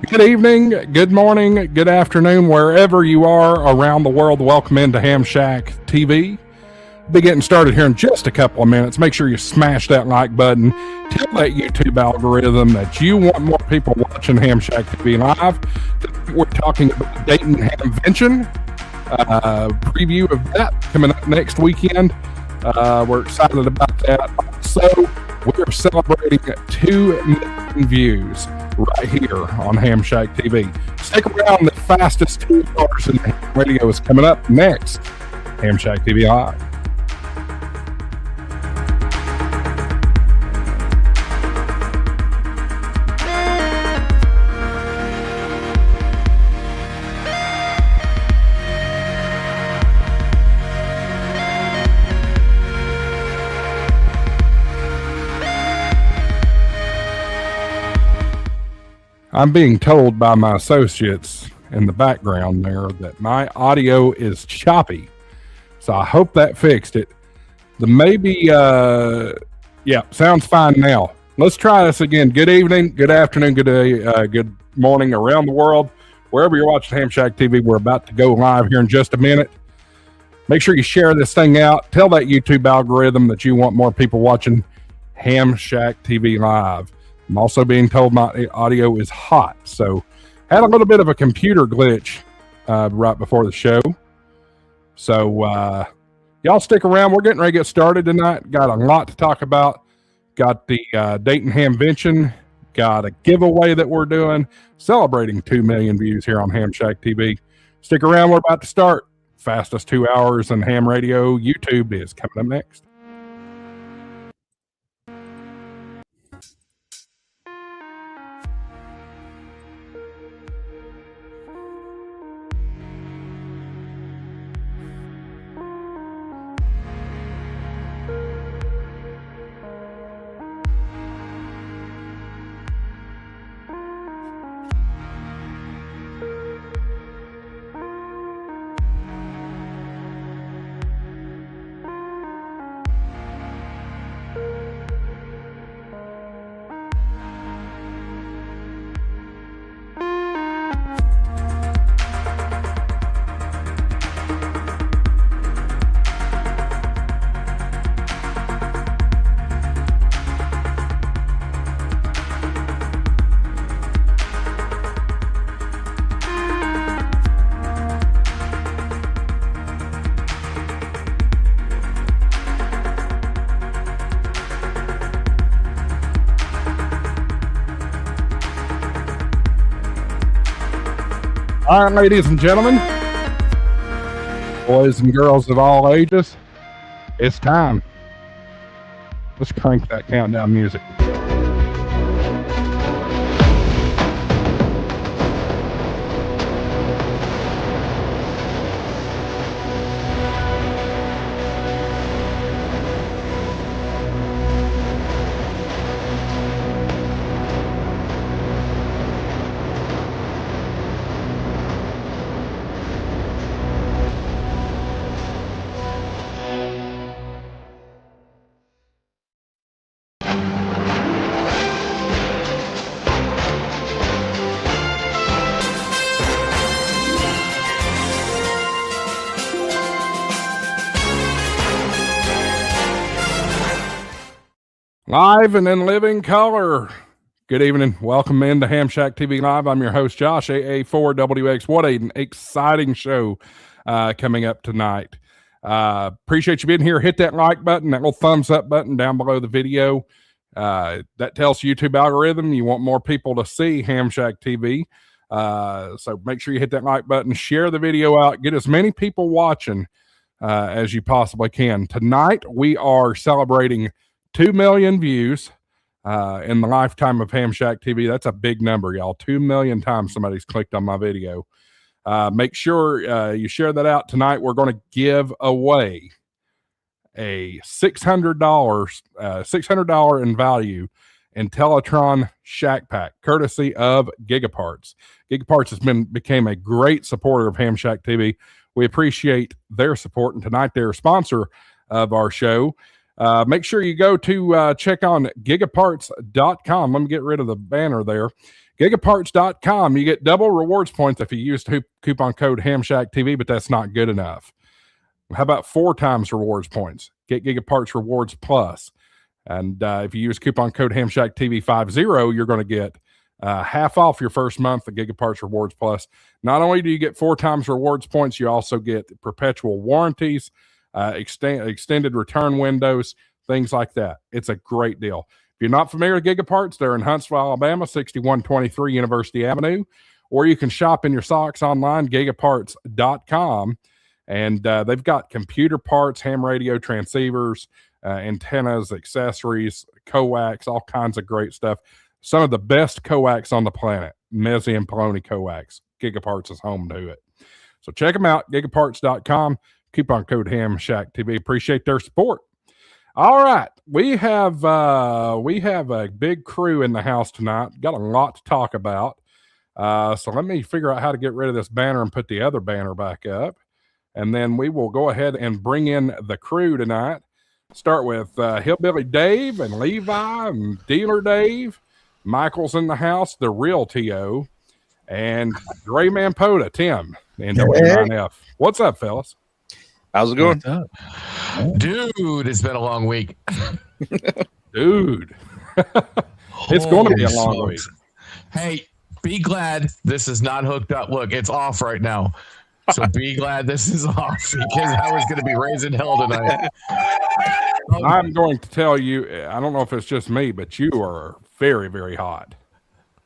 Good evening, good morning, good afternoon, wherever you are around the world. Welcome into HamShackTV. Be getting started here in just a couple of minutes. Make sure you smash that like button. Tell that YouTube algorithm that you want more people watching HamShackTV live. We're talking about Dayton Hamvention. Preview of that coming up next weekend. We're excited about that. Also, we're celebrating 2 million views right here on HamShackTV. Stick around. The fastest 2 hours in ham radio is coming up next. HamShackTV Live. I'm being told by my associates in the background there that my audio is choppy. So I hope that fixed it. Sounds fine now. Let's try this again. Good evening, good afternoon, good day, good morning around the world. Wherever you're watching HamShackTV, we're about to go live here in just a minute. Make sure you share this thing out. Tell that YouTube algorithm that you want more people watching HamShackTV Live. I'm also being told my audio is hot, so had a little bit of a computer glitch right before the show. So y'all stick around. We're getting ready to get started tonight. Got a lot to talk about. Got the Dayton Hamvention. Got a giveaway that we're doing, celebrating 2 million views here on HamShackTV. Stick around. We're about to start. Fastest 2 hours in ham radio. YouTube is coming up next. All right, ladies and gentlemen, boys and girls of all ages, it's time. Let's crank that countdown music. Live and in living color. Good evening. Welcome into HamShackTV Live. I'm your host, Josh, AA4WX. What an exciting show coming up tonight. Appreciate you being here. Hit that like button, that little thumbs up button down below the video. That tells YouTube algorithm you want more people to see HamShackTV. So make sure you hit that like button, share the video out, get as many people watching as you possibly can. Tonight, we are celebrating 2 million views in the lifetime of HamShackTV. That's a big number, y'all. 2 million times somebody's clicked on my video. Make sure you share that out tonight. We're going to give away a $600 in value Intellitron Shack Pack, courtesy of GigaParts. GigaParts became a great supporter of HamShackTV. We appreciate their support, and tonight they're a sponsor of our show. Make sure you go to check on gigaparts.com. Let me get rid of the banner there. GigaParts.com. You get double rewards points if you use coupon code HamShackTV, but that's not good enough. How about 4 times rewards points? Get GigaParts Rewards Plus. And if you use coupon code HamShackTV50, you're going to get half off your first month of GigaParts Rewards Plus. Not only do you get 4 times rewards points, you also get perpetual warranties, extended return windows, things like that. It's a great deal. If you're not familiar with GigaParts, they're in Huntsville, Alabama, 6123 University Avenue, or you can shop in your socks online, GigaParts.com. And they've got computer parts, ham radio transceivers, antennas, accessories, coax, all kinds of great stuff. Some of the best coax on the planet, Mezzi and Poloni coax. GigaParts is home to it. So check them out, gigaparts.com, coupon code HamShackTV. Appreciate their support. All right, we have a big crew in the house tonight. Got a lot to talk about. So let me figure out how to get rid of this banner and put the other banner back up. And then we will go ahead and bring in the crew tonight. Start with Hillbilly Dave and Levi and Dealer Dave. Michael's in the house, the real T.O. And Gray Man Poda, Tim, and W9F. What's up, fellas? How's it going? Dude, it's been a long week. Dude. It's going to be a long week. Hey, be glad this is not hooked up. Look, it's off right now. So be glad this is off because I was going to be raising hell tonight. I'm going to tell you, I don't know if it's just me, but you are very, very hot.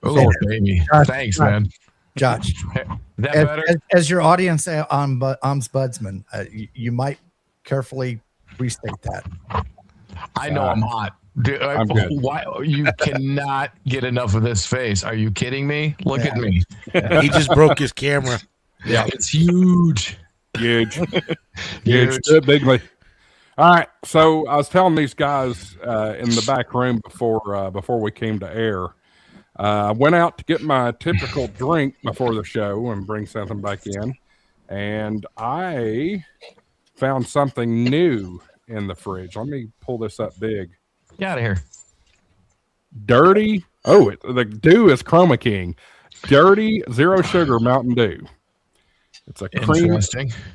Oh, baby. Thanks, man. Josh, that better? As your audience ombudsman, you might carefully restate that. I know I'm hot. Dude, I'm good. Why you cannot get enough of this face? Are you kidding me? Look at me. He just broke his camera. Yeah, it's huge. Huge. Bigly. All right. So I was telling these guys in the back room before we came to air. I went out to get my typical drink before the show and bring something back in. And I found something new in the fridge. Let me pull this up big. Get out of here. Dirty. Oh, the Dew is Chroma King. Dirty Zero Sugar Mountain Dew. It's a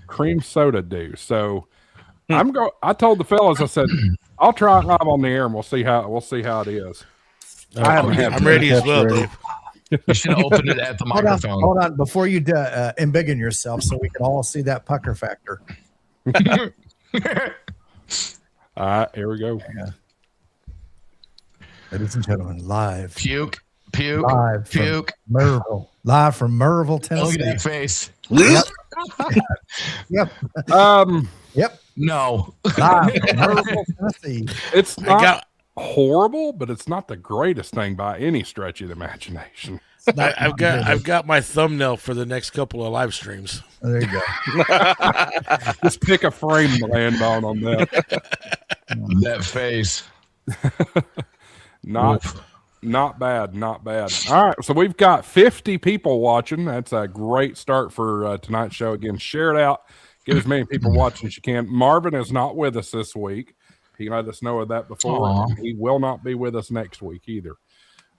cream soda Dew. So I told the fellas, I said, I'll try it live on the air and we'll see how it is. I'm ready as well, Dave. You should have opened it at the microphone. Hold on, before you embiggen yourself, so we can all see that pucker factor. All right, here we go. Yeah. Ladies and gentlemen, live. Puke. Live from Merville, Tennessee. Look at that face. Yep. Yep. No. Live from Merville, Tennessee. It's not horrible, but it's not the greatest thing by any stretch of the imagination. I've got my thumbnail for the next couple of live streams. There you go. Just pick a frame to land on that. That face. Not bad. All right, so we've got 50 people watching. That's a great start for tonight's show. Again, share it out. Get as many people watching as you can. Marvin is not with us this week. He let us know of that before. He will not be with us next week either.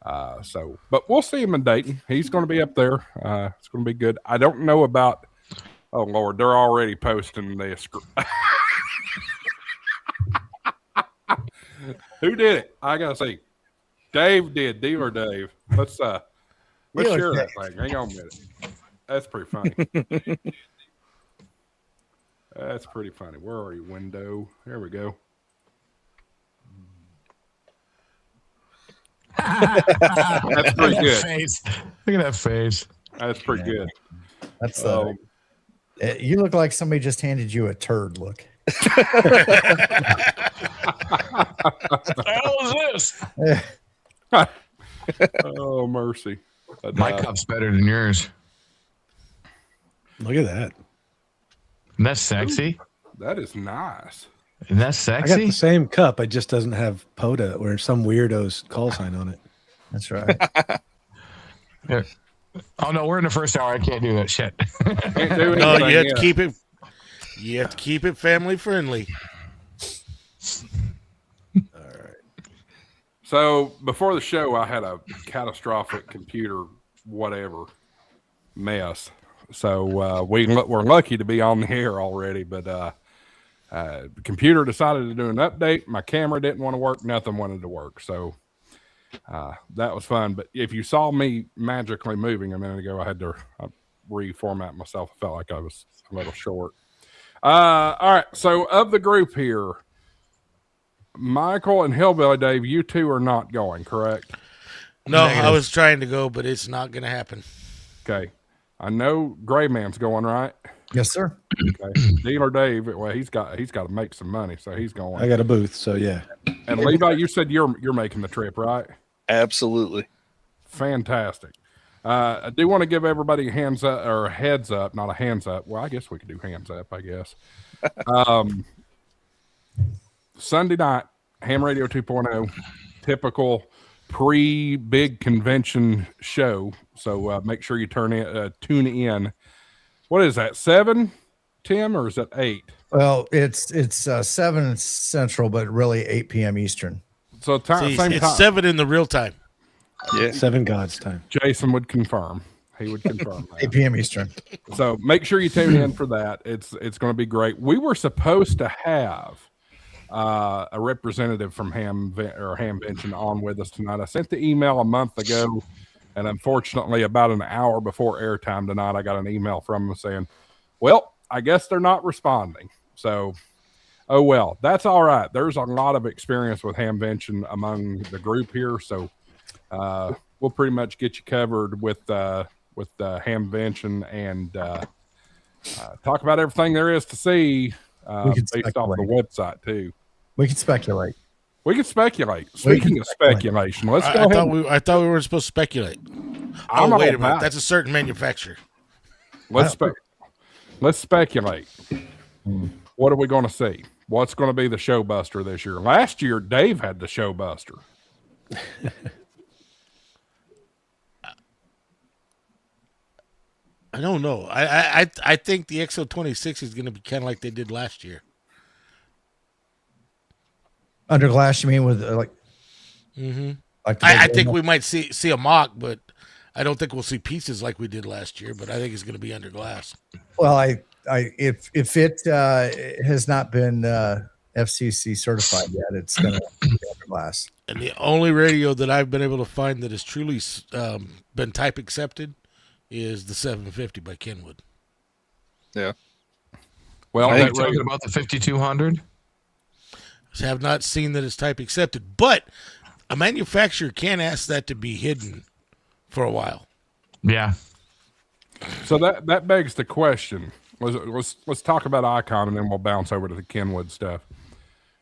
But we'll see him in Dayton. He's going to be up there. It's going to be good. I don't know about. Oh Lord, they're already posting this. Who did it? I gotta see. Dave did. Dealer Dave. Let's share that thing. Hang on a minute. That's pretty funny. That's pretty funny. Where are you, window? There we go. That's pretty good. Face. Look at that face. That's pretty good. That's you look like somebody just handed you a turd look. What the hell is this? Oh, mercy. My cup's better than yours. Look at that. Isn't that sexy? That is nice. Isn't that I sexy? got the same cup. It just doesn't have POTA or some weirdo's call sign on it. That's right. Here. Oh no, we're in the first hour. I can't do that shit. Can't do No, anything you have yet. to keep it. You have to keep it family friendly. So before the show, I had a catastrophic computer whatever mess. So we're lucky to be on the air already, but the computer decided to do an update. My camera didn't want to work. Nothing wanted to work. So that was fun. But if you saw me magically moving a minute ago, I had to reformat myself. I felt like I was a little short. All right. So of the group here, Michael and Hillbilly Dave, you two are not going, correct? No, Negative. I was trying to go, but it's not going to happen. Okay. I know Gray Man's going, right? Yes, sir. Okay. Dealer Dave, well, he's got to make some money, so he's going. I got a booth, so yeah. And Levi, you said you're making the trip, right? Absolutely. Fantastic. I do want to give everybody a heads up, not a hands up. Well, I guess we could do hands up, I guess. Sunday night, Ham Radio 2.0, typical pre-big convention show. So make sure you tune in. What is that, 7, Tim, or is that 8? Well, it's 7 Central, but really 8 p.m. Eastern. So See, same it's time. 7 in the real time. Yeah. 7 God's time. Jason would confirm. He would confirm that. 8 p.m. Eastern. So make sure you tune in for that. It's going to be great. We were supposed to have a representative from Hamvention on with us tonight. I sent the email a month ago, and unfortunately, about an hour before airtime tonight, I got an email from them saying, well, I guess they're not responding. So, oh well, that's all right. There's a lot of experience with Hamvention among the group here, so we'll pretty much get you covered with Hamvention and talk about everything there is to see based off the website too. We can speculate. We can speculate. Speaking of speculation, let's go ahead. I thought we weren't supposed to speculate. I'm Oh, wait all a minute. about That's a certain manufacturer. Let's speculate. What are we going to see? What's going to be the show buster this year? Last year, Dave had the show buster. I don't know. I think the XO26 is going to be kind of like they did last year. Under glass, you mean with like? Mm-hmm. Like I think we might see a mock, but I don't think we'll see pieces like we did last year. But I think it's going to be under glass. Well, if it has not been FCC certified yet, it's going to be under glass. And the only radio that I've been able to find that has truly been type accepted is the 750 by Kenwood. Yeah. Well, Are that you talking about the 5200? I have not seen that it's type accepted, but a manufacturer can ask that to be hidden for a while. Yeah. so that begs the question. Let's talk about Icon, and then we'll bounce over to the Kenwood stuff.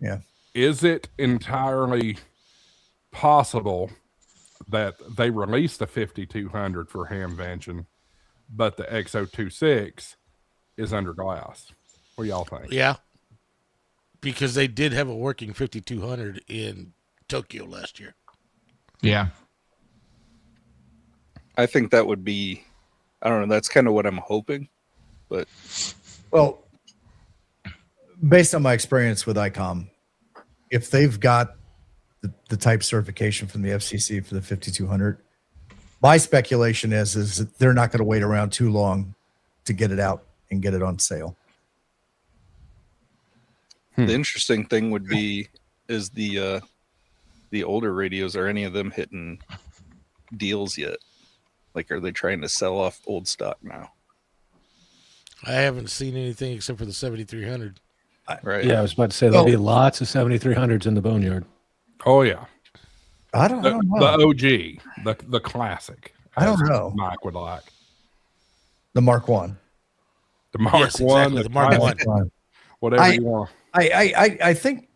Yeah. Is it entirely possible that they released the 5200 for Hamvention, but the XO26 is under glass? What do y'all think? Yeah. Because they did have a working 5200 in Tokyo last year. Yeah. I think that would be, I don't know, that's kind of what I'm hoping. But Well, based on my experience with ICOM, if they've got the type certification from the FCC for the 5200, my speculation is that they're not going to wait around too long to get it out and get it on sale. the interesting thing would be is the older radios, are any of them hitting deals yet? Like, are they trying to sell off old stock now? I haven't seen anything except for the 7300. Right. Yeah, I was about to say there'll be lots of 7300s in the boneyard. Oh yeah, I don't know. the OG, the classic. I don't as know. Mike would like The Mark One. the Mark Yes, One, exactly, the Mark classic, One. whatever you want. I think,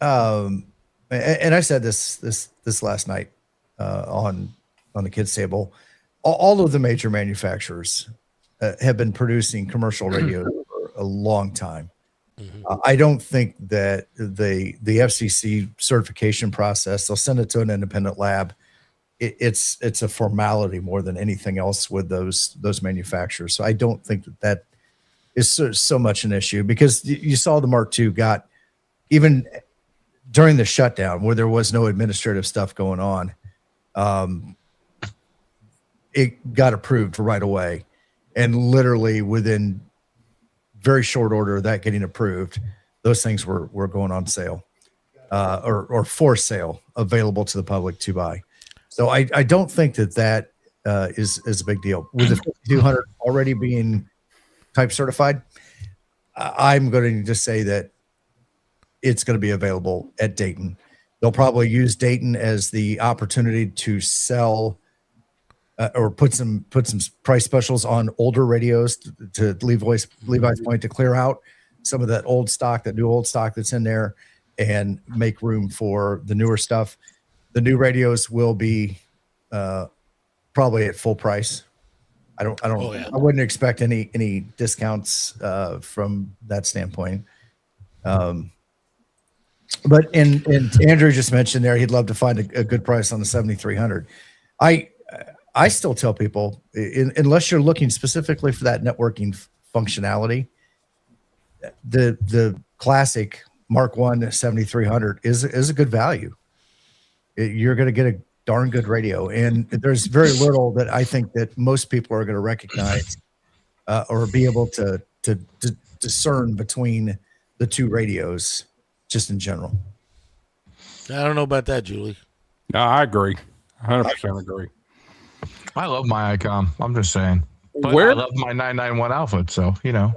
and I said this last night on the kids' table. All of the major manufacturers have been producing commercial radio for a long time. I don't think that the FCC certification process, they'll send it to an independent lab. It's a formality more than anything else with those manufacturers. So I don't think that is so much an issue, because you saw the Mark II got, even during the shutdown where there was no administrative stuff going on, it got approved right away. And literally within very short order of that getting approved, those things were going on sale or for sale, available to the public to buy. So I don't think that is a big deal. With the 5200 already being type certified, I'm going to just say that it's going to be available at Dayton. They'll probably use Dayton as the opportunity to sell or put some price specials on older radios to Levi's point, to clear out some of that old stock, that new old stock that's in there, and make room for the newer stuff. The new radios will be probably at full price. I wouldn't expect any discounts from that standpoint. But and Andrew just mentioned there, he'd love to find a good price on the 7300. I still tell people, unless you're looking specifically for that networking functionality, the classic Mark 1 7300 is a good value. You're going to get a darn good radio, and there's very little that I think that most people are going to recognize or be able to discern between the two radios, just in general. I don't know about that, Julie. No, I agree. 100% agree. I love my ICOM. I'm just saying. But Where? I love my 991 Alpha, so, you know.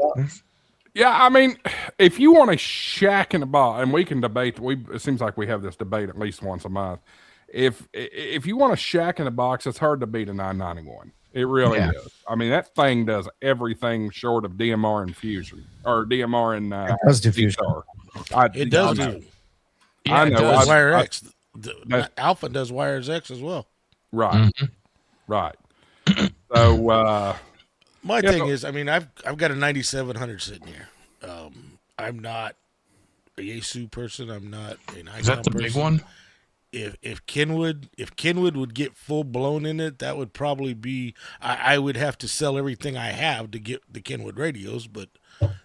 Yeah, I mean, if you want a shack in a box, and we can debate, it seems like we have this debate at least once a month. If you want a shack in a box, it's hard to beat a 991. It really is. I mean, that thing does everything short of DMR and Fusion, or DMR and It does do Fusion. It does do. I know. Does Wire X. The Alpha does Wires X as well. Right. Mm-hmm. Right. So my thing is, I mean, I've got a 9700 sitting here. I'm not a Yaesu person. I'm not an ICOM Is that the person. big one? If Kenwood would get full blown in it, that would probably be. I would have to sell everything I have to get the Kenwood radios, but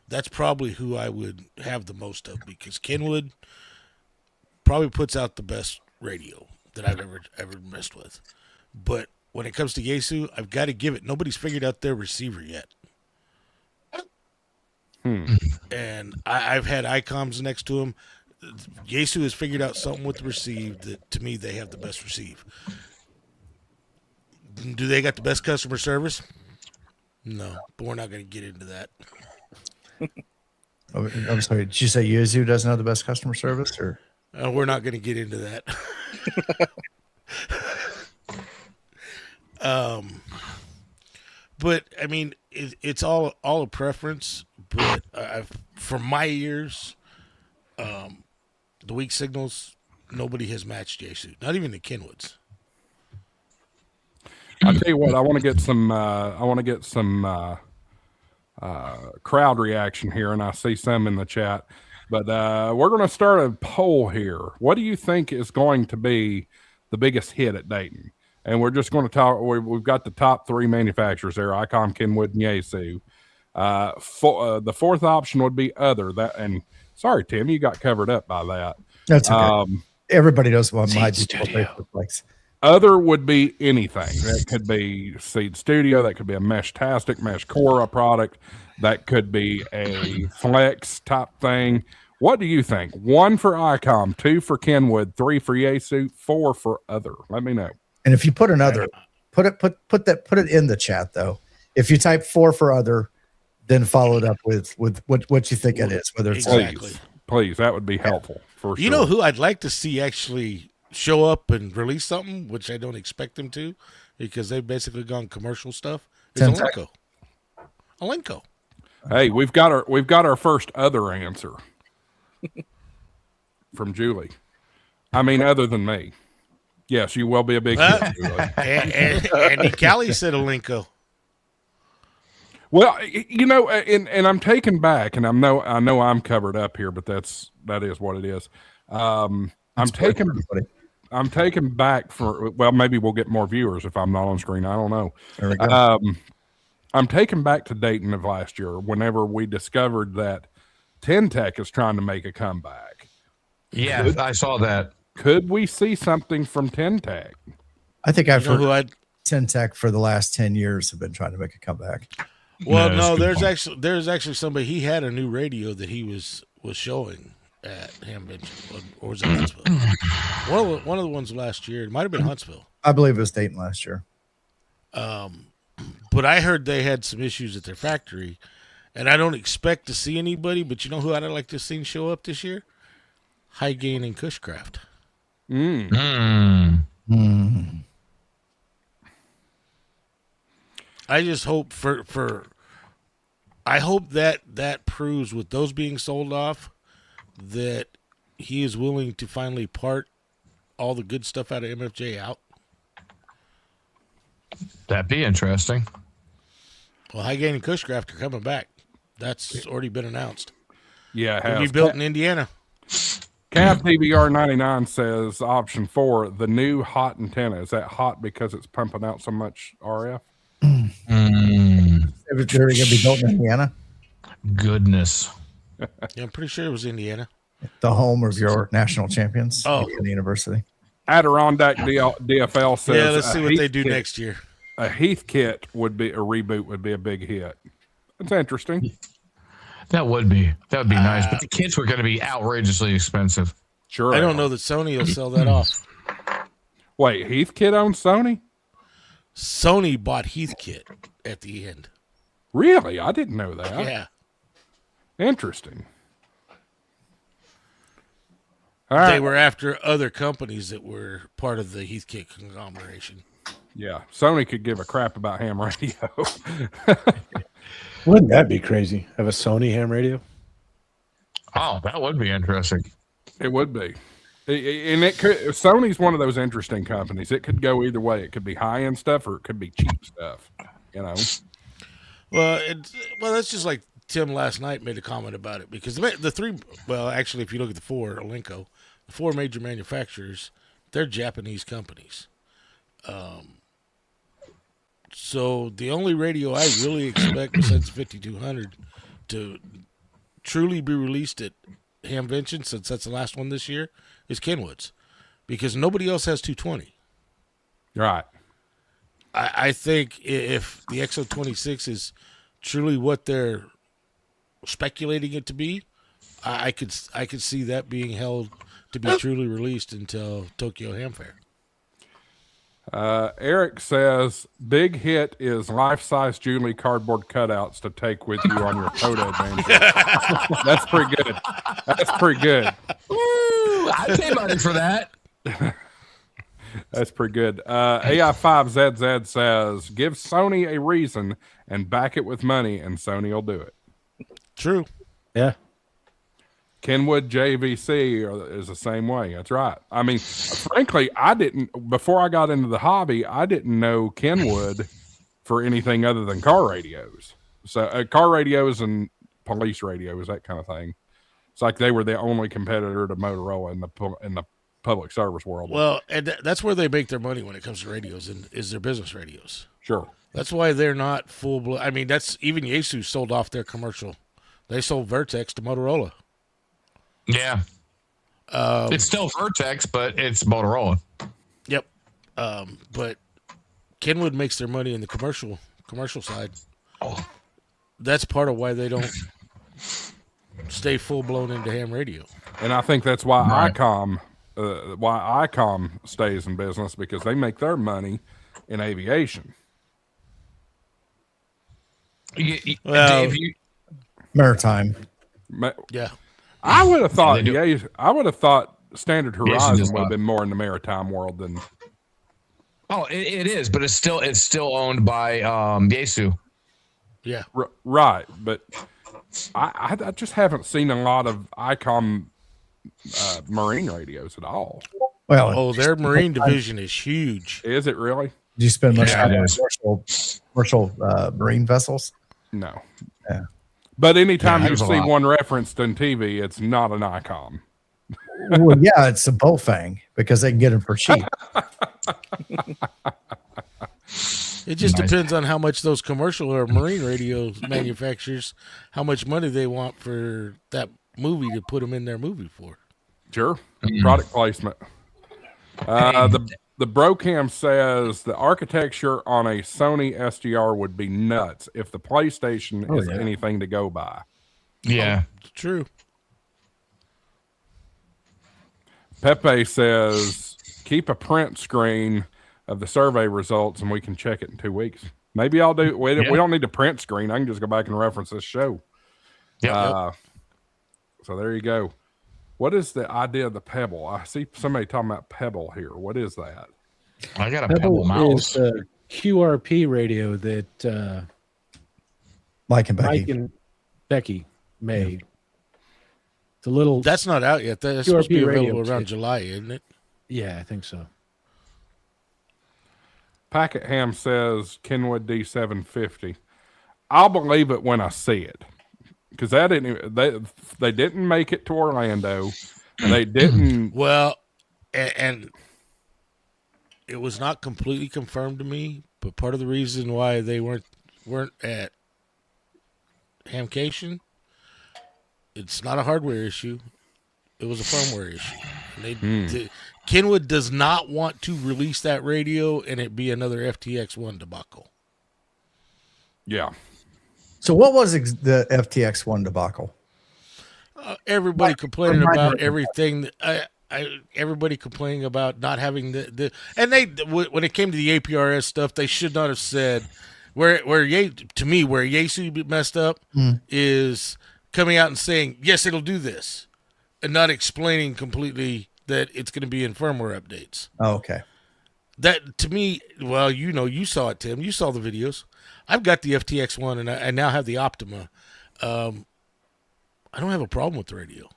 that's probably who I would have the most of, because Kenwood probably puts out the best radio that I've ever messed with. But when it comes to Yaesu, I've got to give it. Nobody's figured out their receiver yet. And I've had ICOMs next to them. Yaesu has figured out something with the receive that, to me, they have the best receive. Do they got the best customer service? No, but we're not going to get into that. I'm sorry. Did you say Yaesu doesn't have the best customer service, or? We're not going to get into that. But I mean, it's all a preference. But from my ears, the weak signals, nobody has matched Yaesu. Not even the Kenwoods. I'll tell you what. I want to get some crowd reaction here, and I see some in the chat. But we're going to start a poll here. What do you think is going to be the biggest hit at Dayton? And we're just going to talk. We've got the top three manufacturers there: ICOM, Kenwood, and Yaesu. The fourth option would be other. And sorry, Tim, you got covered up by that. That's okay. Everybody knows what my Facebook likes. Other would be anything. That could be Seed Studio. That could be a Mesh-tastic, Mesh Cora product. That could be a Flex type thing. What do you think? 1 for ICOM, 2 for Kenwood, 3 for Yaesu, 4 for other. Let me know. And if you put another, put it in the chat though. If you type 4 for other, then follow it up with what you think it is, whether it's exactly. Please, that would be helpful for sure. You know who I'd like to see actually show up and release something, which I don't expect them to, because they've basically gone commercial stuff. Is Alenco. Hey, we've got our first other answer from Julie. I mean, other than me. Yes, you will be a big hit, Julie. Andy Callie said Alenco. Well, you know, and I'm taken back, and I know I'm covered up here, but that is what it is. I'm taken back for, well, maybe we'll get more viewers if I'm not on screen. I don't know. There we go. I'm taken back to Dayton of last year, whenever we discovered that Tech is trying to make a comeback. Yeah, I saw that. Could we see something from Tentec? I think I've You know who heard Tentec for the last 10 years have been trying to make a comeback. Well, No, that's a no, good there's actually somebody. He had a new radio that he was showing at Hamvention, or was it Huntsville? One of the ones last year. It might have been Huntsville. I believe it was Dayton last year. But I heard they had some issues at their factory, and I don't expect to see anybody. But you know who I'd like to see show up this year? High Gain and Cushcraft. I just hope I hope that proves with those being sold off that he is willing to finally part all the good stuff out of MFJ out. That'd be interesting. Well, High Gain and Cushcraft are coming back. That's already been announced. Yeah, it It'll has. be built in Indiana. Cav DVR 99 says option 4, the new hot antenna. Is that hot because it's pumping out so much RF? They're going to be built in Indiana, Goodness. Yeah, I'm pretty sure it was Indiana. the home of your national champions, Oh. Indiana University. Adirondack DFL says, Yeah, let's see what they do Heathkit- next year. A Heathkit would be a reboot, would be a big hit. That's interesting. That would be nice. But the kits were going to be outrageously expensive. Sure. I don't know that Sony will sell that off. Wait, Heathkit owns Sony? Sony bought Heathkit at the end. Really? I didn't know that. Yeah. Interesting. All right. They were after other companies that were part of the Heathkit conglomeration. Yeah, Sony could give a crap about ham radio. Wouldn't that be crazy? Have a Sony ham radio? Oh, that would be interesting. It would be. And it could. Sony's one of those interesting companies. It could go either way. It could be high end stuff or it could be cheap stuff. You know. Well, that's just like Tim last night made a comment about it because the three. Well, actually, if you look at the four, Alinco, the four major manufacturers, they're Japanese companies. So the only radio I really expect besides the 5200 to truly be released at Hamvention, since that's the last one this year, is Kenwood's, because nobody else has 220. Right. I think if the XO26 is truly what they're speculating it to be, I could see that being held to be truly released until Tokyo Ham Fair. Eric says, big hit is life-size Julie cardboard cutouts to take with you on your photo adventure. That's pretty good. That's pretty good. Woo! I pay money for that. That's pretty good. AI5ZZ says, give Sony a reason and back it with money, and Sony will do it. True. Yeah. Kenwood JVC is the same way. That's right. I mean, frankly, before I got into the hobby, I didn't know Kenwood for anything other than car radios. So car radios and police radios, that kind of thing. It's like they were the only competitor to Motorola in the public service world. Well, and that's where they make their money when it comes to radios, and is their business radios. Sure. That's why they're not full blown. I mean, that's even Yaesu sold off their commercial. They sold Vertex to Motorola. Yeah. It's still Vertex, but it's Motorola. Yep. But Kenwood makes their money in the commercial side. Oh. That's part of why they don't stay full blown into ham radio. And I think that's why Right. ICOM stays in business, because they make their money in aviation. Well, Dave, Maritime. yeah. I would have thought, they do. I would have thought Standard Yes, it Horizon is would have not. been more in the maritime world than. it is, but it's still owned by Yaesu. Yeah. Right, but I just haven't seen a lot of ICOM marine radios at all. Well, Oh, their marine division is huge. Is it really? do you spend much Yeah, time it on is. commercial marine vessels? No. Yeah. But anytime Yeah, you there's a see lot. one referenced on TV, it's not an ICOM. Well, yeah, it's a Bowfang because they can get them for cheap. It just Nice. depends on how much those commercial or marine radio manufacturers, how much money they want for that movie to put them in their movie for. Sure. Product placement. The Brocam says the architecture on a Sony SDR would be nuts if the PlayStation is anything to go by. Yeah. It's true. Pepe says keep a print screen of the survey results and we can check it in 2 weeks. Maybe I'll do. We don't need to print screen. I can just go back and reference this show. Yep. So there you go. What is the idea of the Pebble? I see somebody talking about Pebble here. What is that? I got a Pebble mouse. Is a QRP radio that Mike and Becky. Mike and Becky made. It's a little. That's not out yet. That's QRP supposed to be radio available around kit. July, isn't it? Yeah, I think so. Packet Ham says Kenwood D750. I'll believe it when I see it. Because they didn't make it to Orlando. They didn't. Well, and it was not completely confirmed to me, but part of the reason why they weren't at Hamcation, it's not a hardware issue. It was a firmware issue. Kenwood does not want to release that radio and it be another FTX1 debacle. Yeah. So what was the FTX1 debacle? Everybody complaining about everything. Everybody complaining about not having the and they when it came to the APRS stuff, they should not have said where Yaesu messed up is coming out and saying yes, it'll do this, and not explaining completely that it's going to be in firmware updates. Oh, okay. That to me, well, you saw it, Tim. You saw the videos. I've got the FTX1 and I now have the Optima. I don't have a problem with the radio.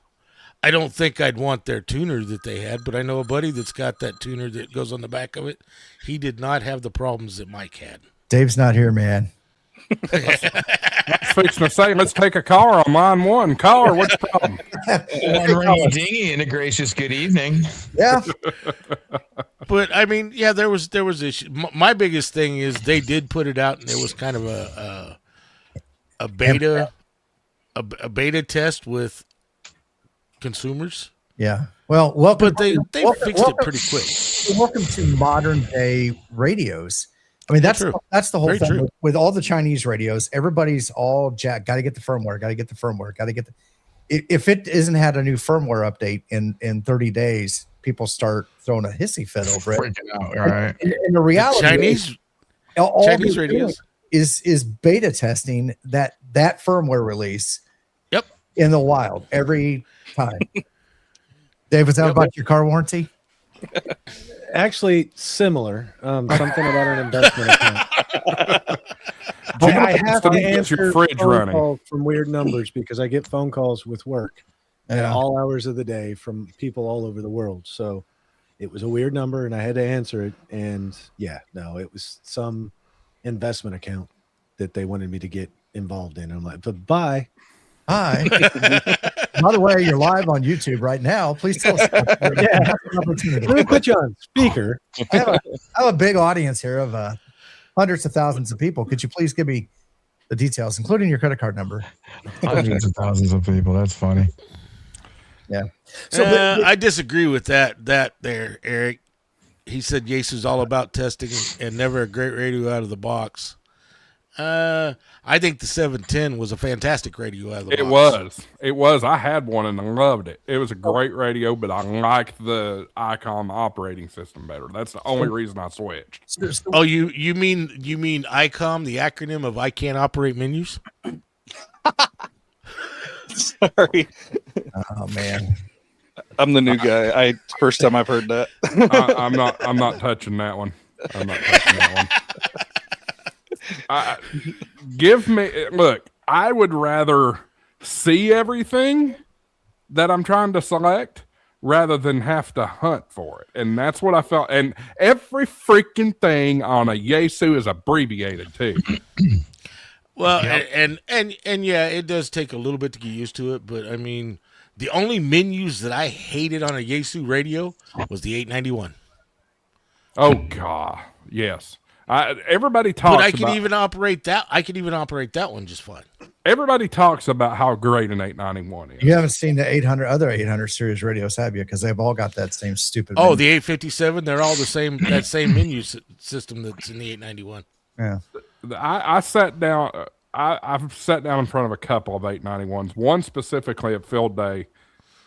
I don't think I'd want their tuner that they had, but I know a buddy that's got that tuner that goes on the back of it. He did not have the problems that Mike had. Dave's not here, man. I was fixing to say, let's take a caller on line one. Caller, what's the problem? One ringy dingy and a gracious good evening. Yeah. But I mean, yeah, there was issue. My biggest thing is they did put it out, and it was kind of a beta test with consumers. Yeah. Well, welcome. But they fixed it pretty quick. Welcome to modern day radios. I mean, that's the whole Very thing true. with all the Chinese radios. Everybody's all jacked. Got to get the firmware. Got to get the firmware. Got to get the. If it isn't had a new firmware update in 30 days, people start throwing a hissy fit over it. Freaking out, all right. And the reality Chinese they're radios doing is beta testing that firmware release. Yep. In the wild every time. Dave, was that about your car warranty? Actually, similar. Something about an investment account. I have to answer your fridge phone running calls from weird numbers because I get phone calls with work at all hours of the day from people all over the world. So it was a weird number and I had to answer it. And it was some investment account that they wanted me to get involved in. I'm like, but bye. Hi. By the way, you're live on YouTube right now. Please tell us. Let me put you on speaker. I have a big audience here of hundreds of thousands of people. Could you please give me the details, including your credit card number? Hundreds of thousands of people. That's funny. Yeah. So I disagree with that there, Eric. He said Yaesu's all about testing and never a great radio out of the box. I think the 710 was a fantastic radio out of the box. It was. I had one and I loved it. It was a great radio, but I liked the Icom operating system better. That's the only reason I switched. Oh, you mean ICOM, the acronym of I Can't Operate Menus? Sorry. Oh man. I'm the new guy. First time I've heard that. I'm not touching that one. I'm not touching that one. Look, I would rather see everything that I'm trying to select rather than have to hunt for it. And that's what I felt. And every freaking thing on a Yaesu is abbreviated too. Well, and yeah, it does take a little bit to get used to it, but I mean, the only menus that I hated on a Yaesu radio was the 891. Oh God, yes. Everybody talks. But I could even operate that. I could even operate that one just fine. everybody talks about how great an 891 is. You haven't seen the 800 series radios, have you? Because they've all got that same stupid. Oh, menu. the 857, they're all the same. That same menu system that's in the 891. Yeah. I sat down. I've sat down in front of a couple of 891s. One specifically at Field Day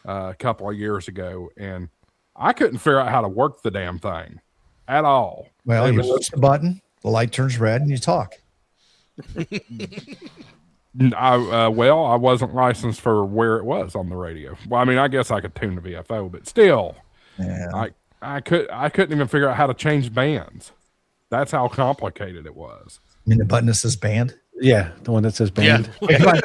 a couple of years ago, and I couldn't figure out how to work the damn thing at all. Well, It you was- push the button, the light turns red, and you talk. I wasn't licensed for where it was on the radio. Well, I mean, I guess I could tune the VFO, but still, Yeah. I couldn't even figure out how to change bands. That's how complicated it was. I mean, the button that says band. Yeah, the one that says band. Yeah.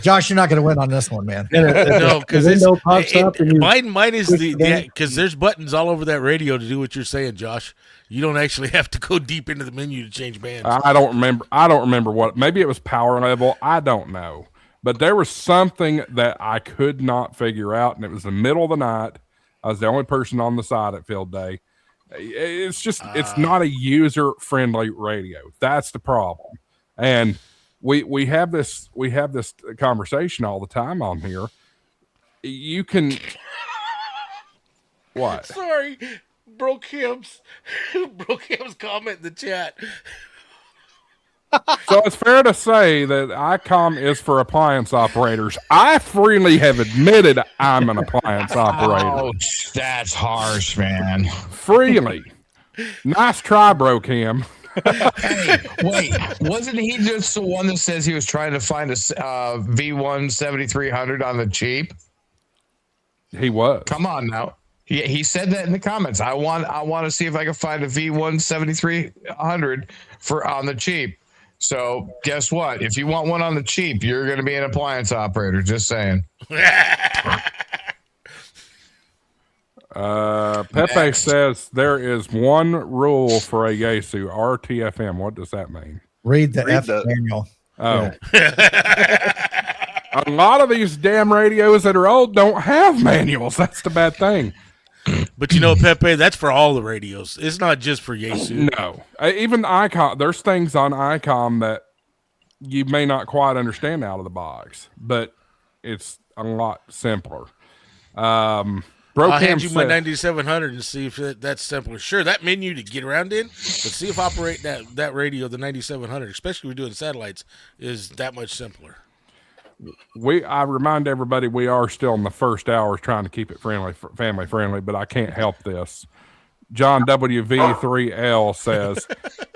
Josh, you're not going to win on this one, man. No, because the window pops up and you mine is push the the button. because there's buttons all over that radio to do what you're saying, Josh. You don't actually have to go deep into the menu to change bands. I don't remember what. Maybe it was power level. I don't know. But there was something that I could not figure out, and it was the middle of the night. I was the only person on the side at Field Day. It's just it's not a user friendly radio. That's the problem. And we have this conversation all the time on here. You can what? Sorry, broke him's comment in the chat. So it's fair to say that ICOM is for appliance operators. I freely have admitted I'm an appliance operator. Ouch, that's harsh, man. Freely. Nice try, bro, Cam. Hey, wait, wasn't he just the one that says he was trying to find a V1 7300 on the cheap? He was. Come on now. He said that in the comments. I want to see if I can find a V1 7300 for on the cheap. So guess what? If you want one on the cheap, you're going to be an appliance operator. Just saying. Pepe Next. says there is one rule for a Yaesu RTFM. What does that mean? Read the Read F the- manual. Oh. A lot of these damn radios that are old don't have manuals. That's the bad thing. But you know, Pepe, that's for all the radios. It's not just for Yaesu. No. Even ICOM, there's things on ICOM that you may not quite understand out of the box, but it's a lot simpler. I'll hand you my 9700 and see if that's simpler. Sure, that menu to get around in, but see if operate that radio, the 9700, especially if we're doing satellites, is that much simpler. I remind everybody we are still in the first hour trying to keep it family friendly, but I can't help this. John WV3L says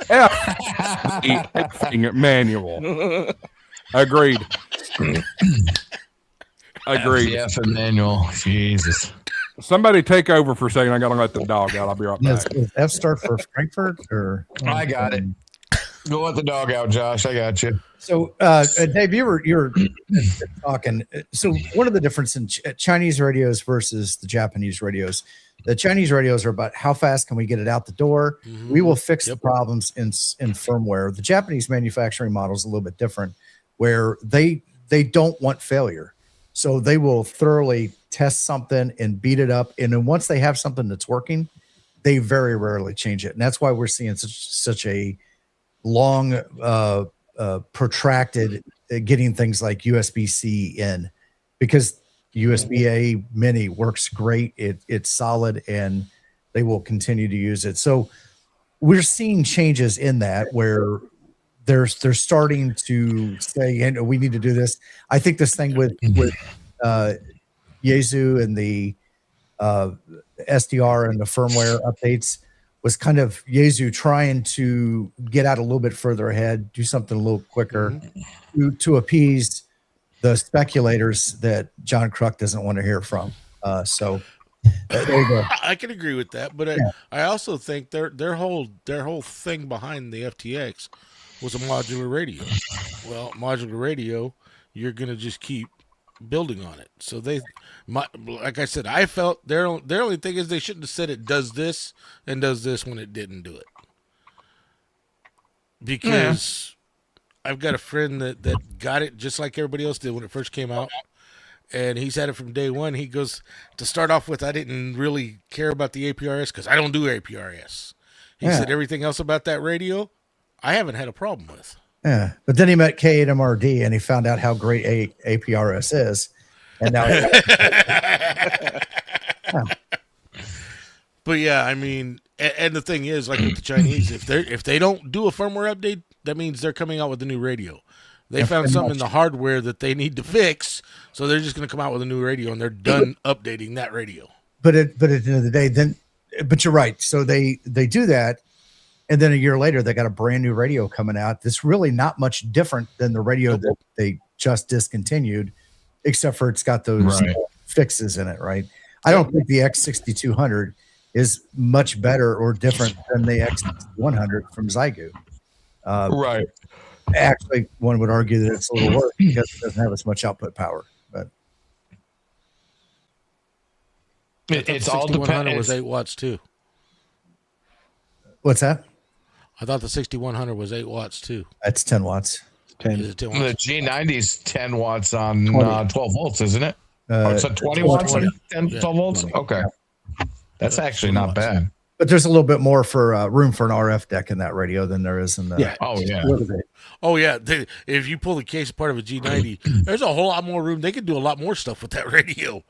effing manual. Agreed. Agreed. The F manual. Jesus. Somebody take over for a second. I gotta let the dog out. I'll be right back. Does F start for Frankfurt or? I got it. Go let the dog out, Josh. I got you. So, Dave, you were talking. So, one of the difference in Chinese radios versus the Japanese radios, the Chinese radios are about how fast can we get it out the door. We will fix the problems in firmware. The Japanese manufacturing model is a little bit different, where they don't want failure, so they will thoroughly test something and beat it up. And then once they have something that's working, they very rarely change it, and that's why we're seeing such a long protracted getting things like USB-C in, because USB-A mini works great. It's solid, and they will continue to use it. So we're seeing changes in that where they're starting to say, hey, we need to do this. I think this thing with Yaesu and the SDR and the firmware updates was kind of Yaesu trying to get out a little bit further ahead, do something a little quicker to appease the speculators that John Kruk doesn't want to hear from. So there you go. I can agree with that, but I also think their whole thing behind the FTX was a modular radio. Well, modular radio, you're gonna just keep building on it. So like I said, I felt their only thing is they shouldn't have said it does this and does this when it didn't do it. Because I've got a friend that got it just like everybody else did when it first came out. And he's had it from day one. He goes, to start off with, I didn't really care about the APRS because I don't do APRS. He said everything else about that radio, I haven't had a problem with. Yeah, but then he met K8MRD and he found out how great APRS is, and now. But yeah, I mean, and the thing is, like with the Chinese, if they don't do a firmware update, that means they're coming out with a new radio. They found something in the hardware that they need to fix, so they're just going to come out with a new radio, and they're done updating that radio. But at the end of the day, but you're right. So they do that, and then a year later, they got a brand new radio coming out that's really not much different than the radio that they just discontinued, except for it's got those fixes in it, right? I don't think the X6200 is much better or different than the X100 from Zygu. Right. Actually, one would argue that it's a little worse because it doesn't have as much output power. But it's all dependent. Was 8 watts too. What's that? I thought the 6100 was 8 watts too. That's 10 watts. 10. Is it 10 watts? The G90's 10 watts on 12 volts, isn't it? So 20 watts on 12 volts? Okay. That's actually not bad. But there's a little bit more for room for an RF deck in that radio than there is in the. Yeah. Oh, yeah. Oh, yeah. If you pull the case apart of a G90, there's a whole lot more room. They could do a lot more stuff with that radio.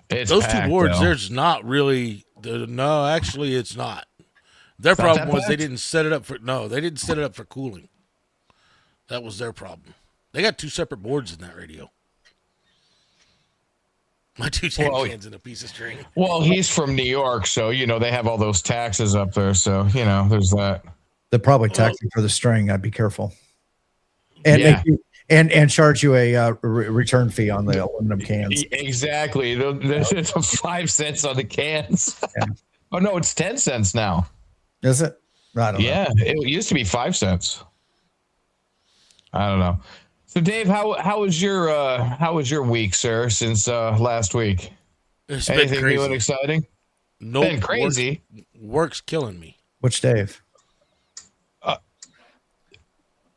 Those packed, two boards, though. there's not really. No, actually, it's not. Their problem was they didn't set it up for cooling. That was their problem. They got 2 separate boards in that radio. My 2 tin cans and a piece of string. Well, he's from New York, so, they have all those taxes up there. So, there's that. They're probably taxing for the string. I'd be careful. And and charge you a return fee on the aluminum cans. Exactly. It's 5 cents on the cans. Yeah. Oh, no, it's 10 cents now. Is it? I don't know. Yeah, it used to be 5 cents. I don't know. So, Dave, how was your week, sir, since last week? It's Anything been crazy. new and exciting? Nope. Been crazy. Work's killing me. Which Dave?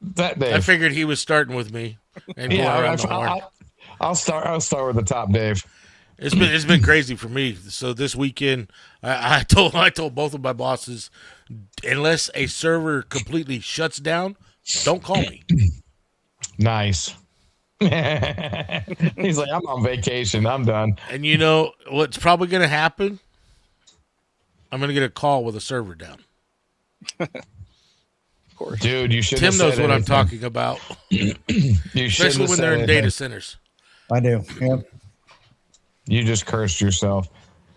That Dave. I figured he was starting with me and going around the horn. I'll start with the top, Dave. It's been crazy for me. So this weekend, I told both of my bosses, unless a server completely shuts down, don't call me. Nice. He's like, I'm on vacation. I'm done. And you know what's probably going to happen? I'm going to get a call with a server down. Of course. Dude, you should. Tim knows what I'm talking about. Especially when they're in data centers. I do. Yeah. You just cursed yourself.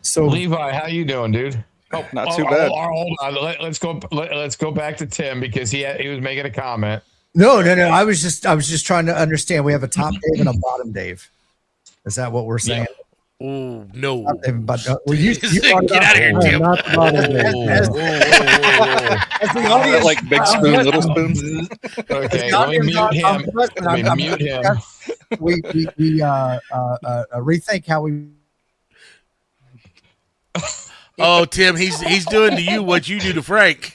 So Levi, how you doing, dude? Oh, not too bad. Hold on. Let's go back to Tim because he was making a comment. No. I was just trying to understand. We have a top Dave and a bottom Dave. Is that what we're saying? Oh no! But you Get out of here, Tim. Not the bottom Dave. Like big spoon, little spoons. Okay, let me mute him. Let me mute him. We rethink how we. Oh, Tim, he's doing to you what you do to Frank.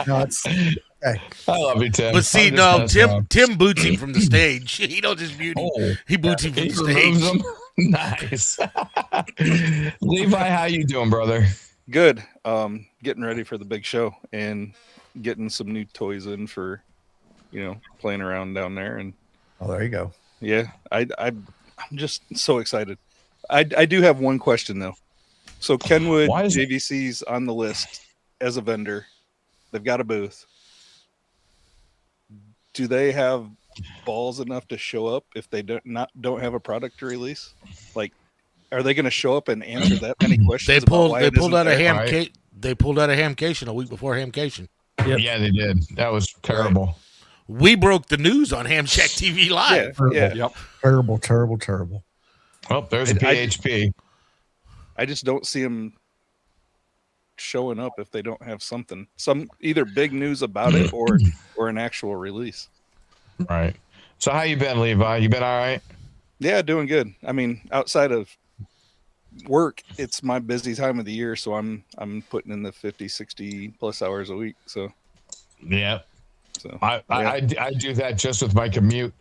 No, it's okay. I love you, Tim. But see, no, Tim boots him from the stage. He don't just mute him. Oh, He boots him from he the removes stage. him. Nice. Levi, how you doing, brother? Good. Getting ready for the big show and getting some new toys in for, playing around down there. And Oh, there you go. yeah, I'm just so excited. I do have one question though. So Kenwood Why is- JVC's on the list as a vendor. They've got a booth. Do they have balls enough to show up if they don't have a product to release? Like, are they going to show up and answer that many questions? They pulled out a there, They pulled out a Hamcation a week before Hamcation. Yep. Yeah, they did. That was terrible. We broke the news on HamShackTV Live. Yeah. Yep. Terrible. Well, there's a PHP. I just don't see them showing up if they don't have some either big news about it or an actual release. Right. So how you been, Levi? You been all right? Yeah, doing good. I mean, outside of work, it's my busy time of the year, so I'm putting in the 50, 60 plus hours a week. So Yeah. So I do that just with my commute.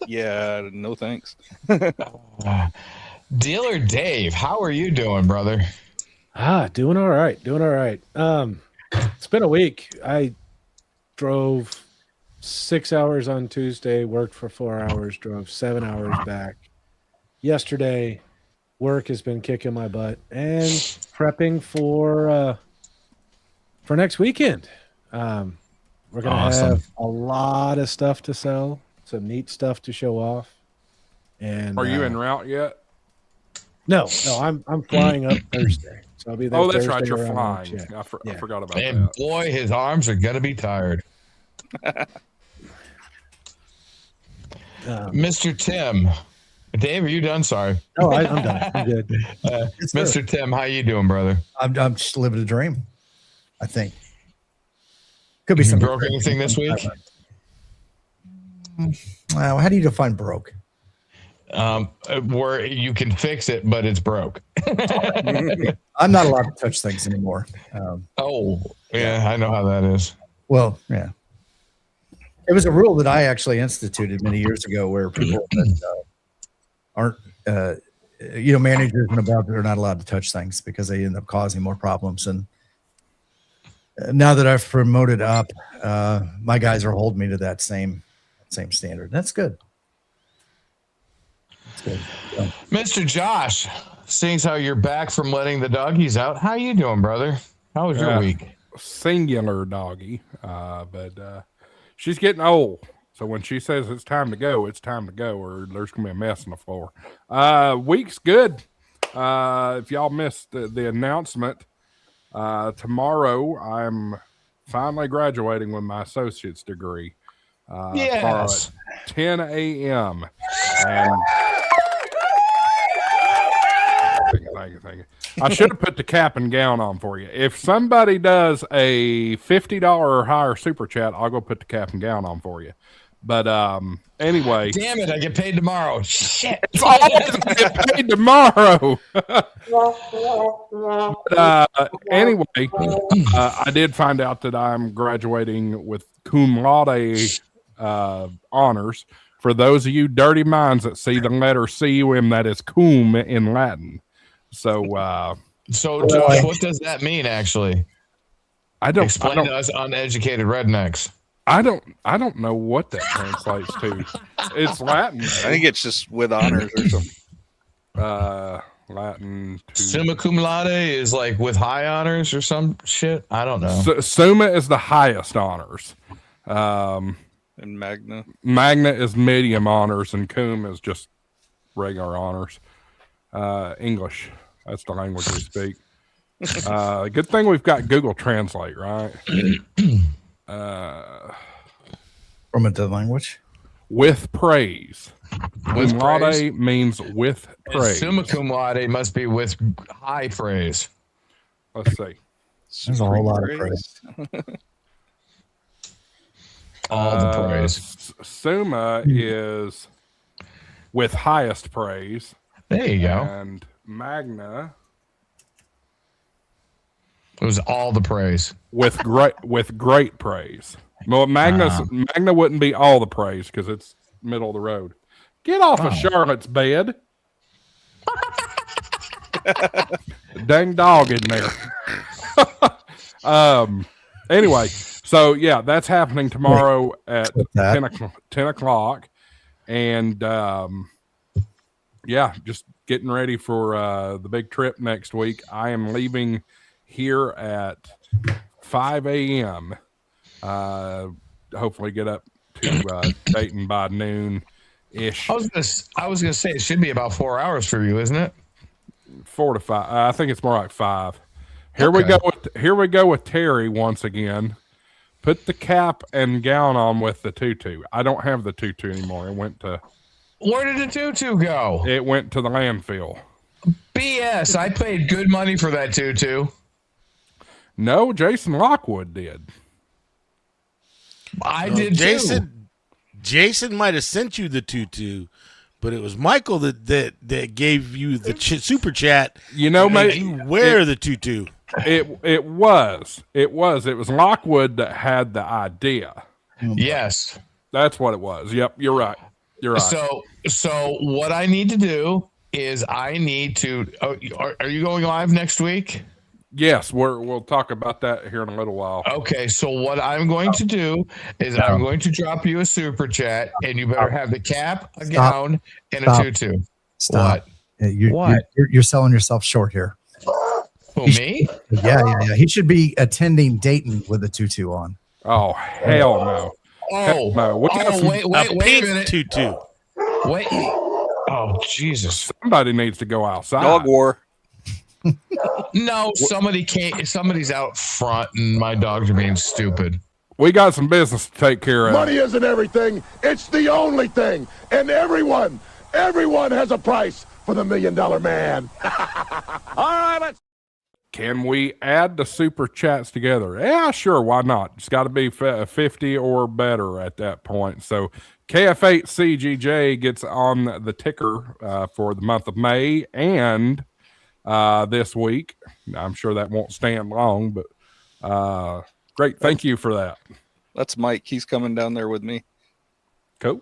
yeah, no thanks. Dealer Dave, how are you doing, brother? Doing all right. It's been a week. I drove 6 hours on Tuesday, worked for 4 hours, drove 7 hours back. Yesterday, work has been kicking my butt and prepping for next weekend. We're gonna have a lot of stuff to sell, some neat stuff to show off. And Are you en route yet? No, I'm flying up Thursday, so I'll be there. Oh, that's Thursday right, you're around flying. lunch. I Yeah. forgot about And that. boy, his arms are gonna be tired. Mr. Tim, Dave, are you done? Sorry. Oh, I'm done. I'm good. Mr. Tim, how you doing, brother? I'm just living a dream. I think could be You something. broke anything this week? How do you define broke? Where you can fix it, but it's broke. I'm not allowed to touch things anymore. Oh, yeah, I know how that is. Well, yeah. It was a rule that I actually instituted many years ago where people that aren't, managers and above are not allowed to touch things because they end up causing more problems. And now that I've promoted up, my guys are holding me to that same standard. That's good. That's good. Yeah. Mr. Josh, seeing as how you're back from letting the doggies out, how you doing, brother? How was your week? Singular doggy, but she's getting old. So when she says it's time to go, it's time to go, or there's gonna be a mess on the floor. Week's good. If y'all missed the announcement, tomorrow I'm finally graduating with my associate's degree. Yes. At 10 a.m. And thank you. I should have put the cap and gown on for you. If somebody does a $50 or higher super chat, I'll go put the cap and gown on for you. But anyway, Damn it, I get paid tomorrow. Shit. it's always gonna get paid tomorrow. Anyway, I did find out that I'm graduating with cum laude honors. For those of you dirty minds that see the letter cum, that is cum in Latin. So Josh, what does that mean, actually? I don't Explain to us uneducated rednecks. I don't know what that translates to. It's Latin. I think it's just with honors or something. Latin. Summa cum laude is like with high honors or some shit. I don't know. Summa is the highest honors. And magna. Magna is medium honors, and cum is just regular honors. English. That's the language we speak. Good thing we've got Google Translate, right? From a dead language. With praise. With Cum laude praise? means with praise. Summa cum laude must be with high praise. Let's see. There's a whole lot of praise. All the praise. Summa is with highest praise. There you go. And magna It was all the praise. with great praise. Well, magna wouldn't be all the praise because it's middle of the road. Get off of Charlotte's bed. Dang dog in there. Anyway, so yeah, that's happening tomorrow at 10 o'clock. And yeah, just getting ready for the big trip next week. I am leaving here at 5 a.m. Hopefully get up to Dayton by noon-ish. I was gonna say it should be about 4 hours for you, isn't it? 4 to 5. I think it's more like 5. Here we go with Terry once again. Put the cap and gown on with the tutu. I don't have the tutu anymore. Where did the tutu go? It went to the landfill. BS. I paid good money for that tutu. No, Jason Lockwood did. I did too. Jason might have sent you the tutu, but it was Michael that gave you the super chat. You know, mate, you wear the tutu. It was Lockwood that had the idea. Yes. That's what it was. Yep, you're right. So what I need to do is I need to. Are you going live next week? Yes, we'll talk about that here in a little while. Okay, so what I'm going to do is I'm going to drop you a super chat, and you better have the cap, a gown, and a tutu. Stop. What? You're selling yourself short here. Who, me? Yeah. He should be attending Dayton with a tutu on. Oh, hell no. Oh, no. wait a pink minute. tutu. Wait. Oh, Jesus. Somebody needs to go outside. Dog war. No, somebody's out front, and my dogs are being stupid. We got some business to take care of. Money isn't everything. It's the only thing. And everyone has a price for the $1 Million Man. All right, let's. Can we add the super chats together? Yeah, sure. Why not? It's got to be 50 or better at that point. So KF8CGJ gets on the ticker for the month of May and this week. I'm sure that won't stand long, but great. Thank you for that. That's Mike. He's coming down there with me. Cool.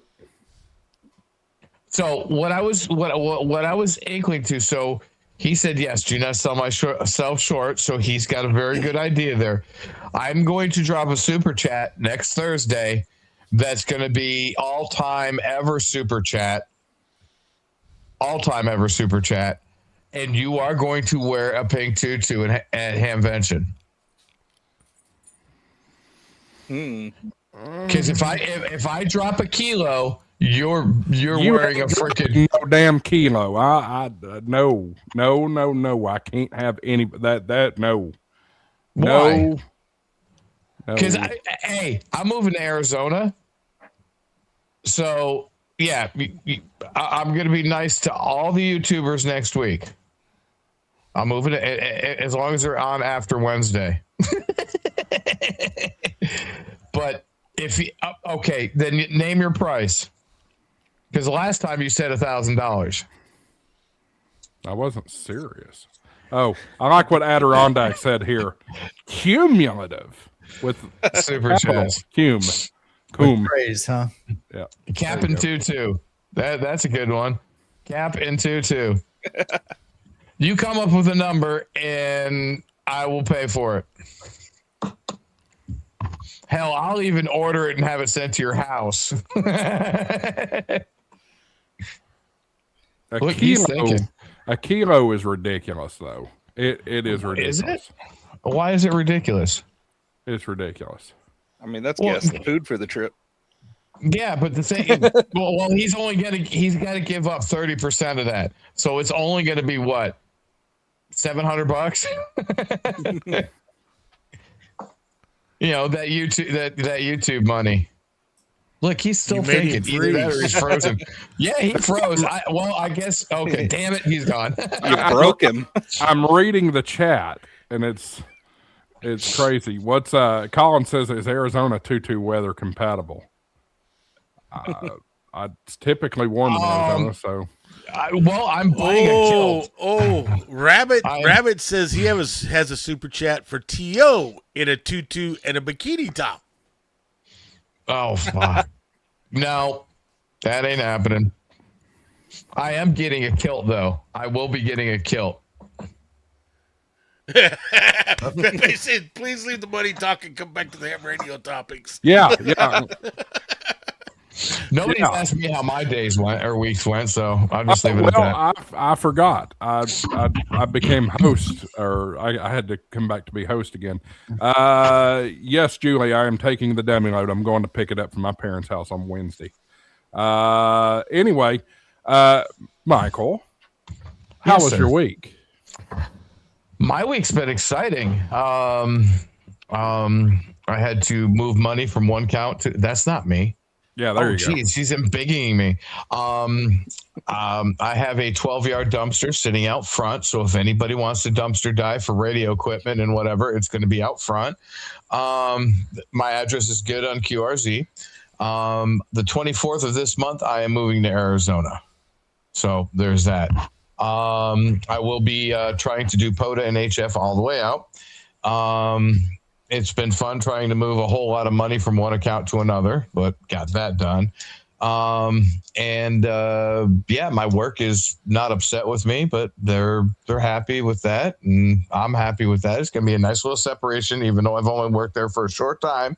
So what I was inkling to, so he said, yes, do not sell myself short. So he's got a very good idea there. I'm going to drop a super chat next Thursday. That's going to be all-time ever super chat. And you are going to wear a pink tutu at Hamvention. Because if I drop a kilo, you're wearing a freaking no damn kilo. No. I can't have any that. No. Why? No. Because I'm moving to Arizona, so yeah, I'm gonna be nice to all the YouTubers next week. I'm moving as long as they're on after Wednesday. But if you then name your price. Because the last time you said $1,000. I wasn't serious. Oh, I like what Adirondack said here. Cumulative with super chats. Cum. Praise, huh? Yeah. Cap and tutu. That's a good one. Cap and tutu. You come up with a number and I will pay for it. Hell, I'll even order it and have it sent to your house. A kilo is ridiculous, though. It is ridiculous. Is it? Why is it ridiculous? It's ridiculous. I mean, that's gas and food for the trip. Yeah, but the thing, well, he's got to give up 30% of that, so it's only going to be what, $700? That YouTube money. Look, he's still thinking. Either that or he's frozen. Yeah, he froze. I guess. Okay, damn it, he's gone. You broke him. I'm reading the chat, and it's crazy. What's Colin says is Arizona tutu weather compatible? It's typically warm in Arizona, so. I'm buying a kilt. Rabbit says he has a super chat for T.O. in a tutu and a bikini top. Oh, fuck. No, that ain't happening. I am getting a kilt, though. I will be getting a kilt. They said, please leave the money talk and come back to the ham radio topics. Yeah. Nobody's asked me how my days went or weeks went, so I'll just leave it at that. I forgot. I became host, or I had to come back to be host again. Yes, Julie, I am taking the demi load. I'm going to pick it up from my parents' house on Wednesday. Anyway, Michael, how was your week? My week's been exciting. I had to move money from one account to. That's not me. Yeah, there you go. She's embiggening me. I have a 12-yard dumpster sitting out front, so if anybody wants to dumpster dive for radio equipment and whatever, it's going to be out front. My address is good on QRZ. The 24th of this month, I am moving to Arizona. So there's that. I will be trying to do POTA and HF all the way out. It's been fun trying to move a whole lot of money from one account to another, but got that done. Yeah, my work is not upset with me, but they're happy with that, and I'm happy with that. It's gonna be a nice little separation, even though I've only worked there for a short time.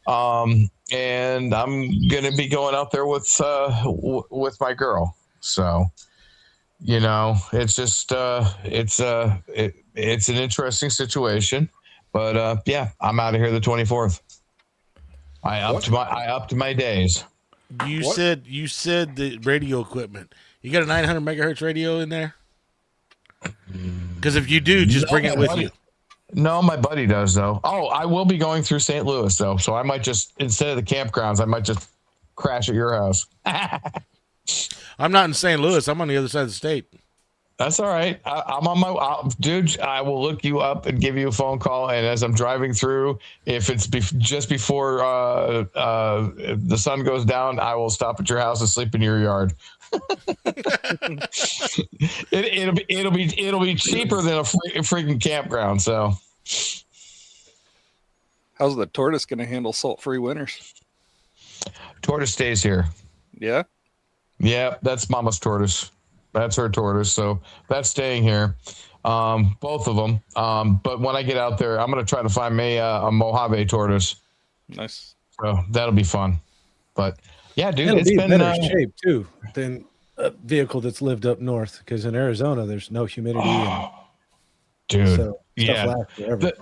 And I'm gonna be going out there with my girl. So, it's just it's an interesting situation, but yeah, I'm out of here the 24th. I upped my days. You said the radio equipment. You got a 900 megahertz radio in there? Because if you do, just bring it with you. No, my buddy does though. Oh, I will be going through St. Louis though, so I might just, instead of the campgrounds, I might just crash at your house. I'm not in St. Louis. I'm on the other side of the state. That's all right. I'm on my dude. I will look you up and give you a phone call. And as I'm driving through, if it's just before the sun goes down, I will stop at your house and sleep in your yard. It'll be cheaper than a freaking campground. So, how's the tortoise going to handle salt-free winters? Tortoise stays here. Yeah. Yeah, that's Mama's tortoise. That's her tortoise, so that's staying here. Both of them. But when I get out there, I'm going to try to find me a Mojave tortoise. Nice. So that'll be fun. But yeah, dude, It'll it's be been better shape too than a vehicle that's lived up north. Because in Arizona, there's no humidity. And dude, so yeah. lasts forever.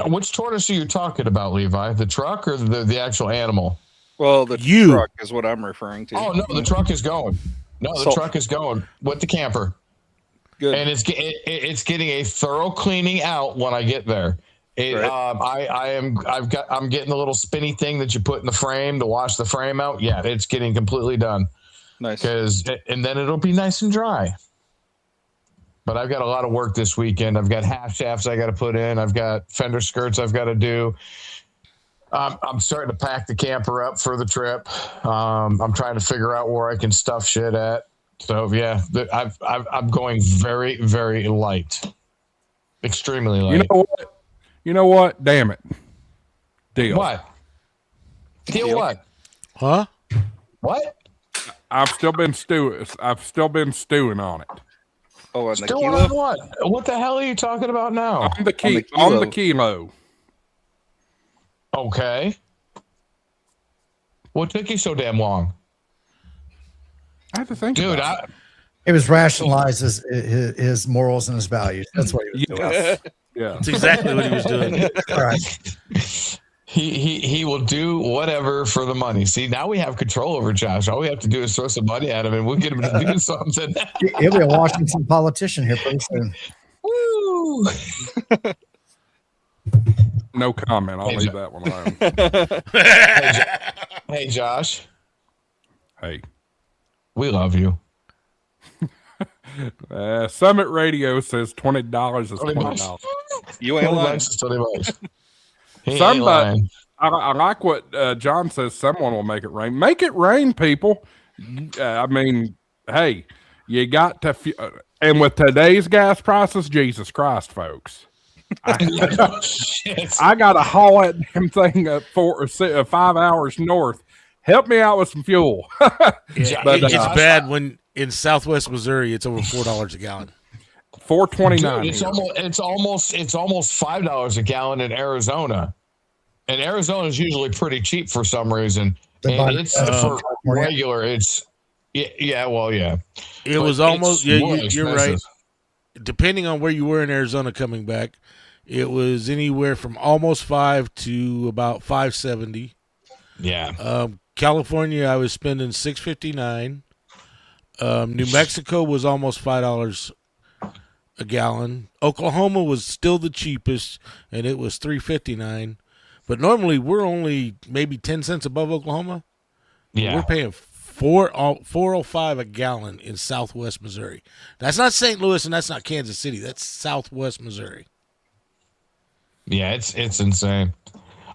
Which tortoise are you talking about, Levi? The truck or the actual animal? Well, the truck is what I'm referring to. Oh no, the truck is going. No, the truck is going with the camper. Good. And it's getting a thorough cleaning out when I get there. Right. I'm getting the little spinny thing that you put in the frame to wash the frame out. Yeah, it's getting completely done. Nice. And then it'll be nice and dry. But I've got a lot of work this weekend. I've got half shafts I got to put in. I've got fender skirts I've got to do. I'm starting to pack the camper up for the trip. I'm trying to figure out where I can stuff shit at. So yeah, I'm going very, very light, extremely light. You know what? Damn it. Deal. What? Deal what? Huh? What? I've still been stewing on it. Oh, on the Still kilo? on what? What the hell are you talking about now? On the kilo. Okay. What took you so damn long? I have to think, dude. It was rationalize his morals and his values. That's what he was doing. Yeah, that's exactly what he was doing. All right. He will do whatever for the money. See, now we have control over Josh. All we have to do is throw some money at him, and we'll get him to do something. He'll be a Washington politician here pretty soon. Woo! No comment. I'll leave that one alone. Hey, Josh. Hey. We love you. Summit Radio says $20 is $20. You ain't lying. Somebody, I like what John says. Someone will make it rain. Make it rain, people. I mean, hey, you got to. And with today's gas prices, Jesus Christ, folks. I got to haul that damn thing up 4 or 5 hours north. Help me out with some fuel. It's bad when in Southwest Missouri it's over $4 a gallon. $4.29. It's almost $5 a gallon in Arizona, and Arizona is usually pretty cheap for some reason. And it's for regular. It's yeah. It was almost you're right. Depending on where you were in Arizona coming back, it was anywhere from almost $5 to about $5.70. Yeah. California, I was spending $6.59. New Mexico was almost $5 a gallon. Oklahoma was still the cheapest, and it was $3.59. But normally we're only maybe 10 cents above Oklahoma. Yeah, we're paying $4.05 a gallon in Southwest Missouri. That's not St. Louis, and that's not Kansas City. That's Southwest Missouri. Yeah, it's insane.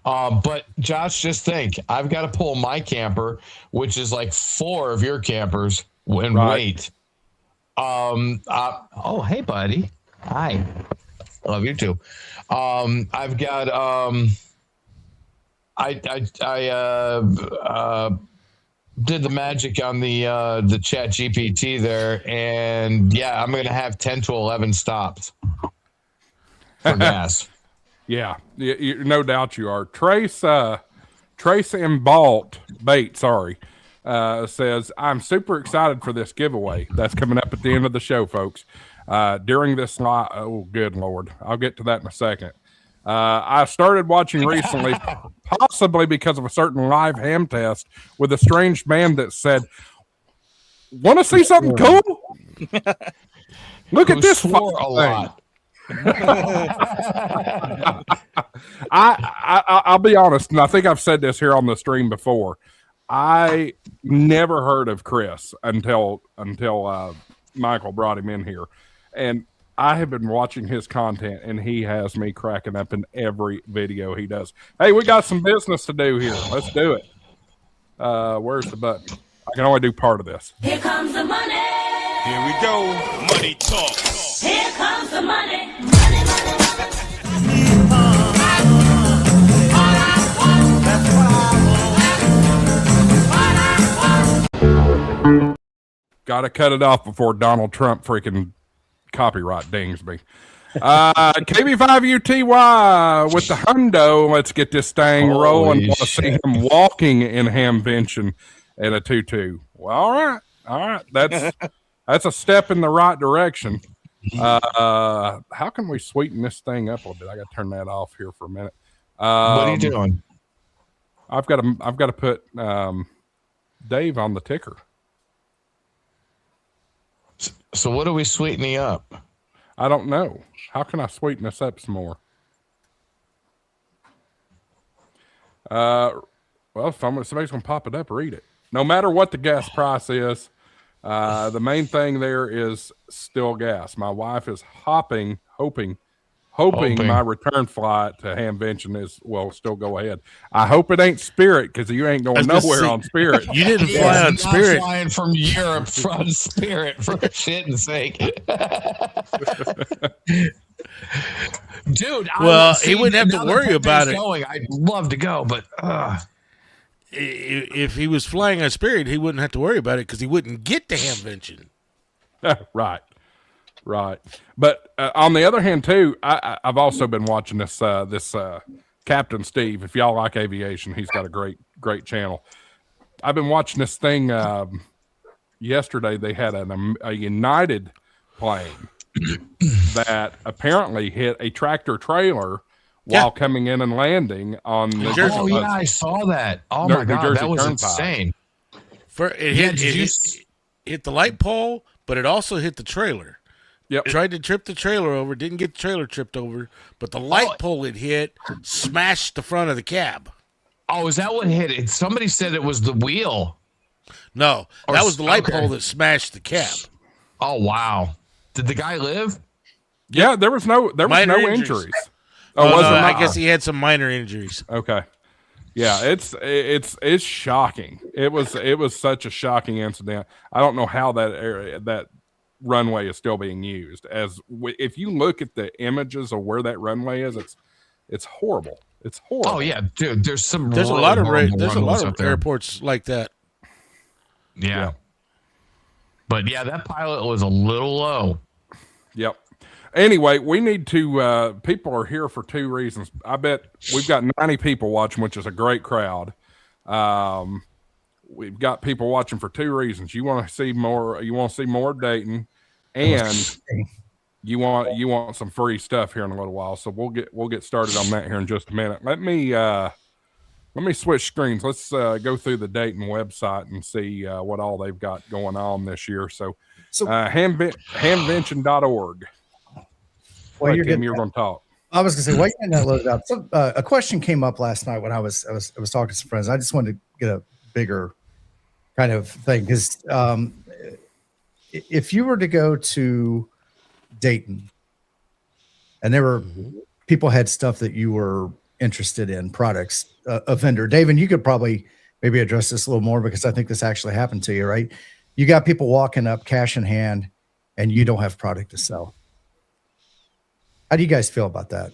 But Josh, just think, I've got to pull my camper, which is like 4 of your campers, and wait. Oh, hey, buddy. Hi. I love you too. I've got did the magic on the Chat GPT there, and yeah, I'm gonna have 10 to 11 stops for gas. Yeah, no doubt you are. Trace and Balt Bait, says, I'm super excited for this giveaway that's coming up at the end of the show, folks. During this live, oh, good Lord. I'll get to that in a second. I started watching recently, possibly because of a certain live ham test with a strange man that said, want to see something cool? Look at this swore a lot. I'll be honest, and I think I've said this here on the stream before. I never heard of Chris until Michael brought him in here, and I have been watching his content, and he has me cracking up in every video he does. Hey, we got some business to do here. Let's do it. Where's the button? I can only do part of this. Here comes the money. Here we go. Money talk. Here comes the money. Money, money, money. Got to cut it off before Donald Trump freaking copyright dings me. KB5UTY with the hundo. Let's get this thing rolling. Want to see him walking in Hamvention at a 2-2. Well, all right. That's a step in the right direction. How can we sweeten this thing up a little bit? I got to turn that off here for a minute. What are you doing? I've got to put Dave on the ticker. So what are we sweetening up? I don't know. How can I sweeten this up some more? Well, if somebody's gonna pop it up, read it. No matter what the gas price is, the main thing there is still gas. My wife is hoping my return flight to Hamvention will still go ahead. I hope it ain't Spirit, because you ain't going nowhere on Spirit. You didn't fly on Spirit. Flying from Europe from Spirit, for shit's sake. Dude, well, he wouldn't have to worry about it. I'd love to go, but if he was flying on Spirit, he wouldn't have to worry about it because he wouldn't get to Hamvention. Right. But on the other hand, too, I've also been watching this Captain Steve. If y'all like aviation, he's got a great channel. I've been watching this thing. Yesterday, they had a United plane that apparently hit a tractor trailer while coming in and landing on the Jersey. Oh, yeah, I saw that. Oh, my God, that was insane. It hit the light pole, but it also hit the trailer. Yep. Tried to trip the trailer over, didn't get the trailer tripped over, but the light pole it hit smashed the front of the cab. Oh, is that what hit it? Somebody said it was the wheel. No, that was the light pole that smashed the cab. Oh, wow. Did the guy live? Yeah, there was no injuries. Oh, was there? I guess he had some minor injuries. Okay. Yeah, it's shocking. It was such a shocking incident. I don't know how that runway is still being used. If you look at the images of where that runway is, it's horrible. It's horrible. Oh yeah, dude. There's a lot of airports like that. Yeah. But yeah, that pilot was a little low. Yep. Anyway, we need to. People are here for two reasons. I bet we've got 90 people watching, which is a great crowd. We've got people watching for two reasons. You want to see more. You want to see more of Dayton, and you want some free stuff here in a little while. So we'll get started on that here in just a minute. Let me switch screens. Let's go through the Dayton website and see what all they've got going on this year. So Hamvention.org. Well, you're going to talk. I was going to say, why you getting that loaded up? So, a question came up last night when I was talking to some friends. I just wanted to get a bigger kind of thing, because if you were to go to Dayton and there were people had stuff that you were interested in, products, a vendor, Dave, and you could probably maybe address this a little more, because I think this actually happened to you, right? You got people walking up cash in hand and you don't have product to sell. How do you guys feel about that?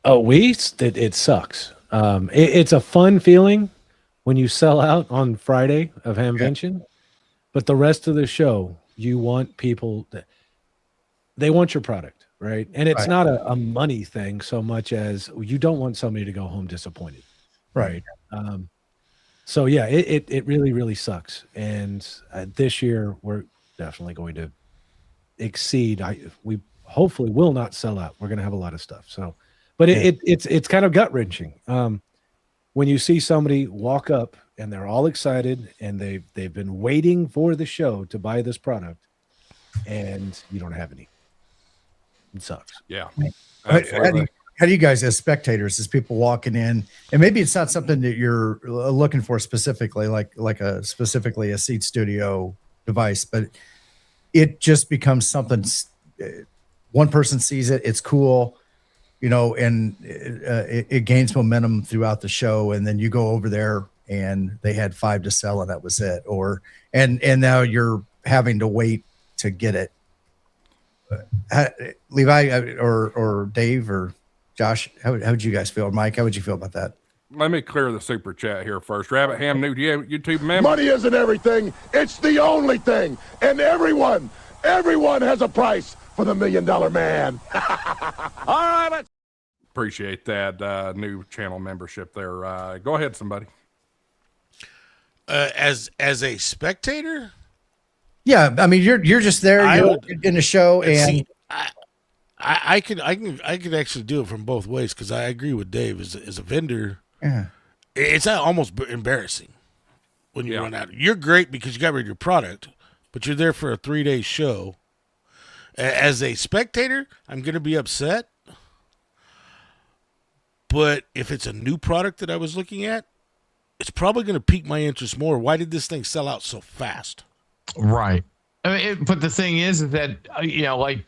Oh, it sucks. It's a fun feeling when you sell out on Friday of Hamvention, but the rest of the show, you want people that they want your product, right? And it's not a money thing so much as you don't want somebody to go home disappointed, right? So yeah, it really, really sucks. And this year we're definitely going to exceed. We hopefully will not sell out. We're going to have a lot of stuff. So, but it's kind of gut wrenching when you see somebody walk up and they're all excited and they've been waiting for the show to buy this product, and you don't have any. It sucks. Yeah. How do you guys, as spectators, as people walking in, and maybe it's not something that you're looking for specifically, like specifically a Seed Studio device, but it just becomes something. One person sees it, it's cool, and it gains momentum throughout the show, and then you go over there and they had 5 to sell and that was it, and now you're having to wait to get it. Levi or Dave or Josh, how would you guys feel? Mike, how would you feel about that? Let me clear the super chat here first. Rabbit Ham New, do you have YouTube member? Money isn't everything. It's the only thing. And everyone has a price for the $1 Million Man. All right, let's Appreciate that new channel membership there. Go ahead, somebody. As a spectator, Yeah, I mean you're just there. You're in a show, and see, I could actually do it from both ways, because I agree with Dave. As a vendor, it's almost embarrassing when you run out. You're great because you got rid of your product, but you're there for a 3-day show. As a spectator, I'm going to be upset. But if it's a new product that I was looking at, it's probably going to pique my interest more. Why did this thing sell out so fast? Right. I mean, but the thing is that,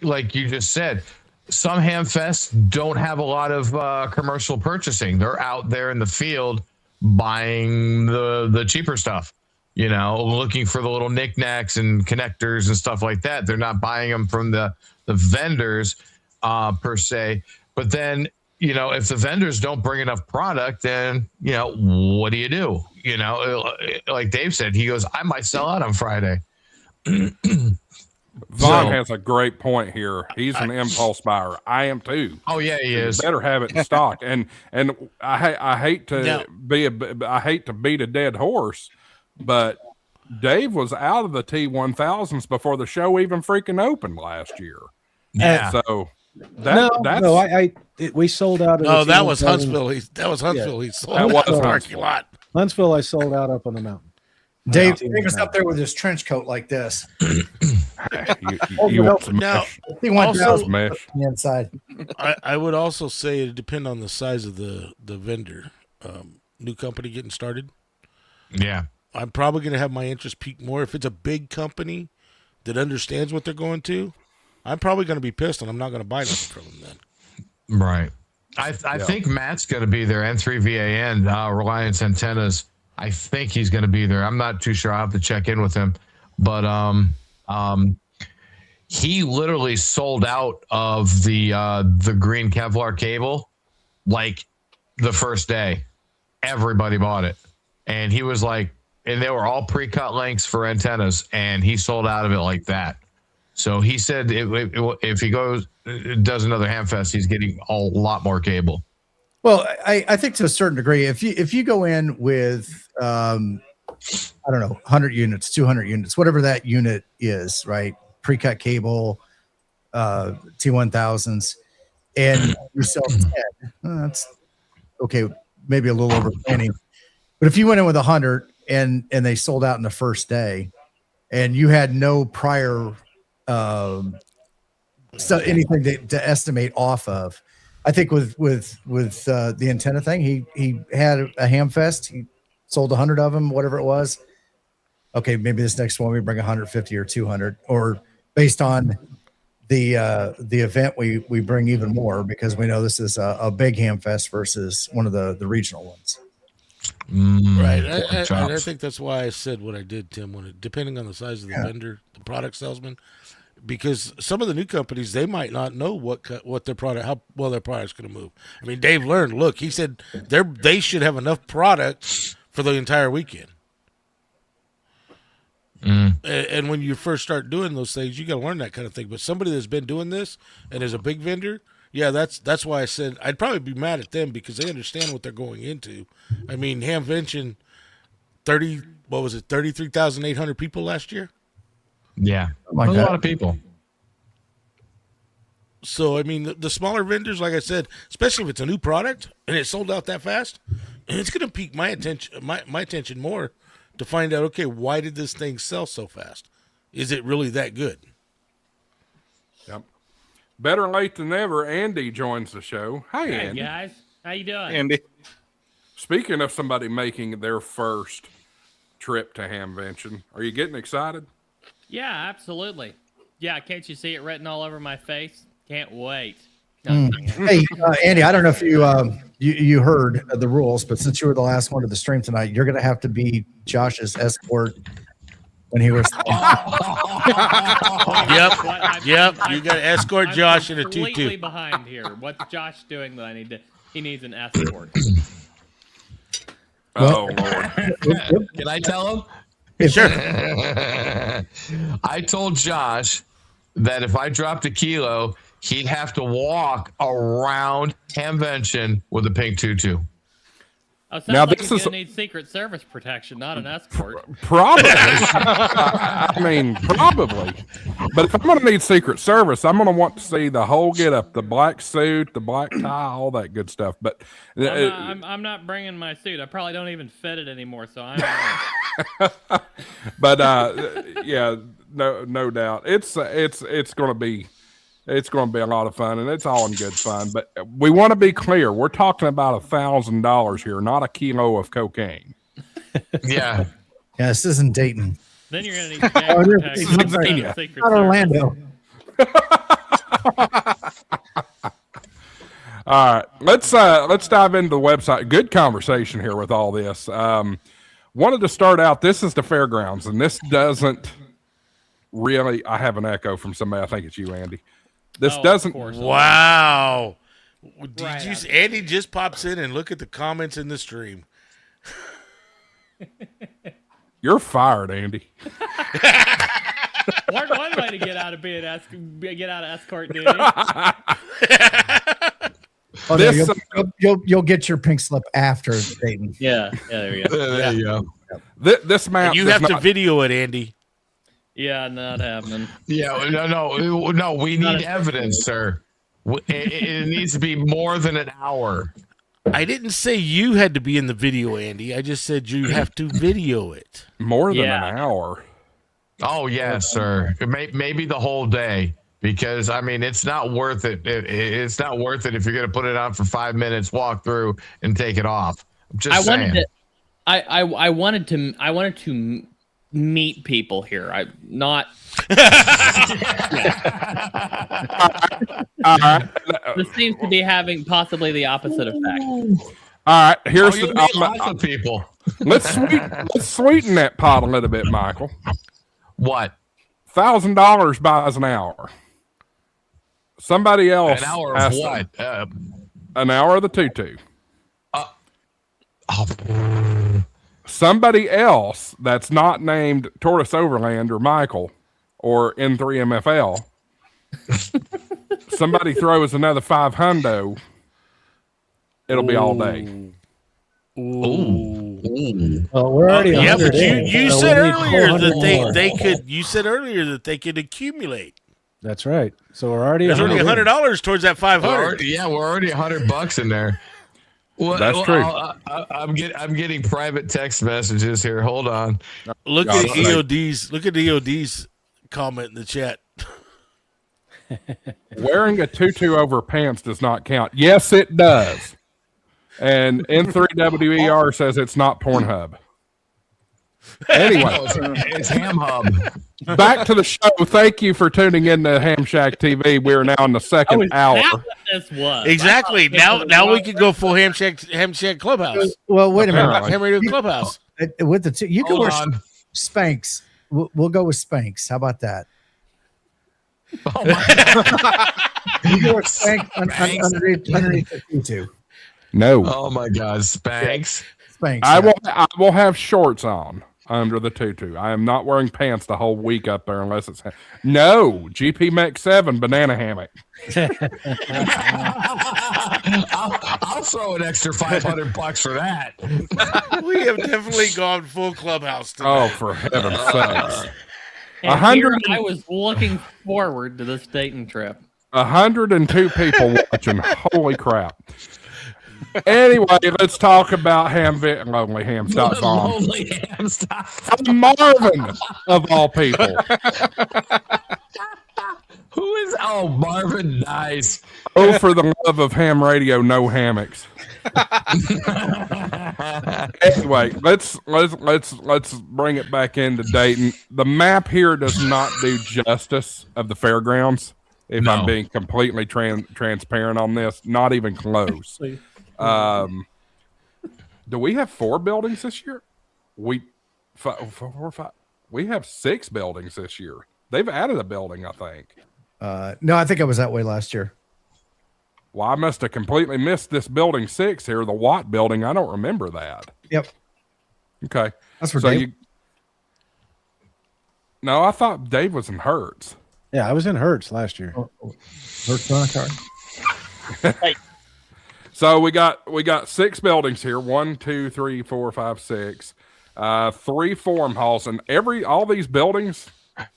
like you just said, some Hamfests don't have a lot of commercial purchasing. They're out there in the field buying the cheaper stuff, looking for the little knickknacks and connectors and stuff like that. They're not buying them from the vendors per se. But then, if the vendors don't bring enough product, then, what do you do? Like Dave said, he goes, I might sell out on Friday. Vaughn has a great point here. He's an impulse buyer. I am too. Oh yeah, he is. You better have it in stock. And I hate to beat a dead horse, but Dave was out of the T1000s before the show even freaking opened last year. Yeah. So we sold out. No, that was Huntsville. That was Huntsville. He sold out the parking lot. Huntsville, I sold out up on the mountain. Dave was up there with his trench coat like this. you want some mesh? He went Also- down Mesh. the inside. I would also say it depend on the size of the vendor. New company getting started. Yeah. I'm probably going to have my interest peak more. If it's a big company that understands what they're going to, I'm probably going to be pissed, and I'm not going to buy nothing from them then. Right. I think Matt's going to be there. N3VAN, Reliance Antennas. I think he's going to be there. I'm not too sure. I'll have to check in with him. But he literally sold out of the green Kevlar cable like the first day. Everybody bought it. And he was like, and they were all pre-cut lengths for antennas, and he sold out of it like that. So he said if he does another Hamfest, he's getting a lot more cable. Well, I think to a certain degree, if you go in with I don't know, 100 units, 200 units, whatever that unit is, right? Pre-cut cable, T1000s, and you sell 10, that's okay, maybe a little over penny. But if you went in with 100 and they sold out in the first day, and you had no prior anything to estimate off of, I think with the antenna thing, he had a Hamfest. He sold 100 of them, whatever it was. Okay, maybe this next one we bring 150 or 200, or based on the event we bring even more, because we know this is a big Hamfest versus one of the regional ones. Right. I think that's why I said what I did, Tim. Depending on the size of the vendor, the product salesman. Because some of the new companies, they might not know what their product, how well their product's going to move. I mean, Dave learned. Look, he said they should have enough product for the entire weekend. And when you first start doing those things, you got to learn that kind of thing. But somebody that's been doing this and is a big vendor, yeah, that's why I said I'd probably be mad at them because they understand what they're going into. I mean, Hamvention, 33,800 people last year? Yeah. Oh my a God. lot of people. So, I mean, the smaller vendors, like I said, especially if it's a new product and it's sold out that fast, and it's going to pique my attention, my attention more to find out, okay, why did this thing sell so fast? Is it really that good? Yep. Better late than never. Andy joins the show. Hey, Hey Andy. guys, how you doing? Andy. Speaking of somebody making their first trip to Hamvention, are you getting excited? Yeah, absolutely. Yeah, can't you see it written all over my face? Can't wait. Hey, Andy, I don't know if you heard the rules, but since you were the last one to the stream tonight, you're going to have to be Josh's escort when he was. Yep. You got to escort I'm Josh in a completely tutu. behind here. What's Josh doing that he needs an escort? Oh, Lord. Can I tell him? Sure. I told Josh that if I dropped a kilo, he'd have to walk around Hamvention with a pink tutu. Oh, sounds Now, like this he's is- gonna need Secret Service protection, not an escort. Probably. I mean, probably. But if I'm going to need Secret Service, I'm going to want to see the whole get up, the black suit, the black tie, all that good stuff. But I'm not bringing my suit. I probably don't even fit it anymore, so I'm. but yeah, no doubt. It's going to be a lot of fun, and it's all in good fun. But we want to be clear: we're talking about $1,000 here, not a kilo of cocaine. Yeah. Yeah, this isn't Dayton. Then you're gonna need gang protection. instead of Secret Not Service. Orlando. All right, let's dive into the website. Good conversation here with all this. Wanted to start out. This is the fairgrounds, and this doesn't really. I have an echo from somebody. I think it's you, Andy. This Oh, doesn't. of course. Wow. Did Right you? out. Andy just pops in and look at the comments in the stream. You're fired, Andy. One way to get out of escort duty. Oh, no, This- you'll get your pink slip after Dayton. Yeah, there we go. There you go. This map. And you does have to not- video it, Andy. Yeah, not happening. Yeah, no. We need evidence, sir. It needs to be more than an hour. I didn't say you had to be in the video, Andy. I just said you have to video it. more than Yeah. an hour. Oh yes, sir. Maybe the whole day, because I mean, it's not worth it. It's not worth it if you're going to put it on for 5 minutes, walk through, and take it off. I'm just saying. I wanted to meet people here. I'm not. All right, This seems to be having possibly the opposite effect. all right. Here's You'll the. meet lots of people. Let's sweeten that pot a little bit, Michael. What? $1,000 buys an hour. Somebody else. An hour has of to- what? An hour of the tutu. Oh, Somebody else that's not named Tortoise Overland or Michael or N3MFL. Somebody throws another 500. It'll be all day. Ooh. Well, we're already. Yeah, 100 but you in, so said we need earlier 400 that more. they could. You said earlier that they could accumulate. That's right. So we're already. There's only 100 in. $100 towards that 500. we're already $100 in there. Well, That's true. I'm getting private text messages here. Hold on. Look Yeah, at that's right. EOD's. Look at EOD's comment in the chat. Wearing a tutu over pants does not count. Yes, it does. And N3WER says it's not Pornhub. Anyway, No, it's Ham Hub. back to the show. Thank you for tuning in to HamShackTV. We're now in the second hour. That's what this was. Exactly. Now we can go full Hamshack Clubhouse. Well, wait a minute. Apparently. Ham Radio Clubhouse. With the two, you can Hold wear on. Spanx. We'll go with Spanx. How about that? Oh my, You can wear Spanx underneath the tutu. No. oh my God, Spanx. Spanx. I will have shorts on under the tutu. I am not wearing pants the whole week up there unless it's no GP Max 7 banana hammock. I'll throw an extra $500 for that. We have definitely gone full clubhouse today. Oh, for heaven's sakes! And 100. here I was looking forward to this Dayton trip. 102 people watching. Holy crap! Anyway, let's talk about Lonely Ham. Stop bomb. Lonely Ham. Stop. Marvin, of all people. Who is? Oh, Marvin. Nice. Oh, for the love of ham radio, no hammocks. Anyway, let's bring it back into Dayton. The map here does not do justice of the fairgrounds. If I'm being completely transparent on this, not even close. Do we have 4 buildings this year? We have 6 buildings this year. They've added a building, I think. No, I think I was that way last year. Well, I must have completely missed this building 6 here, the Watt building. I don't remember that. Yep. Okay. That's where Dave. No, I thought Dave was in Hertz. Yeah, I was in Hertz last year. Hertz on a card. So we got 6 buildings here. 1, 2, 3, 4, 5, 6. 3 forum halls, and all these buildings,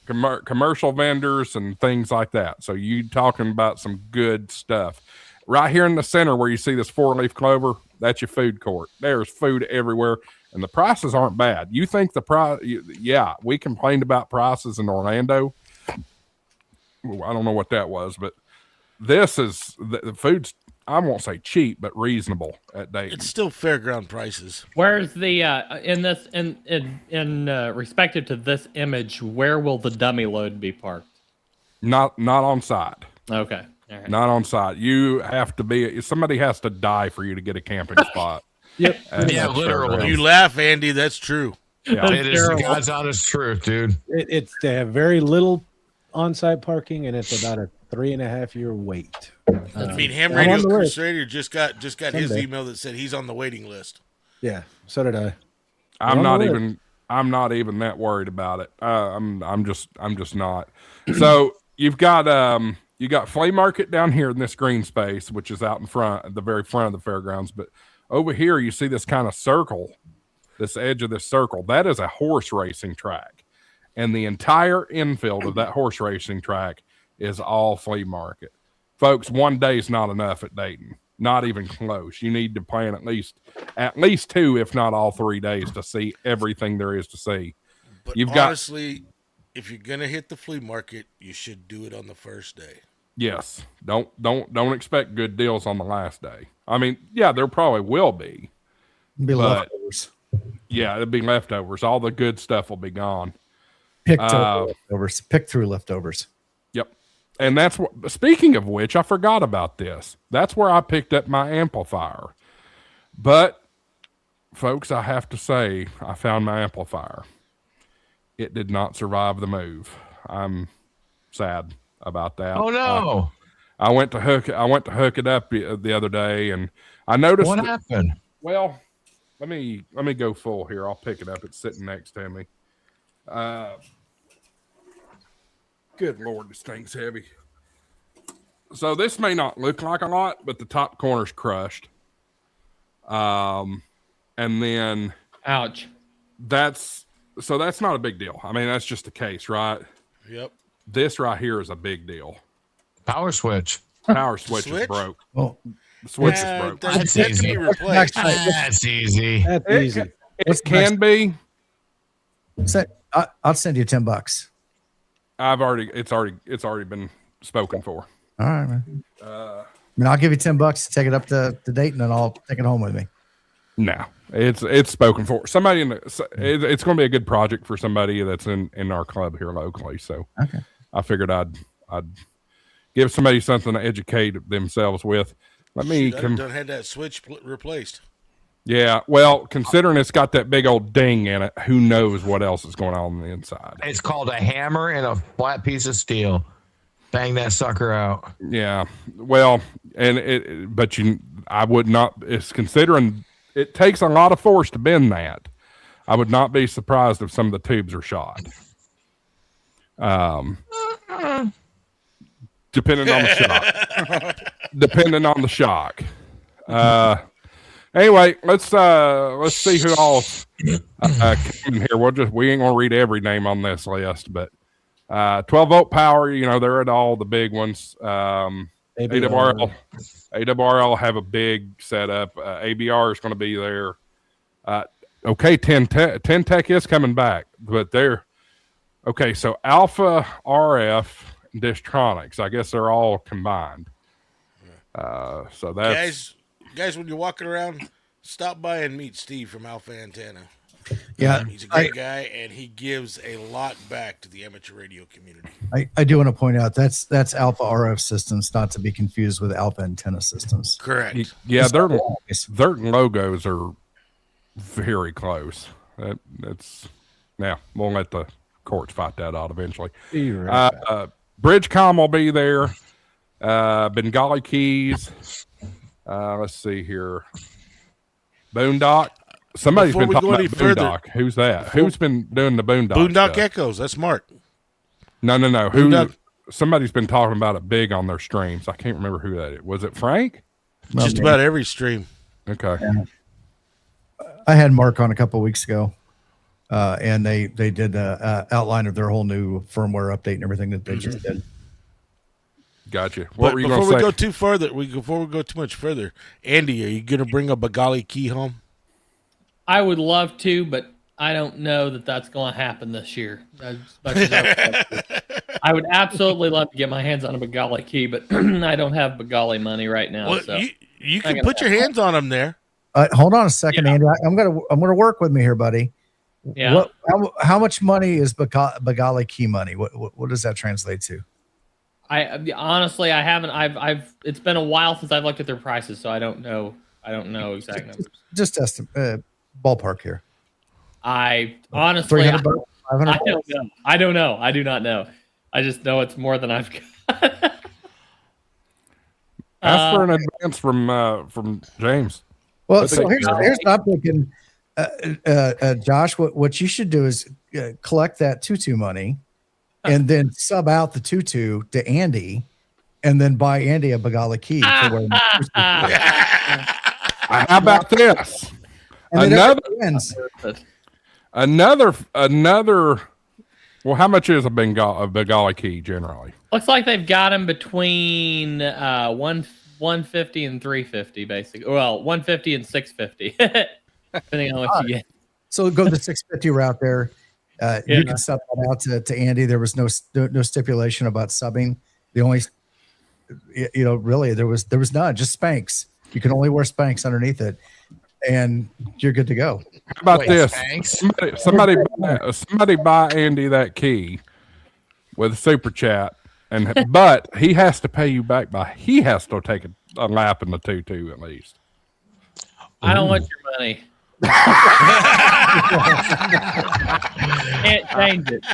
commercial vendors and things like that. So you talking about some good stuff. Right here in the center where you see this 4-leaf clover, that's your food court. There's food everywhere, and the prices aren't bad. You think the price? Yeah, we complained about prices in Orlando. I don't know what that was, but this is the food's, I won't say cheap, but reasonable at Dayton. It's still fairground prices. Where's the in respective to this image? Where will the dummy load be parked? Not on site. Okay, all right. Not on site. You have to be. Somebody has to die for you to get a camping spot. Yep. Yeah, literally. You laugh, Andy. That's true. Yeah. It is the God's honest truth, dude. They have very little on-site parking, and it's about a 3.5-year wait. I mean, Ham I'm Radio on the list. Crusader just got his Someday. email that said he's on the waiting list. Yeah, so did I. I'm on not the even. I'm not even that worried about it. I'm just not. So you've got you got flea market down here in this green space, which is out in front, at the very front of the fairgrounds. But over here, you see this kind of circle, this edge of this circle. That is a horse racing track, and the entire infield of that horse racing track is all flea market. Folks, one day is not enough at Dayton. Not even close. You need to plan at least 2, if not all 3 days, to see everything there is to see. But You've honestly, if you're gonna hit the flea market, you should do it on the first day. Yes. Don't expect good deals on the last day. I mean, yeah, there probably will be. Be But- leftovers. Yeah, it'll be leftovers. All the good stuff will be gone. Pick leftovers. Pick through leftovers. Yep. And that's what, speaking of which, I forgot about this. That's where I picked up my amplifier. But, folks, I have to say, I found my amplifier. It did not survive the move. I'm sad about that. Oh no! I went to hook it up the other day, and I noticed What happened? Well, let me go full here. I'll pick it up. It's sitting next to me. Good Lord, this thing's heavy. So this may not look like a lot, but the top corner's crushed. And then Ouch. that's not a big deal. I mean, that's just the case, right? Yep. This right here is a big deal. Power switch. Power switch is Switch? broke. Oh, The switch is broke. That's That can easy. be replaced. That's easy. That's easy. It can be. I'll send you $10. It's already been spoken for. All right, man. I mean, I'll give you $10 to take it up to Dayton, and I'll take it home with me. No, it's spoken for. Somebody it's going to be a good project for somebody that's in our club here locally. So Okay. I figured I'd give somebody something to educate themselves with. Let me Don't have that switch replaced. Yeah, well, considering it's got that big old ding in it, who knows what else is going on the inside? It's called a hammer and a flat piece of steel. Bang that sucker out. Yeah, well, and I would not. It's considering it takes a lot of force to bend that. I would not be surprised if some of the tubes are shot. Depending on the shock. Anyway, let's see who all's coming here. We ain't gonna read every name on this list, but 12-volt power, they're at all the big ones. AWRL have a big setup. ABR is going to be there. Okay, 10 Tech is coming back, but they're okay. So Alpha RF and Distronics, I guess they're all combined. So that's guys, when you're walking around, stop by and meet Steve from Alpha Antenna. Yeah, he's a great guy, and he gives a lot back to the amateur radio community. I do want to point out that's Alpha RF Systems, not to be confused with Alpha Antenna Systems. Correct. Yeah, their logos are very close. That's we'll let the courts fight that out eventually. Bridgecom will be there. Bengali Keys. Let's see here. Boondock. Somebody's been talking about Boondock. Who's that? Who's been doing the Boondock? Boondock stuff? Echoes. That's Mark. No. Somebody's been talking about it big on their streams. I can't remember who that is. Was it Frank? Just about every stream. Okay. Yeah. I had Mark on a couple of weeks ago, and they did an outline of their whole new firmware update and everything that they just did. Gotcha. What were you going to say? Before we go too much further, Andy, are you going to bring a Bengali key home? I would love to, but I don't know that that's going to happen this year. As much as I would absolutely love to get my hands on a Bengali key, but I don't have Bengali money right now. Well, so you can put your hands on them there. Hold on a second, Andy. I'm gonna work with me here, buddy. Yeah. How much money is Bengali key money? What does that translate to? I honestly I haven't. It's been a while since I've looked at their prices, so I don't know exact numbers. Just estimate ballpark here. I honestly, $300, $500. I don't know. I do not know. I just know it's more than I've got. Ask for an advance from James. Well, so here's what I'm thinking, Josh. What you should do is collect that tutu money, and then sub out the tutu to Andy, and then buy Andy a Bengali key. For How about this? Another. Well, how much is a Bengali key generally? Looks like they've got them between 150 and 350, basically. Well, 150 and 650, depending on what you get. So go the 650 route there. You can sub that out to Andy. There was no stipulation about subbing. The only, really there was none. Just Spanx. You can only wear Spanx underneath it, and you're good to go. How about this? Somebody buy Andy that key with a super chat, but he has to pay you back he has to take a lap in the tutu at least. I don't want your money. Can't change it.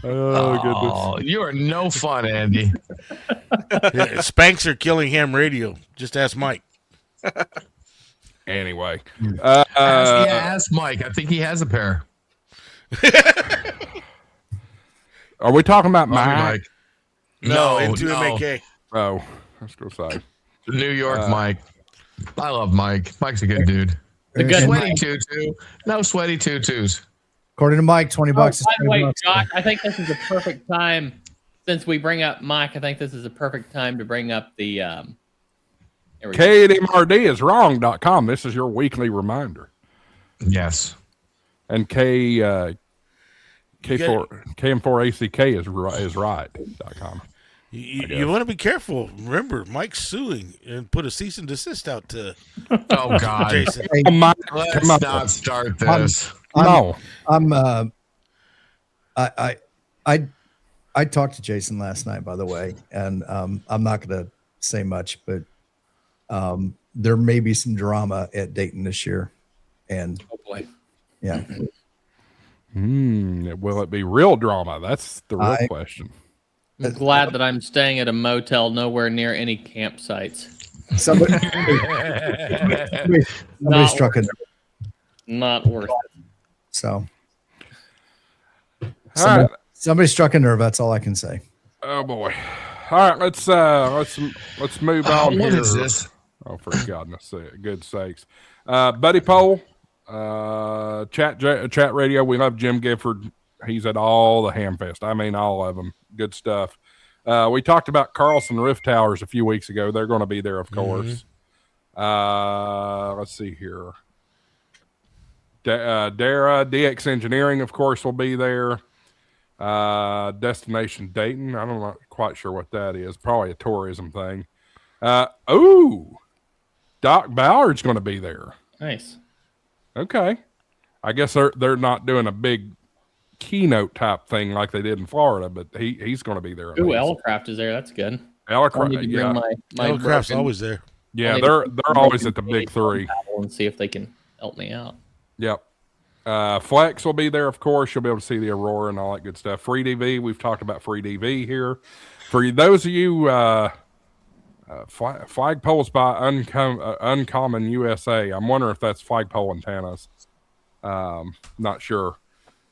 Oh goodness! You are no fun, Andy. Spanks are killing ham radio. Just ask Mike. Anyway, ask Mike. I think he has a pair. Are we talking about Mike? No, into MAK. Oh, let's go say New York Mike. I love Mike. Mike's a good dude. The good sweaty tutu. No sweaty tutus. According to Mike, $20 is by the way, $20. Josh, I think this is a perfect time. Since we bring up Mike, I think this is a perfect time to bring up the KMRD is wrong.com. This is your weekly reminder. Yes. And KM4ACK is right.com. You want to be careful. Remember, Mike's suing and put a cease and desist out to Oh God. Jason. Let's not start this. No. I talked to Jason last night, by the way, and I'm not going to say much, but there may be some drama at Dayton this year, and oh boy, yeah. Will it be real drama? That's the real question. I'm glad that I'm staying at a motel nowhere near any campsites. Somebody struck a nerve. Not worth it. So All right. somebody struck a nerve. That's all I can say. Oh boy. All right, let's move on What here. is this? Oh, for goodness sake, good sakes. Buddy Poll, chat radio. We love Jim Gifford. He's at all the Hamfest. I mean, all of them. Good stuff. We talked about Carlson Rift Towers a few weeks ago. They're going to be there, of course. Let's see here. Dara, DX Engineering, of course, will be there. Destination Dayton. I'm not quite sure what that is. Probably a tourism thing. Doc Ballard's going to be there. Nice. Okay. I guess they're not doing a big keynote type thing like they did in Florida, but he's going to be there. Ooh, Elcraft is there. That's good. Elcraft, yeah. Elcraft's always there. Yeah, they're always at the big three. And see if they can help me out. Yep. Flex will be there, of course. You'll be able to see the Aurora and all that good stuff. Free DV, we've talked about Free DV here. For those of you, flagpoles by Uncommon USA. I'm wondering if that's flagpole antennas. Not sure.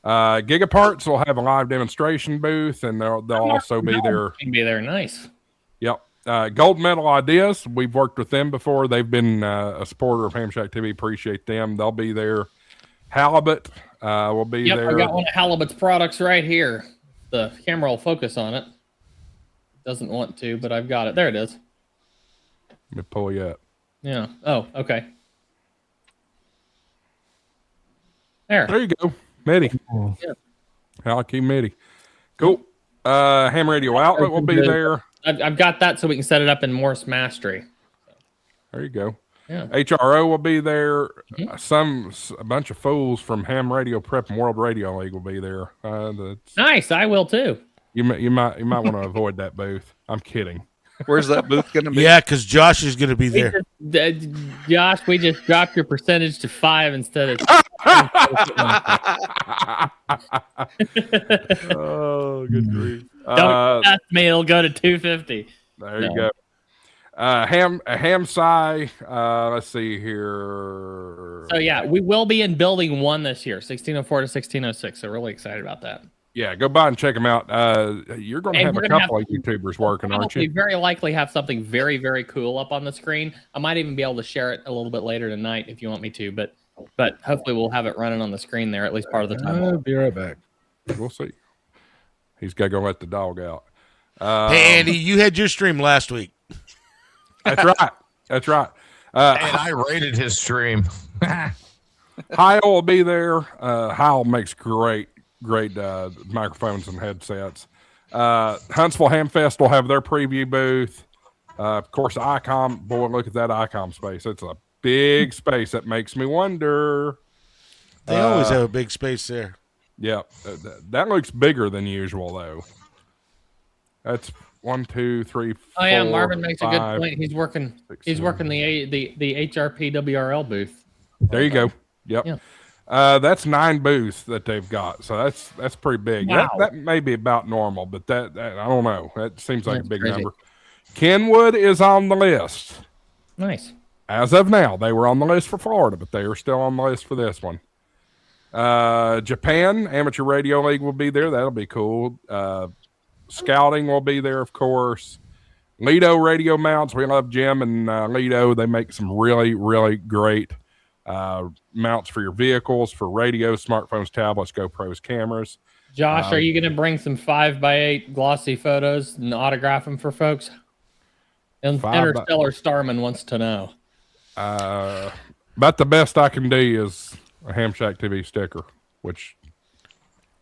GigaParts will have a live demonstration booth, and they'll also be there. Can be there. Nice. Yep. Gold Medal Ideas. We've worked with them before. They've been a supporter of Hamshack TV. Appreciate them. They'll be there. Halibut will be there. I got one of Halibut's products right here. The camera will focus on it. Doesn't want to, but I've got it. There it is. Let me pull you up. Yeah. Oh, okay. There you go. Midi. Yeah. Haliki Midi. Cool. Ham Radio Outlet will be there. I've got that so we can set it up in Morse Mastery. There you go. Yeah. HRO will be there. A bunch of fools from Ham Radio Prep and World Radio League will be there. Nice. I will too. You might want to avoid that booth. I'm kidding. Where's that booth going to be? Yeah, because Josh is going to be there. Josh, we just dropped your percentage to 5 instead of. Oh, good grief! Don't ask me; it'll go to 250. There you go. Hamsci. Let's see here. So yeah, we will be in Building 1 this year, 1604 to 1606. So really excited about that. Yeah, go by and check them out. You're going to have a couple of YouTubers working, aren't you? We very likely have something very, very cool up on the screen. I might even be able to share it a little bit later tonight if you want me to, but hopefully we'll have it running on the screen there at least part of the time. I'll be right back. We'll see. He's got to go let the dog out. Hey, Andy, you had your stream last week. That's right. That's right. And I rated his stream. Heil will be there. Heil makes great microphones and headsets. Huntsville Hamfest will have their preview booth. Of course, ICOM. Boy, look at that ICOM space. It's a big space. That makes me wonder. They always have a big space there. Yeah, that looks bigger than usual, though. That's 1, 2, 3, 4. Oh yeah, Marvin makes 5, a good point. He's working. 6, He's working the HRP WRL booth. There you go. Yep. Yeah. That's 9 booths that they've got, so that's pretty big. Wow. That may be about normal, but that I don't know. That seems like That's a big crazy. number. Kenwood is on the list. Nice. As of now, they were on the list for Florida, but they are still on the list for this one. Japan Amateur Radio League will be there. That'll be cool. Scouting will be there, of course. Lido Radio Mounts. We love Jim and Lido. They make some really, really great mounts for your vehicles, for radios, smartphones, tablets, GoPros, cameras. Josh, are you going to bring some 5x8 glossy photos and autograph them for folks? And Interstellar Starman wants to know. About the best I can do is a HamShack TV sticker, which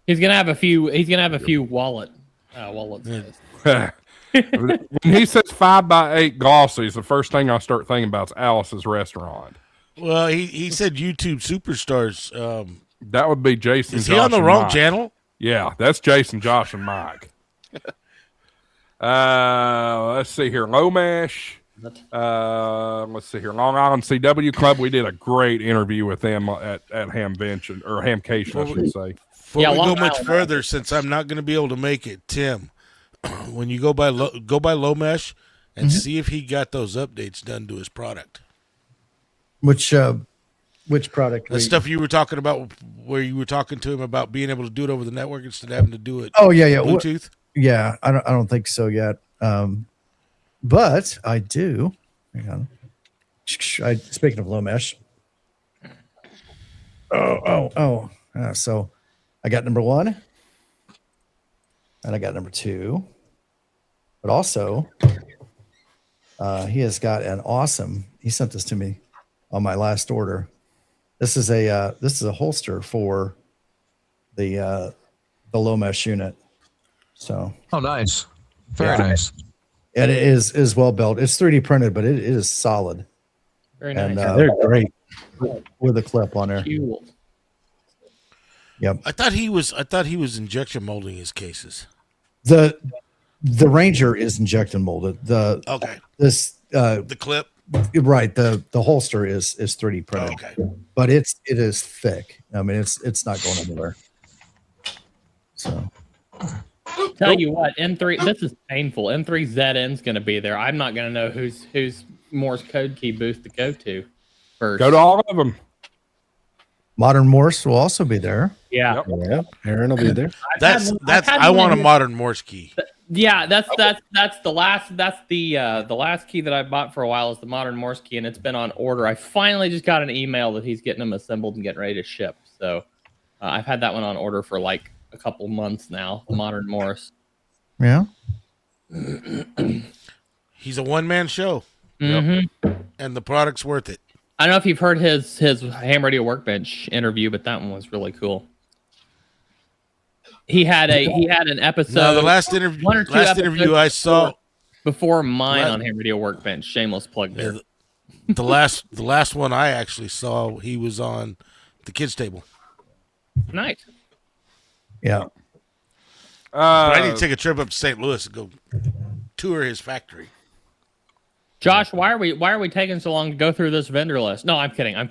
he's going to have a few. He's going to have a few wallets. When he says 5x8 glossies, the first thing I start thinking about is Alice's Restaurant. Well, he said YouTube superstars. That would be Jason. Is he on the wrong channel? Yeah, that's Jason, Josh, and Mike. Let's see here. Lomash. Let's see here. Long Island CW Club. We did a great interview with them at Hamvention, or Hamcation, I should say. Before we go much further, since I'm not going to be able to make it, Tim, when you go by Lomesh and see if he got those updates done to his product. Which product? The stuff you were talking about, where you were talking to him about being able to do it over the network instead of having to do it. Oh yeah. Bluetooth. Yeah, I don't think so yet. But I do. Hang on. Speaking of low mesh. So I got number 1, and I got number 2. But also, he has got an awesome. He sent this to me on my last order. This is a holster for the low mesh unit. So. Oh, nice. Very nice. And it is well built. It's 3D printed, but it is solid. Very nice. And They're great. with a clip on there. Cool. Yep. I thought he was injection molding his cases. The Ranger is injection molded. The clip. Right. The holster is 3D printed. Okay. But it is thick. I mean, it's not going anywhere. So. Tell you what, N3. This is painful. N3ZN's going to be there. I'm not going to know whose Morse code key booth to go to first. Go to all of them. Modern Morse will also be there. Yeah. Yeah, Aaron will be there. I want a modern Morse key. Yeah, that's the last key that I bought for a while is the modern Morse key, and it's been on order. I finally just got an email that he's getting them assembled and getting ready to ship. So I've had that one on order for like a couple months now. The modern Morse. Yeah. He's a one-man show. Mm-hmm. And the product's worth it. I don't know if you've heard his Ham Radio Workbench interview, but that one was really cool. He had an episode. No, the last interview I saw before mine on Ham Radio Workbench. Shameless plug there. The last one I actually saw, he was on the kids table. Nice. Yeah. I need to take a trip up to St. Louis and go tour his factory. Josh, why are we taking so long to go through this vendor list? No, I'm kidding. I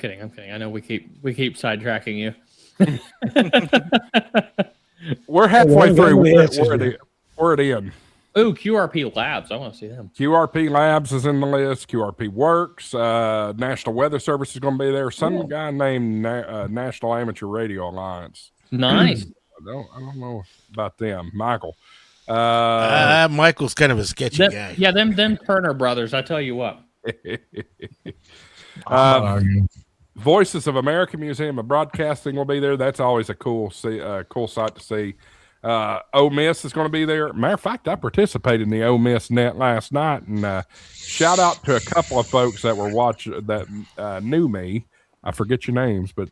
know we keep sidetracking you. We're halfway through. We're at end. Ooh, QRP Labs. I want to see them. QRP Labs is in the list. QRP Works. National Weather Service is going to be there. Some guy named National Amateur Radio Alliance. Nice. I don't know about them. Michael. Michael's kind of a sketchy guy. Yeah, them Turner brothers. I tell you what. Voices of America Museum of Broadcasting will be there. That's always a cool sight to see. Ole Miss is going to be there. Matter of fact, I participated in the Ole Miss net last night, and shout out to a couple of folks that were watching that knew me. I forget your names, but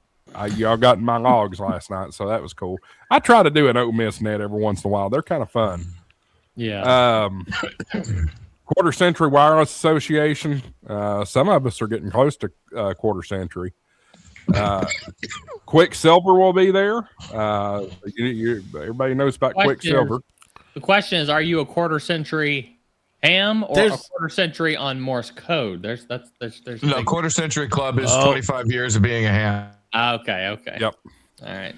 y'all got in my logs last night, so that was cool. I try to do an Ole Miss net every once in a while. They're kind of fun. Yeah. Quarter Century Wireless Association. Some of us are getting close to quarter century. Quicksilver will be there. Everybody knows about Quicksilver. The question is, are you a quarter century ham or a quarter century on Morse code? There's no quarter century club is 25 years of being a ham. Okay. Yep. All right.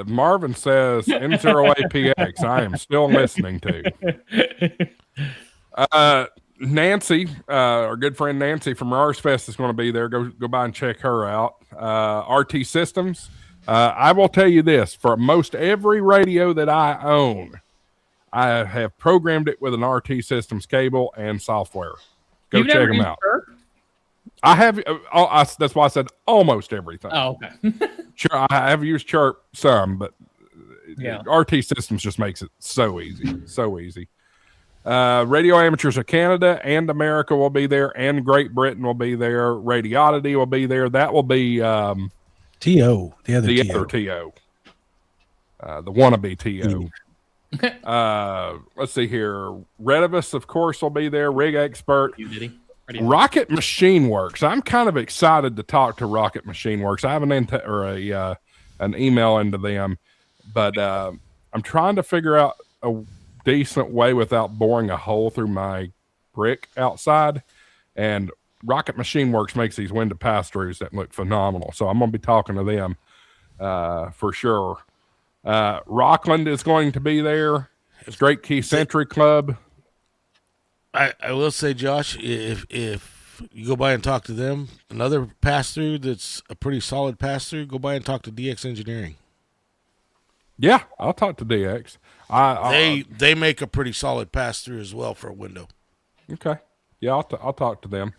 Marvin says N0APX. I am still listening to. Nancy, our good friend Nancy from Rarsfest is going to be there. Go by and check her out. RT Systems. I will tell you this: for most every radio that I own, I have programmed it with an RT Systems cable and software. Go check them out. I have. That's why I said almost everything. Oh, okay. Sure, I have used Chirp some, but yeah. RT Systems just makes it so easy, so easy. Radio Amateurs of Canada and America will be there, and Great Britain will be there. Radioddity will be there. That will be TO, the other TO, the wannabe TO. Let's see here. Redivus, of course, will be there. Rig Expert. Rocket Machine Works. I'm kind of excited to talk to Rocket Machine Works. I have an email into them, but I'm trying to figure out a decent way without boring a hole through my brick outside. And Rocket Machine Works makes these window pass-throughs that look phenomenal. So I'm going to be talking to them for sure. Rockland is going to be there. Straight Key Century Club. I will say, Josh, if you go by and talk to them, another pass-through that's a pretty solid pass-through, go by and talk to DX Engineering. Yeah, I'll talk to DX. They make a pretty solid pass-through as well for a window. Okay. Yeah, I'll talk to them.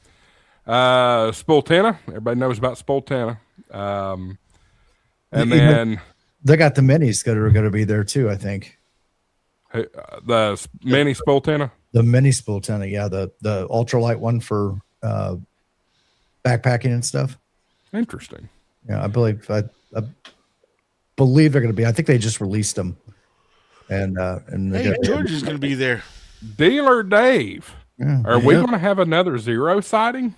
Spultana. Everybody knows about Spultana. And then they got the minis that are going to be there too, I think. The mini Spultana? The mini Spultana, yeah. The ultralight one for backpacking and stuff. Interesting. Yeah, I believe they're going to be. I think they just released them. And hey, George is going to be there. Dealer Dave. Yeah, Are we going to have another Zero sighting?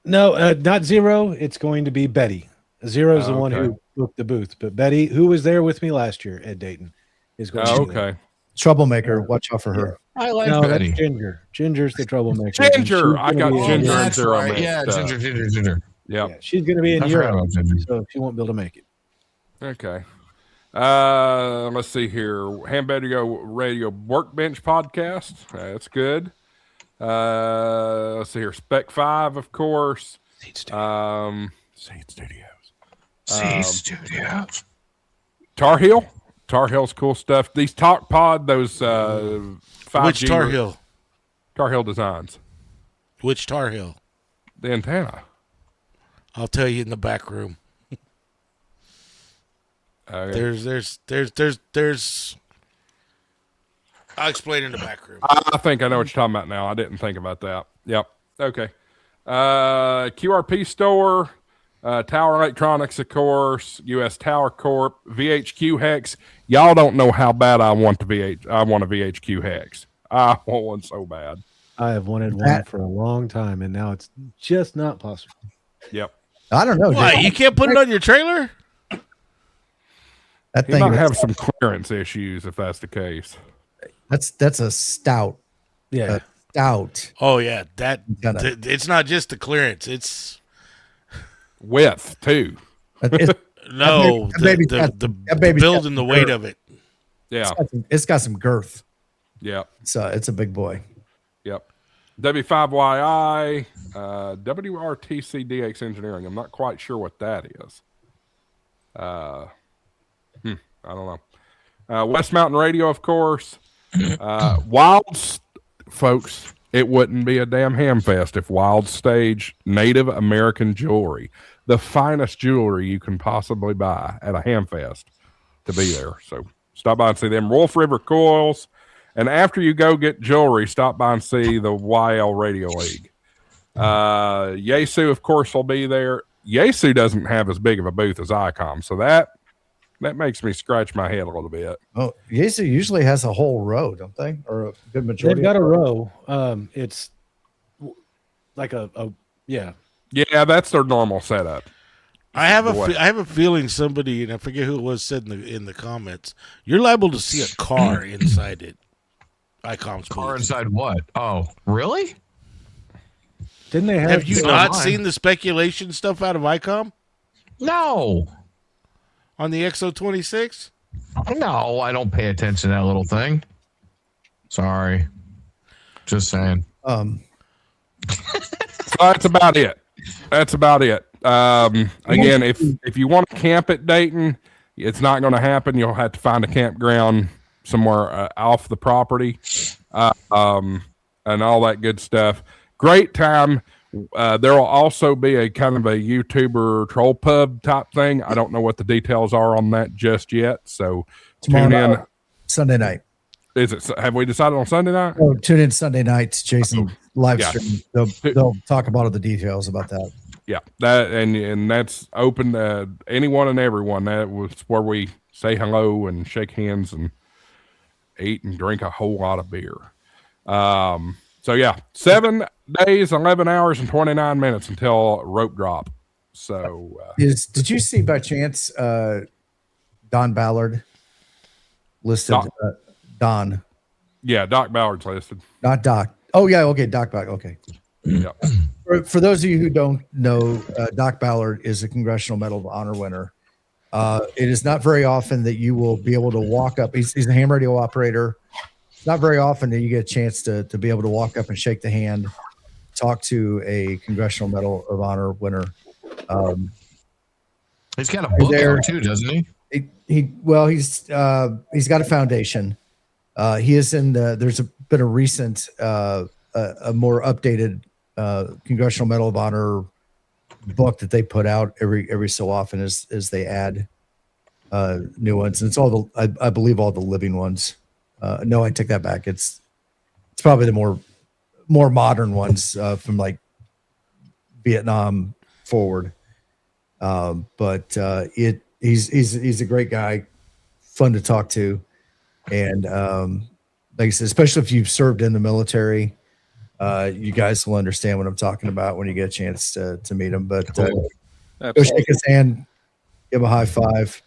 No, not Zero. It's going to be Betty. Zero's the one who booked the booth, but Betty, who was there with me last year at Dayton, is going to be there. Troublemaker. Watch out for her. I like Betty. That's Ginger. Ginger's the troublemaker. Ginger. I got Ginger and Zero. Right. Yeah, Ginger. Yep. Yeah, she's going to be in Europe, so she won't be able to make it. Okay. Let's see here. Hamvention Radio Workbench Podcast. That's good. Let's see here. Spec 5, of course. Seed Studios. Seed Studios. Tar Heel. Tar Heel's cool stuff. These Talk Pod, those 5G. Which Tar Heel? Tar Heel Designs. Which Tar Heel? The antenna. I'll tell you in the back room. Okay. There's. I'll explain in the back room. I think I know what you're talking about now. I didn't think about that. Yep. Okay. QRP Store, Tower Electronics, of course, US Tower Corp, VHQ Hex. Y'all don't know how bad I want a VHQ Hex. I want one so bad. I have wanted one for a long time, and now it's just not possible. Yep. I don't know. Why? You can't put it on your trailer? That He thing might have some clearance issues if that's the case. That's a stout. Yeah. Stout. Oh yeah, it's not just the clearance; it's width too. No, the build and the weight of it. Yeah, it's got some girth. Yep. It's a big boy. Yep. W5YI, WRTC DX Engineering. I'm not quite sure what that is. I don't know. West Mountain Radio, of course. Wild, folks, it wouldn't be a damn Hamfest if Wild Stage Native American Jewelry, the finest jewelry you can possibly buy at a Hamfest, to be there. So stop by and see them. Wolf River Coils. And after you go get jewelry, stop by and see the YL Radio League. Yaesu, of course, will be there. Yaesu doesn't have as big of a booth as ICOM, so that makes me scratch my head a little bit. Oh, Yaesu usually has a whole row, don't they? Or a good majority. They've got a row. It's like yeah. Yeah, that's their normal setup. I have a feeling somebody, and I forget who it was, said in the comments, you're liable to see a car inside it. ICOM's car inside what? Oh, really? Didn't they have you not seen the speculation stuff out of ICOM? No. On the XO26? No, I don't pay attention to that little thing. Sorry. Just saying. That's about it. Again, if you want to camp at Dayton, it's not going to happen. You'll have to find a campground somewhere off the property, and all that good stuff. Great time. There will also be a kind of a YouTuber troll pub type thing. I don't know what the details are on that just yet. So tune in Sunday night. Is it? Have we decided on Sunday night? Oh, tune in Sunday night, Jason live stream. They'll talk about all the details about that. Yeah, that and that's open to anyone and everyone. That was where we say hello and shake hands and eat and drink a whole lot of beer. So yeah, 7 days, 11 hours, and 29 minutes until rope drop. So did you see by chance Don Ballard listed? Don. Yeah, Doc Ballard's listed. Not Doc. Oh yeah, okay, Doc Ballard. Okay. Yeah. For those of you who don't know, Doc Ballard is a Congressional Medal of Honor winner. It is not very often that you will be able to walk up. He's a ham radio operator. it's not very often that you get a chance to be able to walk up and shake the hand, talk to a Congressional Medal of Honor winner. He's got a book there too, doesn't he? He's got a foundation. He is in there's been a recent a more updated Congressional Medal of Honor book that they put out every so often as they add new ones, and it's all I believe all the living ones. No, I take that back. It's probably the more modern ones from like Vietnam forward. But he's a great guy, fun to talk to, and like I said, especially if you've served in the military, you guys will understand what I'm talking about when you get a chance to meet him. But go shake his hand, give him a high five.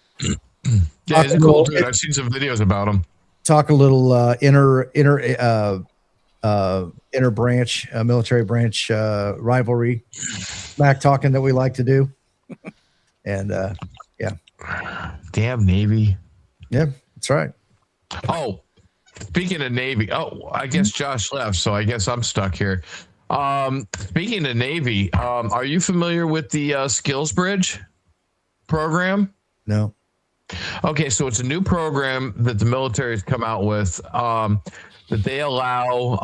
Yeah, he's a cool dude. I've seen some videos about him. Talk a little inner branch, military branch rivalry, smack talking that we like to do. And yeah, damn Navy. Yeah, that's right. Oh, speaking of Navy, I guess Josh left, so I guess I'm stuck here. Speaking of Navy, are you familiar with the Skills Bridge program? No. Okay, so it's a new program that the military has come out with that they allow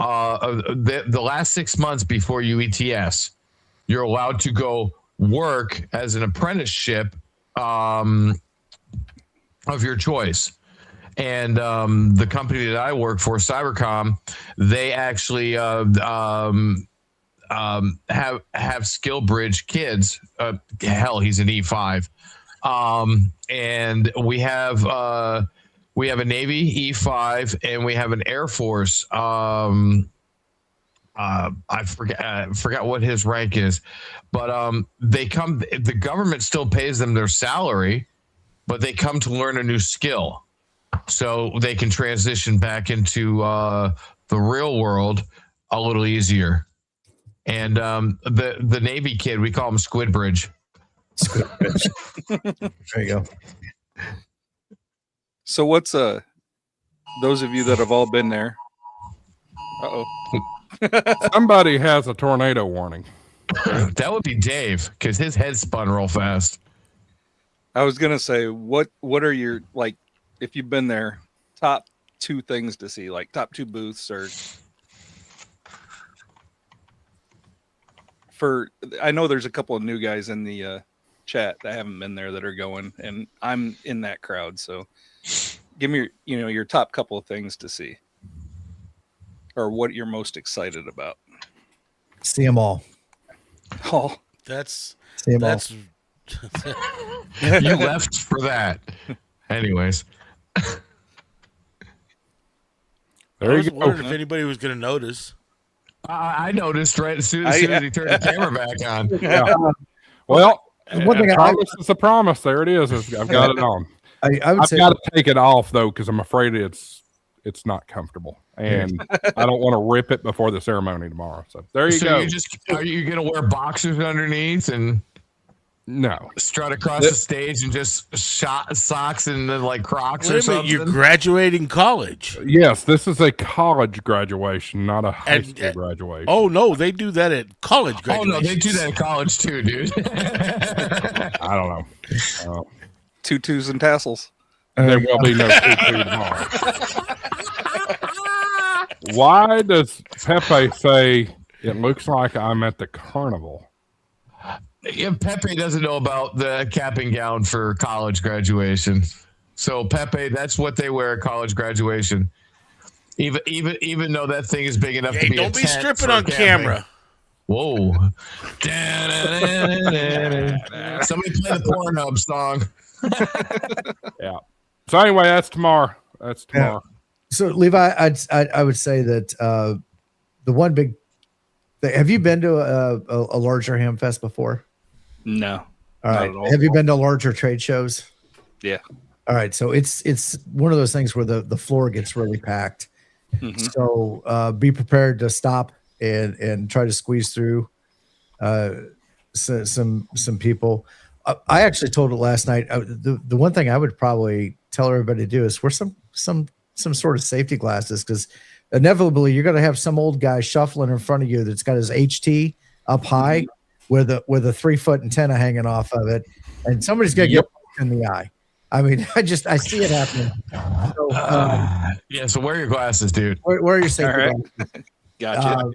the last 6 months before UETS, you're allowed to go work as an apprenticeship of your choice. And the company that I work for, Cybercom, they actually have Skill Bridge kids. Hell, he's an E5. And we have a Navy E5 and we have an Air Force. I forgot what his rank is, but the government still pays them their salary, but they come to learn a new skill so they can transition back into the real world a little easier. And the Navy kid, we call him Squid Bridge. There you go. So what's those of you that have all been there? Somebody has a tornado warning. That would be Dave because his head spun real fast. I was gonna say, what are your, like, if you've been there, top two things to see, like top two booths, or I know there's a couple of new guys in the chat that haven't been there that are going, and I'm in that crowd. So give me your top couple of things to see, or what you're most excited about. See them all. Oh, that's you left for that. Anyways, there you go. Wondering if anybody was going to notice. I noticed right as soon as he turned the camera back on. Yeah. Well, one thing promise is a promise. There it is. I've got it on. I've got to take it off though because I'm afraid it's not comfortable, and I don't want to rip it before the ceremony tomorrow. So there you go. Are you going to wear boxers underneath and no strut across the stage and just socks and then like Crocs or something? You're graduating college. Yes, this is a college graduation, not a high school graduation. Oh no, they do that at college graduation. Oh no, they do that at college too, dude. I don't know. Tutus and tassels. There will be no tutu tomorrow. Why does Pepe say it looks like I'm at the carnival? Yeah, Pepe doesn't know about the cap and gown for college graduation. So Pepe, that's what they wear at college graduation. Even though that thing is big enough to be. Don't be stripping on camera. Whoa! Somebody play the Pornhub song. Yeah. So anyway, that's tomorrow. Yeah. So Levi, I would say that the one big. Have you been to a larger ham fest before? No. All right. Have you been to larger trade shows? Yeah. All right. So it's one of those things where the floor gets really packed. Mm-hmm. So be prepared to stop and try to squeeze through some people. I actually told it last night. The one thing I would probably tell everybody to do is wear some some sort of safety glasses, because inevitably you're going to have some old guy shuffling in front of you that's got his HT up high with a 3-foot antenna hanging off of it, and somebody's going to get in the eye. I mean, I see it happening. So, yeah. So wear your glasses, dude. Wear your safety glasses. Gotcha.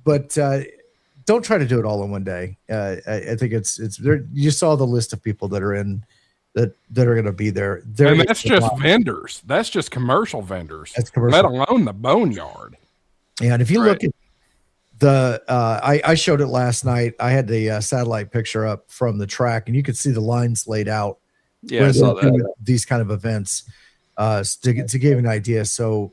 But don't try to do it all in one day. I think it's there. You saw the list of people that are in that are going to be there. And that's just vendors. That's just commercial vendors. That's commercial. Let alone the boneyard. And if you look at the, I showed it last night. I had the satellite picture up from the track, and you could see the lines laid out. Yeah, I saw that. These kind of events to give you an idea. So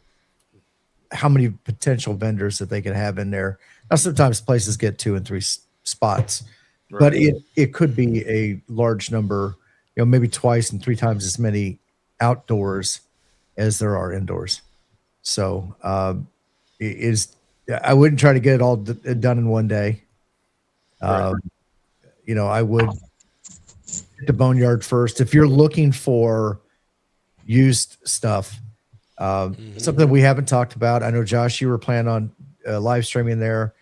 how many potential vendors that they could have in there. Now, sometimes places get 2 and 3 spots, but it could be a large number, maybe twice and 3 times as many outdoors as there are indoors. So I wouldn't try to get it all done in one day. I would hit the boneyard first. If you're looking for used stuff, something we haven't talked about. I know, Josh, you were planning on live streaming there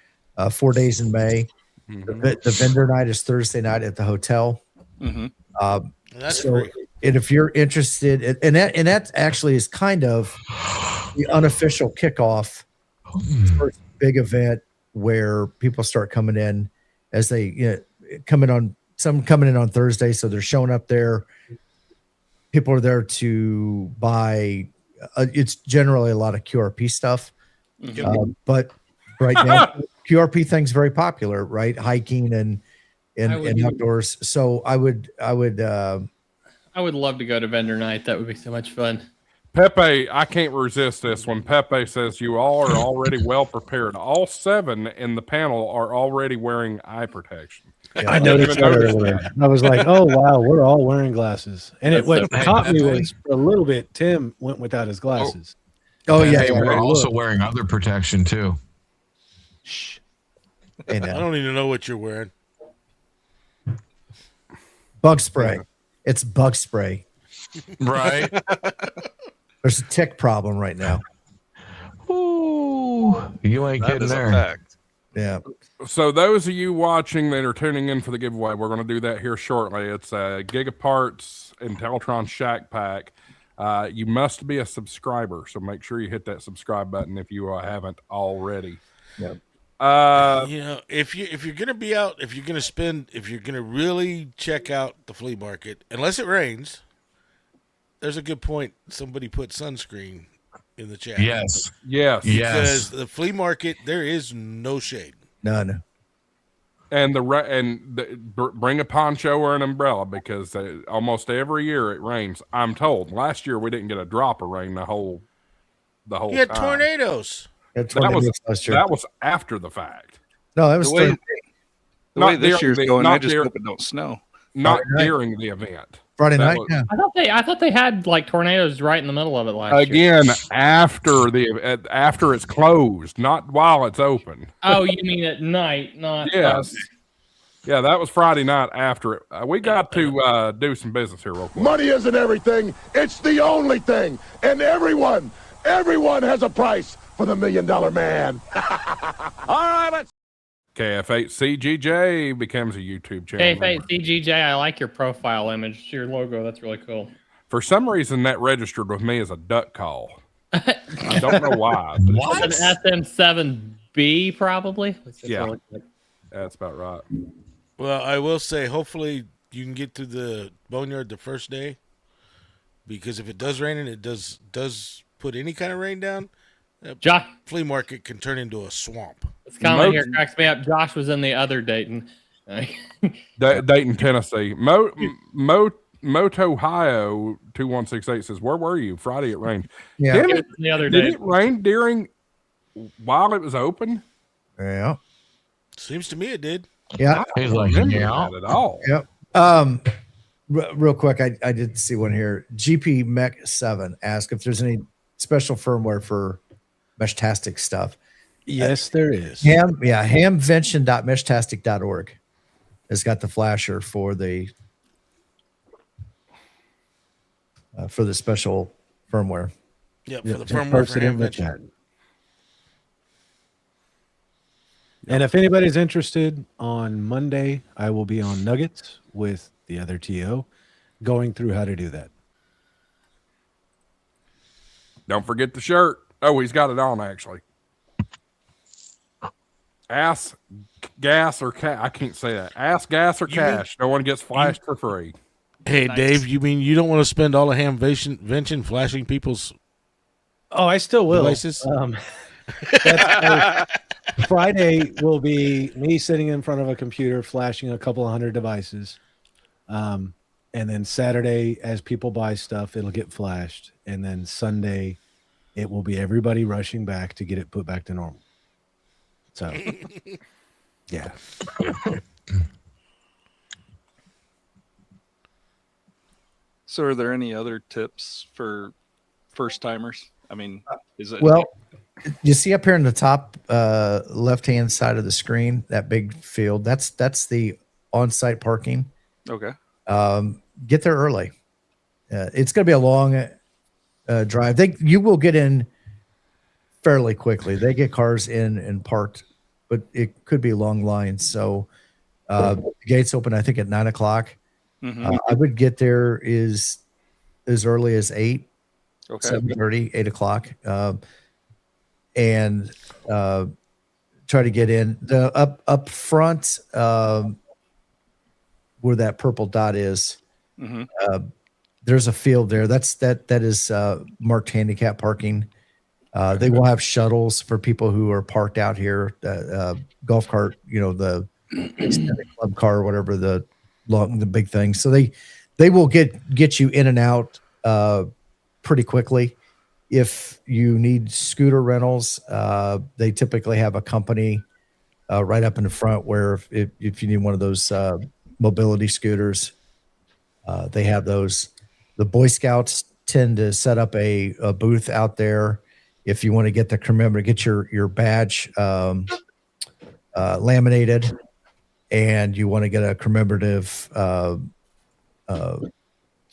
4 days in May. The vendor night is Thursday night at the hotel. That's so, great. and if you're interested, and that actually is kind of the unofficial kickoff, first big event where people start coming in as they coming in on Thursday. So they're showing up there. People are there to buy. It's generally a lot of QRP stuff, but right now QRP thing's very popular, right? Hiking and outdoors. So I would love to go to vendor night. That would be so much fun. Pepe, I can't resist this one. Pepe says you all are already well prepared. All 7 in the panel are already wearing eye protection. Yeah, I noticed that earlier. I was like, oh, wow, we're all wearing glasses. And what caught me was for a little bit, Tim went without his glasses. Oh, yeah. We're also wearing other protection, too. Shh. I don't even know what you're wearing. Bug spray. It's bug spray. Right. There's a tick problem right now. Ooh, you ain't That kidding is a there. fact. Yeah. So those of you watching that are tuning in for the giveaway, we're going to do that here shortly. It's a GigaParts Intellitron Shack Pack. You must be a subscriber, so make sure you hit that subscribe button if you haven't already. Yeah. If you're gonna be out, if you're gonna really check out the flea market, unless it rains, there's a good point. Somebody put sunscreen in the chat. Yes. Because the flea market, there is no shade. None. And bring a poncho or an umbrella, because almost every year it rains. I'm told. Last year we didn't get a drop of rain the whole You had time. tornadoes. That was after the fact. No, that was The way this year's going, I just hope it don't snow. Not during the event. Friday night. Yeah. I thought they had like tornadoes right in the middle of it last year. Again, after it's closed, not while it's open. Oh, you mean at night, not Yes. Yeah, that was Friday night after it. We got to do some business here real quick. Money isn't everything. It's the only thing. And everyone has a price for the $1 million man. All right, let's. KF8CGJ becomes a YouTube channel. KF8CGJ, I like your profile image, your logo. That's really cool. For some reason, that registered with me as a duck call. I don't know why. What? An SM7B, probably. Yeah, that's about right. Well, I will say, hopefully you can get to the boneyard the first day, because if it does rain and it does put any kind of rain down, Josh, flea market can turn into a swamp. This comment here cracks me up. Josh was in the other Dayton. Dayton, Tennessee. Moto Ohio 2168 says, "Where were you Friday? It rained. Yeah, the other day. Did it rain while it was open? Yeah. Seems to me it did. Yeah. He's like, Not at all. Yep. Real quick, I did see one here. GP Mech 7 asked if there's any special firmware for Meshtastic stuff. Yes, there is. Hamvention.meshtastic.org has got the flasher for the special firmware. Yep, Yeah, for the just firmware post for it in the Hamvention. chat. And if anybody's interested, on Monday, I will be on Nuggets with the other TO going through how to do that. Don't forget the shirt. Oh, he's got it on actually. Ass, gas, or cash. I can't say that. Ass, gas, or cash. No one gets flashed for free. Hey, Nice. Dave, you mean you don't want to spend all of Hamvention flashing people's Oh, I still will. devices? Friday will be me sitting in front of a computer flashing a couple of hundred devices. And then Saturday, as people buy stuff, it'll get flashed. And then Sunday, it will be everybody rushing back to get it put back to normal. So, yeah. So, are there any other tips for first timers? I mean, is it Well, you see up here in the top left-hand side of the screen, that big field, that's the on-site parking. okay? Get there early. It's going to be a long drive. You will get in fairly quickly. They get cars in and parked, but it could be long lines. So the gates open, I think, at 9 o'clock. Mhm. I would get there as early as 8, Okay. 7:30, 8 o'clock, and try to get in. The up front, where that purple dot is, Mhm. there's a field there. That is marked handicap parking. They will have shuttles for people who are parked out here. Golf cart, the extended club car, or whatever the big thing. So they will get you in and out pretty quickly. If you need scooter rentals, they typically have a company right up in the front where if you need one of those mobility scooters, they have those. The Boy Scouts tend to set up a booth out there if you want to get the commemorative, get your badge laminated, and you want to get a commemorative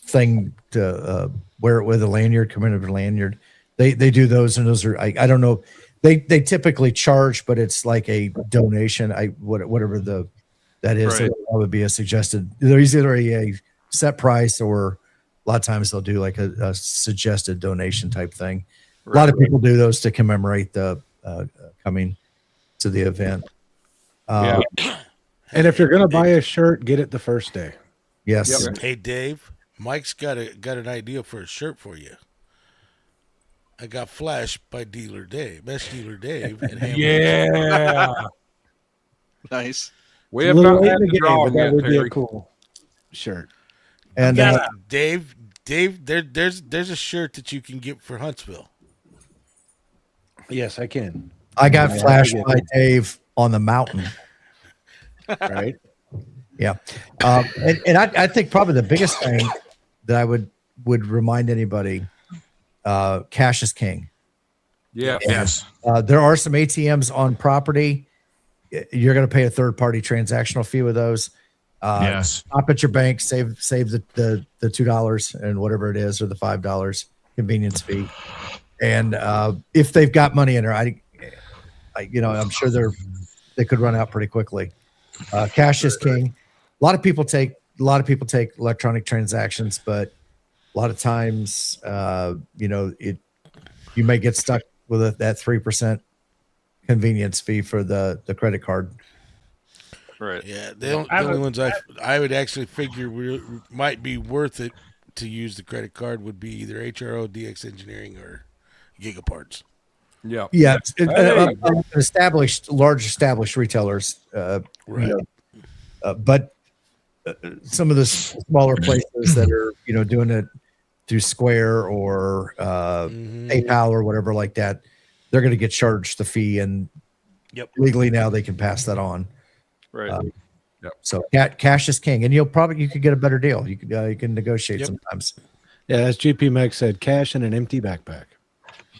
thing to wear it with a lanyard, commemorative lanyard. They do those, and those are I don't know. They typically charge, but it's like a donation. Whatever that is, Right. that would be a suggested. There's either a set price, or a lot of times they'll do like a suggested donation type thing. A lot of people do those to commemorate the coming to the event. Yeah. And if you're going to buy a shirt, get it the first day. Yes. Yep. Hey, Dave, Mike's got an idea for a shirt for you. I got flashed by Dealer Dave, best Dealer Dave. And Yeah. Nice. We It's a have little not late had in the the game, drawing but that yet, would be Terry. a cool shirt. And Hey, Dave, there's a shirt that you can get for Huntsville. Yes, I can. I got Yeah, flashed I get by it. Dave on the mountain. Right? Yeah. And I think probably the biggest thing that I would remind anybody, cash is king. Yeah. Yes. There are some ATMs on property. You're going to pay a third-party transactional fee with those. Yes. Stop at your bank, save the $2 and whatever it is, or the $5 convenience fee. And if they've got money in there, I'm sure they could run out pretty quickly. Cash is king. A lot of people take electronic transactions, but a lot of times, you may get stuck with that 3% convenience fee for the credit card. Right. Yeah, the only ones I would actually figure might be worth it to use the credit card would be either HRO, DX Engineering, or GigaParts. Yeah. Yeah, Hey. large established retailers, Right. but some of the smaller places that are doing it through Square or PayPal or whatever like that, they're going to get charged the fee, and legally now they can pass that on. Right. So cash is king, and you could get a better deal. You can negotiate sometimes. Yeah, as GP Meg said, cash in an empty backpack.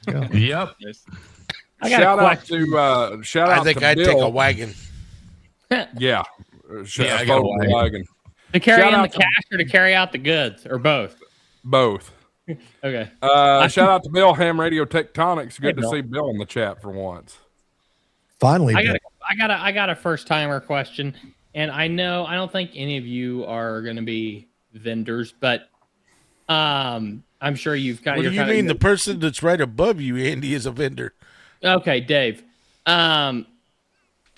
Yeah. Yep. Nice. I got Shout a out question. to shout I out think to I'd Bill. take a wagon. Yeah. Yeah, I got a fold wagon. wagon. To carry Shout in the out to- cash or to carry out the goods, or both? Both. Okay. Shout out to Bill, Ham Radio Tectonics. Good Hey, to Bill. see Bill in the chat for once. Finally, I got a first timer question, and I don't think any of you are going to be vendors, but I'm sure you've got. What do you mean? The person that's right above you, Andy, is a vendor. Okay, Dave.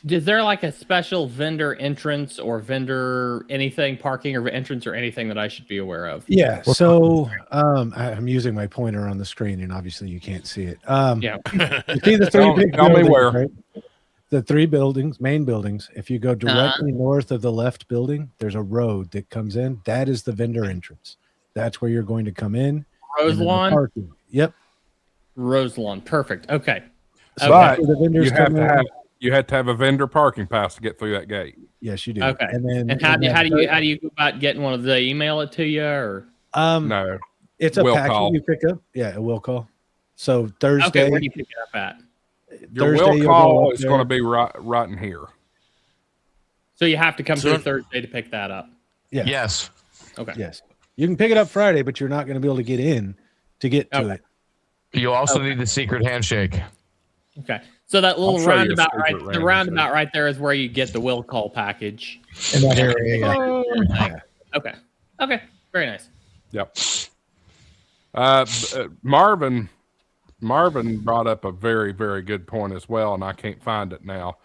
Is there like a special vendor entrance or vendor anything, parking or entrance or anything that I should be aware of? Yeah. So I'm using my pointer on the screen, and obviously you can't see it. Yeah. You see the three big tell me buildings, where. right? The three buildings, main buildings. If you go directly north of the left building, there's a road that comes in. That is the vendor entrance. That's where you're going to come in. Rose and then the lawn? parking. Yep. Rose lawn. Perfect. Okay. But The vendors you have come to in. have a vendor parking pass to get through that gate. Yes, you do. Okay. And How do you go about getting one of the email it to you or? No, it's a will packet call. you pick up. Yeah, a will call. So Thursday. Okay, where do you pick it up at? Your Thursday will you'll call go up is there. going to be right in here. So you have to come So- through Thursday to pick that up. Yeah. Yes. Okay. Yes. You can pick it up Friday, but you're not going to be able to get in to get to Okay. it. You also need the secret handshake. Okay. So that little I'll show you a roundabout secret right, the random roundabout right there is where you get the will call package. in that area. Yeah. Everything. Okay. Okay. Very nice. Yep. Marvin brought up a very, very good point as well, and I can't find it now.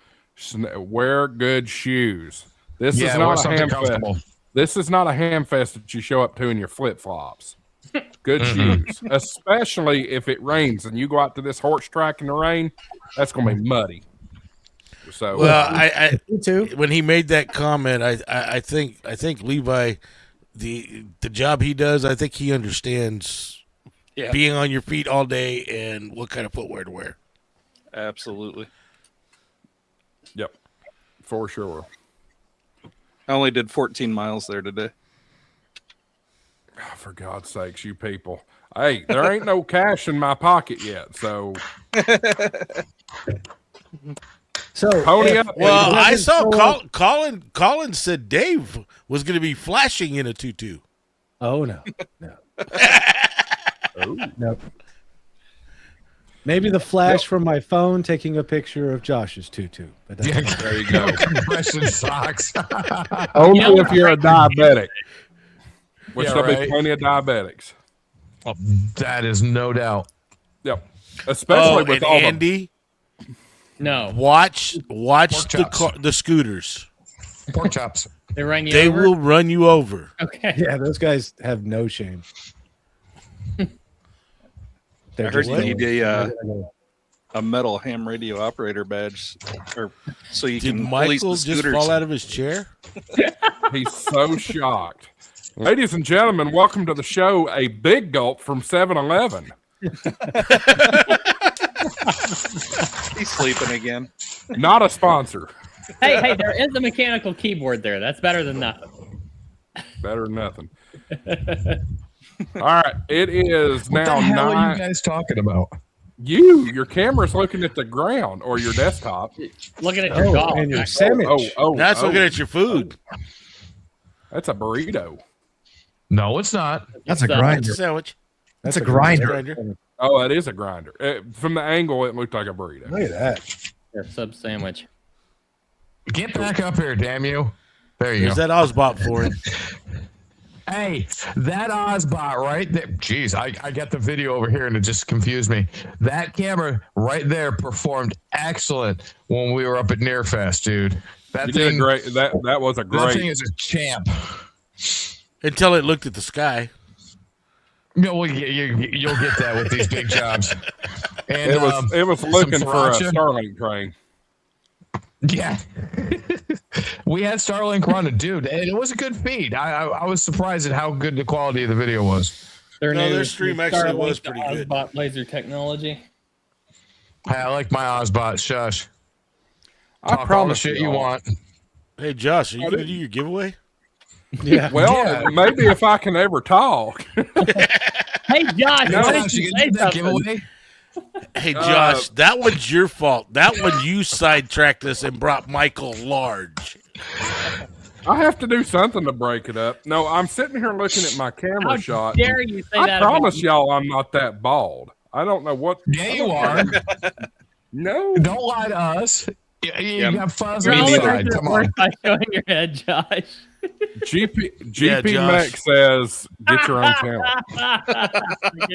Wear good shoes. This is wear not a something ham comfortable. fest. This is not a ham fest that you show up to in your flip flops. Good shoes, especially if it rains and you go out to this horse track in the rain. That's going to be muddy. So, Well, I Me too. when he made that comment, I think Levi, the job he does, I think he understands Yeah. being on your feet all day and what kind of footwear to wear. Absolutely. yep, for sure. I only did 14 miles there today. Oh, for God's sakes, you people. Hey, there ain't no cash in my pocket yet, so So pony up. Well, I doesn't saw show up- Colin said Dave was going to be flashing in a tutu. Oh no. No. Maybe the flash from my phone taking a picture of Josh's tutu. But that's There you go. Compression socks. Only You know, if you're a diabetic, which Yeah, there'll be right. plenty of diabetics. That is no doubt. Yep, especially with and all Andy, No. watch Pork the chops. the scooters. Pork chops. They rang you They over? will run you over. Okay. yeah, those guys have no shame. I heard you need a metal ham radio operator badge, or so you Did can police the Michael just scooters. fall out of his chair? He's so shocked. Ladies and gentlemen, welcome to the show. A big gulp from 7-Eleven. He's sleeping again. Not a sponsor. Hey, there is a mechanical keyboard there. That's better than nothing. Better than nothing. All right, it is What now the hell are you 9. guys talking about? Your camera's looking at the ground or your desktop. Looking at your Oh, dog. and your sandwich. That's looking at your food. That's a burrito. No, it's not. That's a So- grinder. Sandwich. That's a grinder. Grinder. Oh, that is a grinder. From the angle, it looked like a burrito. Look at that. Your sub sandwich. Get back up here, damn you. There you There's go. that Ozbot for it. Hey, that Ozbot right there. Jeez, I got the video over here and it just confused me. That camera right there performed excellent when we were up at Nearfest, dude. That You did a thing, great. That was a that thing great. is a champ. Until it looked at the sky. No, well, you'll get that with these big jobs. And It was looking some for a sriracha. Starlink train. Yeah. We had Starlink running, dude, and it was a good feed. I was surprised at how good the quality of the video was. Their stream actually was pretty good. Ozbot laser technology. Hey, I like my Ozbot. Shush. I Talk all the promise shit you y'all. want. Hey, Josh, are you going to do your giveaway? Yeah. Well, maybe if I can ever talk. Hey, Josh, No, why Josh, didn't you you say gonna do that something? giveaway? Hey, Josh, that one's your fault. That one you sidetracked us and brought Michael large. I have to do something to break it up. No, I'm sitting here looking at my camera How shot. dare you say I that? about promise me? y'all I'm not that bald. I don't know what. Yeah, you are. No. Don't lie to us. You got fuzz You're on only the side. hurting Come worse on. by showing your head, Josh. GP Yeah, Josh. Mech says, get your own channel.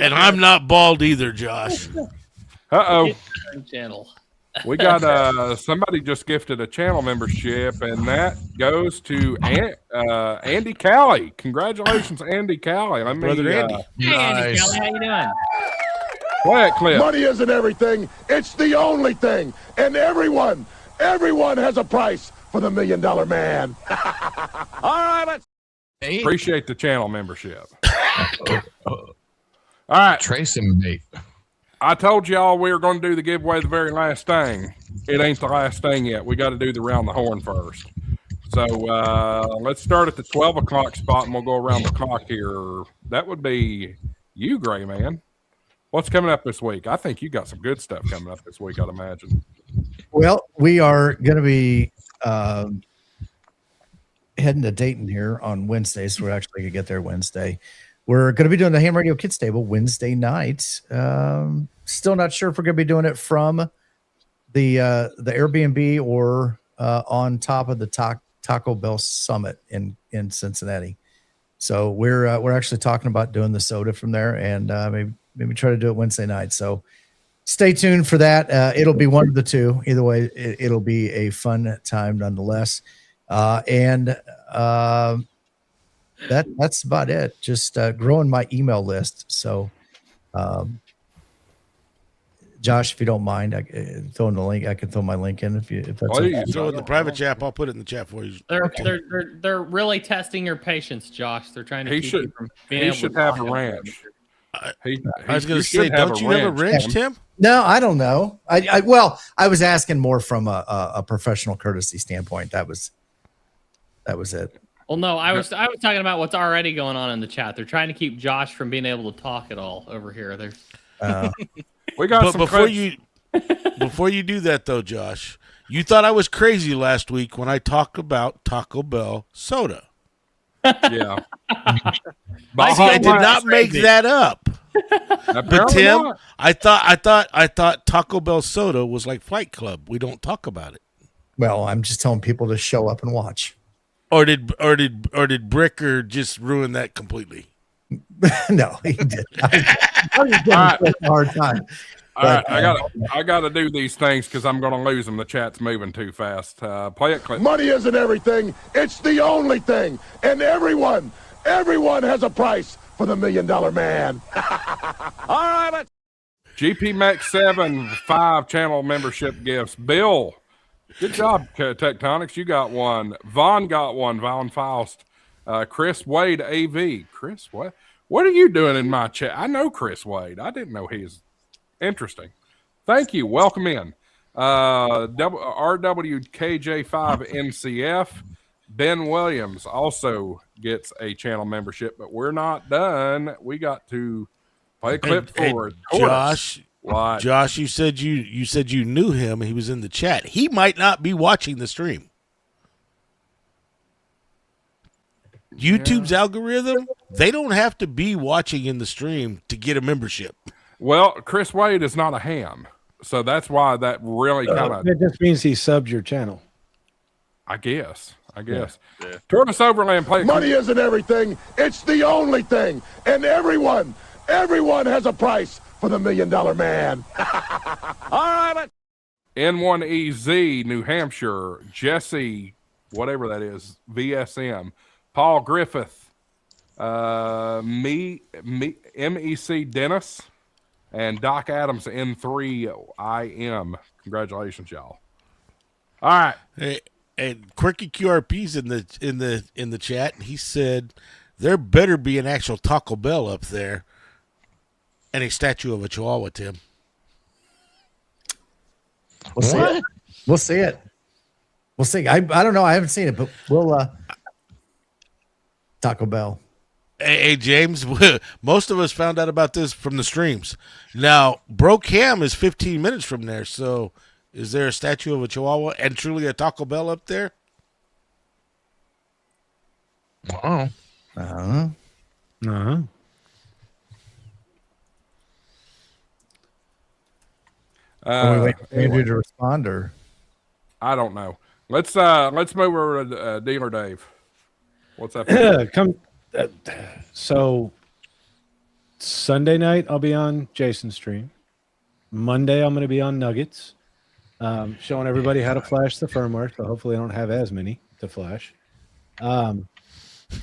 And I'm not bald either, Josh. Uh-oh. Channel. We got somebody just gifted a channel membership, and that goes to Andy Callie. Congratulations, Andy Callie. Let me, Brother Andy. Hey, Andy Nice. Kelly, how you doing? Play it, clip. Money isn't everything. It's the only thing. And everyone has a price for the $1 million man. All right, let's. Hey, Appreciate the channel membership. All right. Trace him, mate. I told y'all we were going to do the giveaway the very last thing. It ain't the last thing yet. We got to do the round the horn first. So let's start at the 12 o'clock spot, and we'll go around the clock here. That would be you, Gray Man. What's coming up this week? I think you got some good stuff coming up this week, I'd imagine. Well, we are going to be heading to Dayton here on Wednesday, so we're actually going to get there Wednesday. We're going to be doing the Ham Radio Kids Table Wednesday night. Still not sure if we're going to be doing it from the Airbnb or on top of the Taco Bell Summit in Cincinnati. So we're actually talking about doing the soda from there, and maybe try to do it Wednesday night. So stay tuned for that. It'll be one of the two. Either way, it'll be a fun time nonetheless. That's about it. Just growing my email list. So, Josh, if you don't mind, I throw in the link. I can throw my link in if that's okay. You throw it in the private chat. I'll put it in the chat for you. They're really testing your patience, Josh. They're trying to He keep should- you from being He able should to have a talk. ranch. I was going to say, don't you have a wrench, Tim? No, I don't know. Well, I was asking more from a professional courtesy standpoint. That was it. Well, no, I was talking about what's already going on in the chat. They're trying to keep Josh from being able to talk at all over here. They're We got But some before you do that, though, Josh, you thought I was crazy last week when I talked about Taco Bell soda. Yeah. I did not make that up. But Apparently Tim, not. I thought Taco Bell soda was like Fight Club. We don't talk about it. Well, I'm just telling people to show up and watch. Or did Bricker just ruin that completely? No, he did. I was giving him a hard time. All right, I gotta do these things because I'm gonna lose them. The chat's moving too fast. Play it, clip. Money isn't everything. It's the only thing. And everyone has a price for the $1 million man. All right, let's. GP Max 7 5 channel membership gifts. Bill, good job, Tectonics. You got one. Vaughn got one. Vaughn Faust. Chris Wade AV. Chris, what are you doing in my chat? I know Chris Wade. I didn't know he's interesting. Thank you. Welcome in. RWKJ5 NCF. Ben Williams also gets a channel membership, but we're not done. We got to play a clip forward. Josh, What? Josh, you said you knew him. He was in the chat. He might not be watching the stream. YouTube's algorithm, they don't have to be watching in the stream to get a membership. Well, Chris Wade is not a ham, so that's why that really kind of. It just means he subbed your channel. I guess. Tortoise Overland play. Money isn't everything. It's the only thing. And everyone has a price for the $1 million man. All right, let's. N1EZ, New Hampshire, Jesse, whatever that is, VSM, Paul Griffith, MEC Dennis, and Doc Adams N3IM. Congratulations, y'all. All right. Hey, and Quirky QRP's in the chat. He said there better be an actual Taco Bell up there and a statue of a Chihuahua, Tim. We'll see it. We'll see it. We'll see. I don't know. I haven't seen it, but we'll Taco Bell. Hey, James, most of us found out about this from the streams. Now, Broke Ham is 15 minutes from there, so is there a statue of a Chihuahua and truly a Taco Bell up there? Oh, Uh-huh. Are we waiting for Anyway, Andrew to respond, or I don't know. Let's move over to Dealer Dave. What's up? So Sunday night I'll be on Jason's stream. Monday I'm going to be on Nuggets, showing everybody how to flash the firmware. So hopefully I don't have as many to flash. And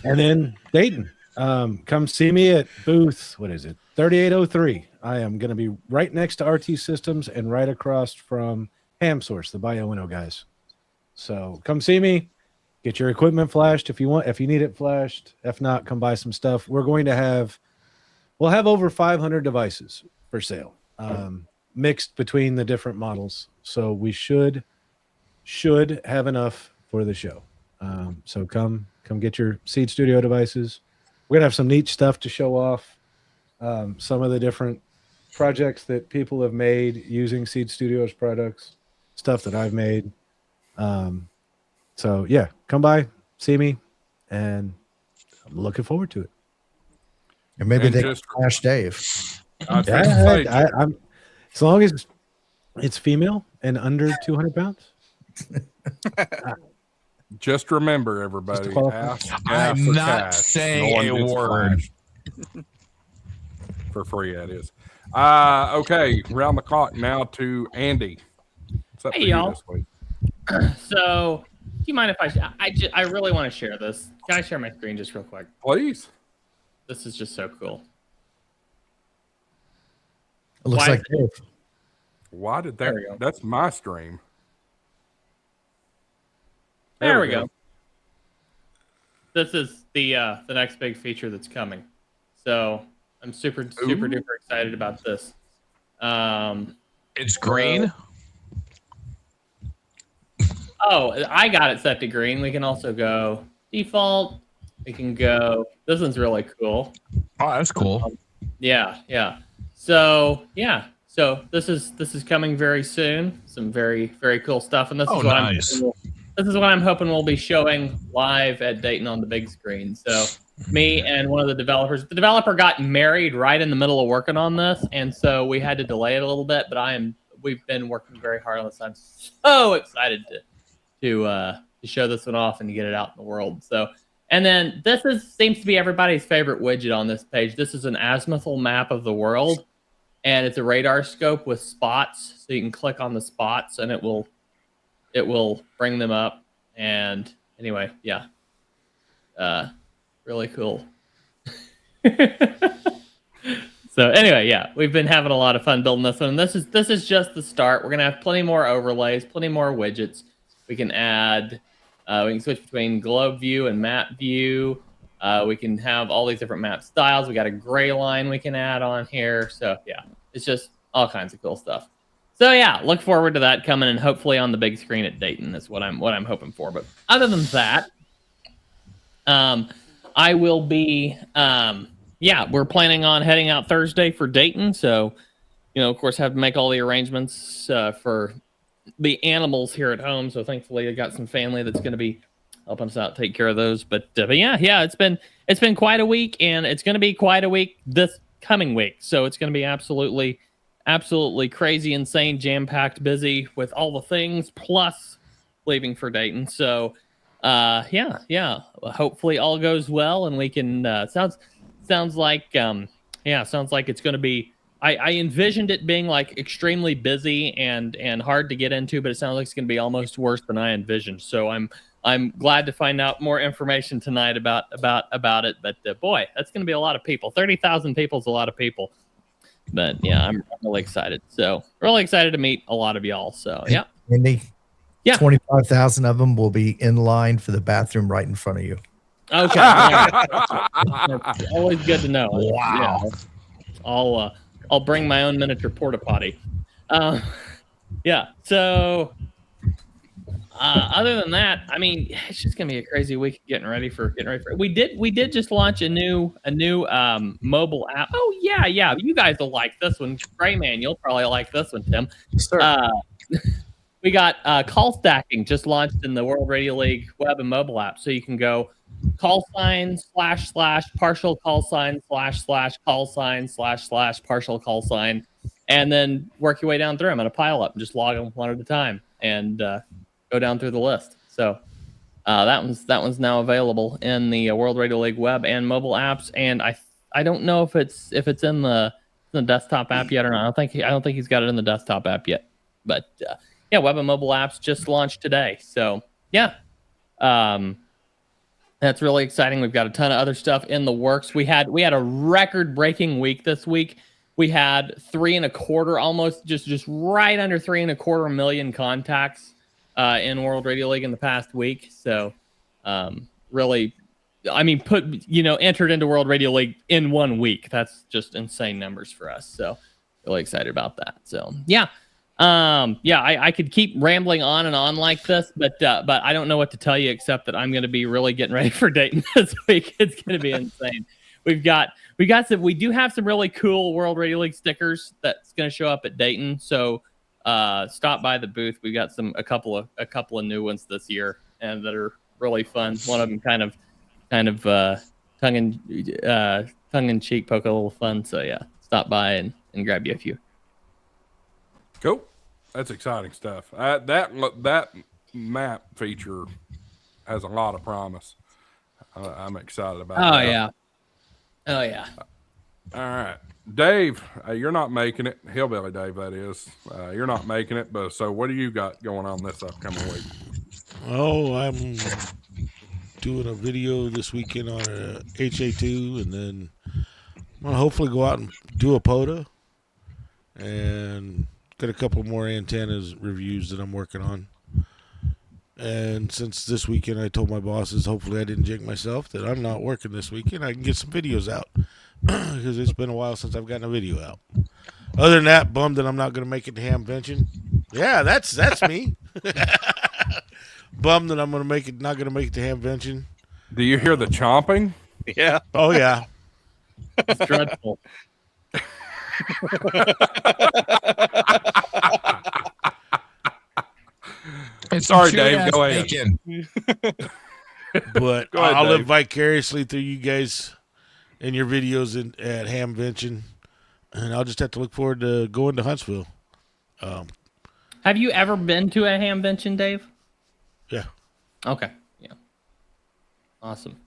then Dayton, come see me at booth. What is it? 3803. I am going to be right next to RT Systems and right across from HamSource, the BioWinnow guys. So come see me. Get your equipment flashed if you want. If you need it flashed, if not, come buy some stuff. We'll have over 500 devices for sale, mixed between the different models. So we should have enough for the show. So come get your Seed Studio devices. We're gonna have some neat stuff to show off. Some of the different projects that people have made using Seed Studio's products, stuff that I've made. So yeah, come by, see me, and I'm looking forward to it. and maybe And they just- can flash Dave? I was gonna say, I'm as long as it's female and under 200 pounds. just remember, everybody. qualify. Ask I'm for not cash. saying one a gets word. flashed. For free, that is. Okay, round the clock now to Andy. What's up Hey, for you y'all. this week? So, do you mind if I really want to share this? Can I share my screen just real quick? Please. This is just so cool. It looks Why like is Dave. Why did There that? we go. That's my stream. There we go. This is the next big feature that's coming. So I'm super duper excited about this. it's green. Oh, I got it set to green. We can also go default. We can go. This one's really cool. Oh, that's cool. Yeah. So yeah. So this is coming very soon. Some very cool stuff, and this Oh, is what nice. this is what I'm hoping we'll be showing live at Dayton on the big screen. So me and one of the developers. The developer got married right in the middle of working on this, and so we had to delay it a little bit. But we've been working very hard on this. I'm so excited to show this one off and to get it out in the world. So, and then seems to be everybody's favorite widget on this page. This is an azimuthal map of the world, and it's a radar scope with spots. So you can click on the spots, and it will bring them up. And anyway, yeah, really cool. So anyway, yeah, we've been having a lot of fun building this one. And this is just the start. We're gonna have plenty more overlays, plenty more widgets. We can add, we can switch between globe view and map view. We can have all these different map styles. We got a gray line we can add on here. So yeah, it's just all kinds of cool stuff. So yeah, look forward to that coming, and hopefully on the big screen at Dayton is what I'm hoping for. But other than that, I will be, we're planning on heading out Thursday for Dayton. So, of course, have to make all the arrangements for the animals here at home. So thankfully I got some family that's going to be helping us out, take care of those. But yeah, it's been quite a week, and it's going to be quite a week this coming week. So it's going to be absolutely crazy, insane, jam-packed, busy with all the things, plus leaving for Dayton. So yeah. Hopefully all goes well, and we can. Sounds like it's going to be. I envisioned it being like extremely busy and hard to get into, but it sounds like it's going to be almost worse than I envisioned. So I'm glad to find out more information tonight about it. But boy, that's going to be a lot of people. 30,000 people is a lot of people. But yeah, I'm really excited. So really excited to meet a lot of y'all. So yeah. Andy, Yeah. 25,000 of them will be in line for the bathroom right in front of you. Okay. It's always good to know. Wow. Yeah. I'll bring my own miniature porta potty. Yeah. So other than that, I mean, it's just gonna be a crazy week getting ready for. We did just launch a new mobile app. Oh yeah. You guys will like this one. Gray Man, you'll probably like this one, Tim. Sure. We got call stacking just launched in the World Radio League web and mobile app, so you can go call sign / partial call sign / call sign / partial call sign, and then work your way down through them at a pile up and just log them one at a time and go down through the list. So that one's now available in the World Radio League web and mobile apps, and I don't know if it's in the desktop app yet or not. I don't think he's got it in the desktop app yet, but yeah, web and mobile apps just launched today. So yeah. That's really exciting. We've got a ton of other stuff in the works. We had a record-breaking week this week. We had 3.25, almost just right under 3.25 million contacts in World Radio League in the past week. So, really, I mean, entered into World Radio League in 1 week. That's just insane numbers for us. So, really excited about that. So, yeah. I could keep rambling on and on like this, but I don't know what to tell you except that I'm going to be really getting ready for Dayton this week. It's going to be insane. We do have some really cool World Radio League stickers that's going to show up at Dayton. So stop by the booth. We got a couple of new ones this year and that are really fun. One of them kind of tongue in cheek, poke a little fun. So yeah, stop by and grab you a few. Cool. That's exciting stuff. That map feature has a lot of promise. I'm excited about that. Yeah. Oh, yeah. All right. Dave, you're not making it. Hillbilly Dave, that is. You're not making it. But so what do you got going on this upcoming week? Oh, I'm doing a video this weekend on a HA2, and then I'm going to hopefully go out and do a POTA. And got a couple more antennas reviews that I'm working on. And since this weekend I told my bosses, hopefully I didn't jinx myself, that I'm not working this weekend, I can get some videos out. Because it's been a while since I've gotten a video out. Other than that, bummed that I'm not going to make it to Hamvention. Yeah, that's me. Bummed that I'm not going to make it to Hamvention. Do you hear the chomping? Yeah. Oh, yeah. It's dreadful. Sorry, Dave. Go ahead. But Go ahead, I'll live Dave. vicariously through you guys and your videos at Hamvention, and I'll just have to look forward to going to Huntsville. Have you ever been to a Hamvention, Dave? Yeah. Okay. Yeah. Awesome.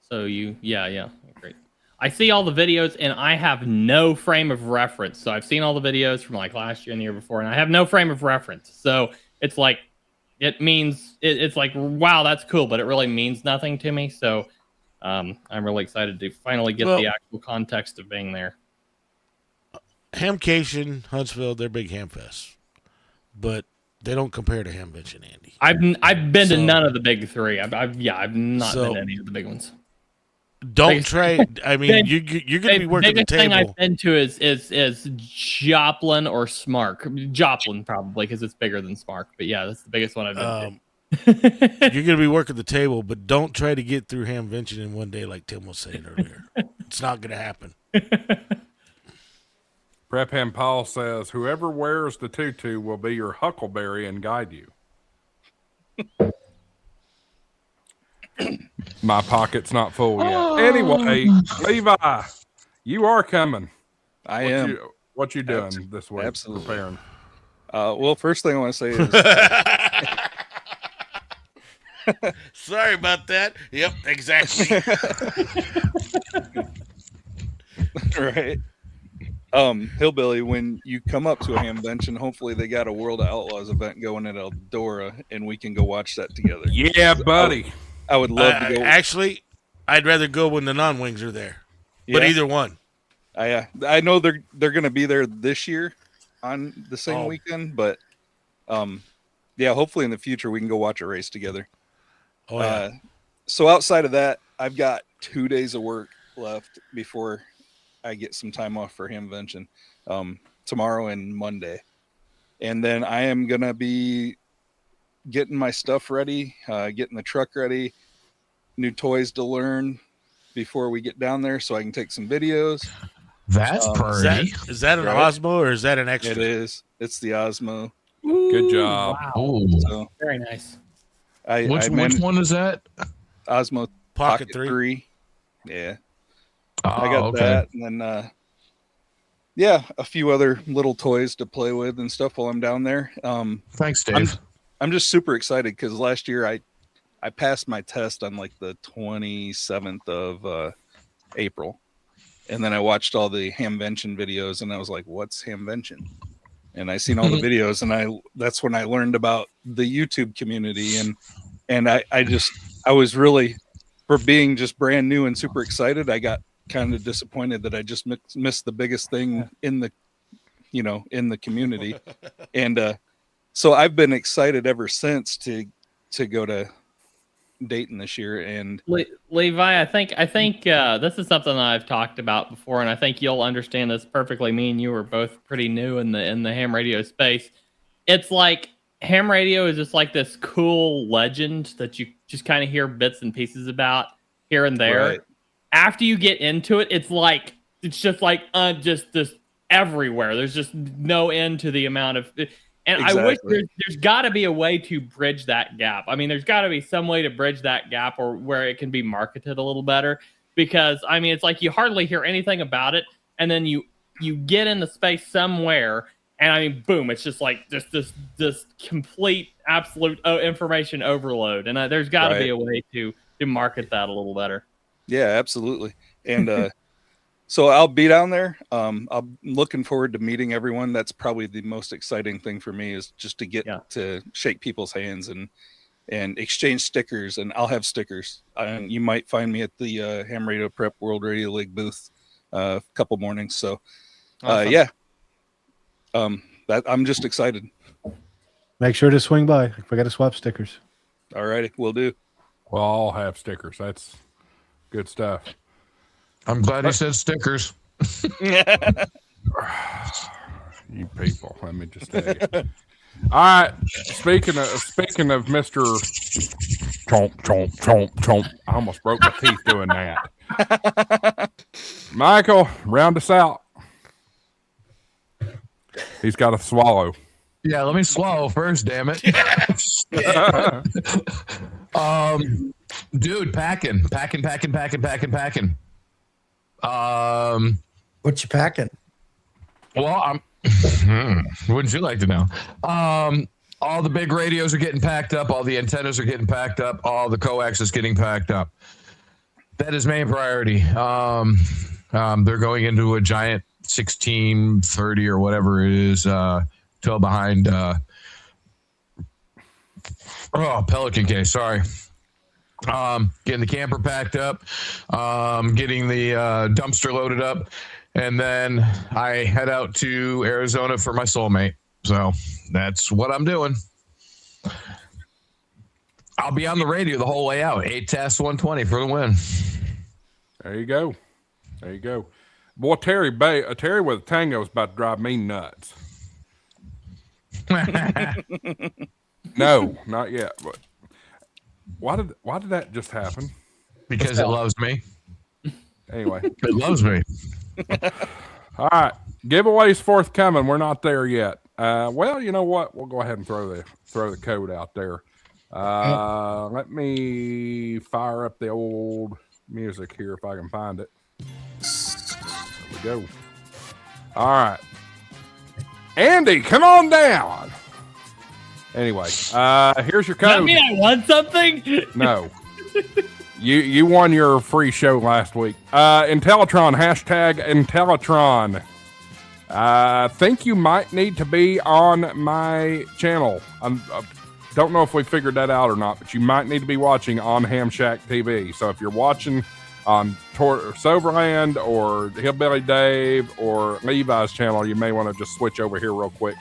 So yeah, great. I see all the videos and I have no frame of reference. So I've seen all the videos from like last year and the year before, and I have no frame of reference. So it's like, it means it's like, wow, that's cool, but it really means nothing to me. So I'm really excited to finally get the actual context of being there. Hamcation, Huntsville, they're big ham fests, but they don't compare to Hamvention, Andy. I've been to none of the big three. I've not been to any of the big ones. Don't trade. I mean, you're going to be working the biggest thing table. I've been to is Joplin or Smark. Joplin probably because it's bigger than Smark. But yeah, that's the biggest one I've been to. You're going to be working the table, but don't try to get through Hamvention in one day, like Tim was saying earlier. It's not going to happen. Prep Ham Paul says, whoever wears the tutu will be your huckleberry and guide you. My pocket's not full yet. Anyway, Levi, you are coming. I am. What you doing this week? Absolutely. Preparing. Well, first thing I want to say is Sorry about that. Yep, exactly. right. Hillbilly, when you come up to a Hamvention, hopefully they got a World of Outlaws event going at Eldora, and we can go watch that together. Yeah, buddy. I would love to go. Actually, I'd rather go when the non-wings are there. But either one. I know they're going to be there this year on the same weekend, but hopefully in the future we can go watch a race together. Oh yeah. So outside of that, I've got 2 days of work left before I get some time off for Hamvention, tomorrow and Monday. And then I am going to be getting my stuff ready, getting the truck ready, new toys to learn before we get down there so I can take some videos. That's pretty. Is that an Osmo or is that an extra? It is. It's the Osmo. Good job. Wow. So Very nice. Which one is that? Osmo Pocket 3. Yeah. Oh, I got okay. that. And then, yeah, a few other little toys to play with and stuff while I'm down there. Thanks, Dave. I'm just super excited because last year I passed my test on like the 27th of April. And then I watched all the Hamvention videos and I was like, what's Hamvention? And I seen all the videos and that's when I learned about the YouTube community. And I was really, for being just brand new and super excited, I got kind of disappointed that I just missed the biggest thing in the, in the community. And so I've been excited ever since to go to Dayton this year. And Levi, I think this is something that I've talked about before, and I think you'll understand this perfectly. Me and you are both pretty new in the ham radio space. It's like ham radio is just like this cool legend that you just kind of hear bits and pieces about here and there. Right. After you get into it, it's just like just everywhere. There's just no end to the amount of. And Exactly. I wish there's got to be a way to bridge that gap. I mean, there's got to be some way to bridge that gap, or where it can be marketed a little better. Because I mean, it's like you hardly hear anything about it, and then you get in the space somewhere, and I mean, boom! It's just like this complete, absolute information overload. And there's got to be a way to market that a little better. Yeah, absolutely. And so I'll be down there. I'm looking forward to meeting everyone. That's probably the most exciting thing for me, is just to get to shake people's hands and exchange stickers. And I'll have stickers. You might find me at the Ham Radio Prep World Radio League booth a couple mornings. So Awesome. yeah, I'm just excited. Make sure to swing by. I got to swap stickers. All righty, we'll do. Well, I'll have stickers. That's good stuff. I'm glad he said stickers. You people, let me just tell you. All right. Speaking of Mr. Chomp, chomp, chomp, chomp. I almost broke my teeth doing that. Michael, round us out. He's got to swallow. Yeah, let me swallow first, damn it. Dude, packing. What you packing? Well, wouldn't you like to know? All the big radios are getting packed up. All the antennas are getting packed up. All the coax is getting packed up. That is main priority. They're going into a giant 1630 or whatever it is, tow behind. Pelican case. Sorry. Getting the camper packed up, getting the dumpster loaded up, and then I head out to Arizona for my soulmate. So that's what I'm doing. I'll be on the radio the whole way out. 8 TAS 120 for the win. There you go. There you go. Boy, Terry with a tango is about to drive me nuts. No, not yet. But why did that just happen? Because it loves me. Anyway, It loves me. all right. Giveaways forthcoming. We're not there yet. Well, you know what? We'll go ahead and throw the code out there. Let me fire up the old music here if I can find it. There we go. All right. Andy, come on down. Anyway, here's your code. Does that mean I won something? No. You won your free show last week. Intellitron, hashtag Intellitron. I think you might need to be on my channel. I don't know if we figured that out or not, but you might need to be watching on HamShackTV. So if you're watching on Soberland or Hillbilly Dave or Levi's channel, you may want to just switch over here real quick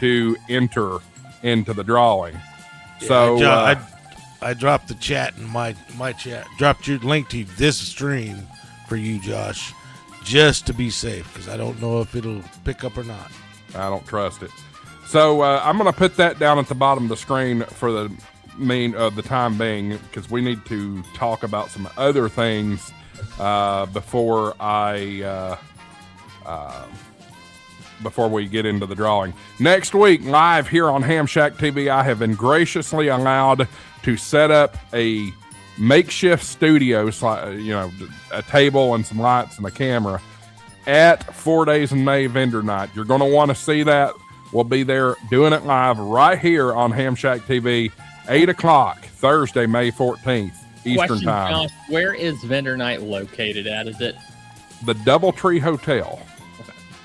to enter into the drawing. Yeah, So I dropped the chat in my chat. Dropped your link to this stream for you, Josh, just to be safe, because I don't know if it'll pick up or not. I don't trust it. So I'm going to put that down at the bottom of the screen for the time being, because we need to talk about some other things before we get into the drawing. Next week, live here on HamShackTV, I have been graciously allowed to set up a makeshift studios, a table and some lights and a camera at 4 Days in May vendor night. You're going to want to see that. We'll be there doing it live right here on HamShackTV, 8 o'clock, Thursday, May 14th, Eastern Time. Josh, where is vendor night located at? Is it the Doubletree Hotel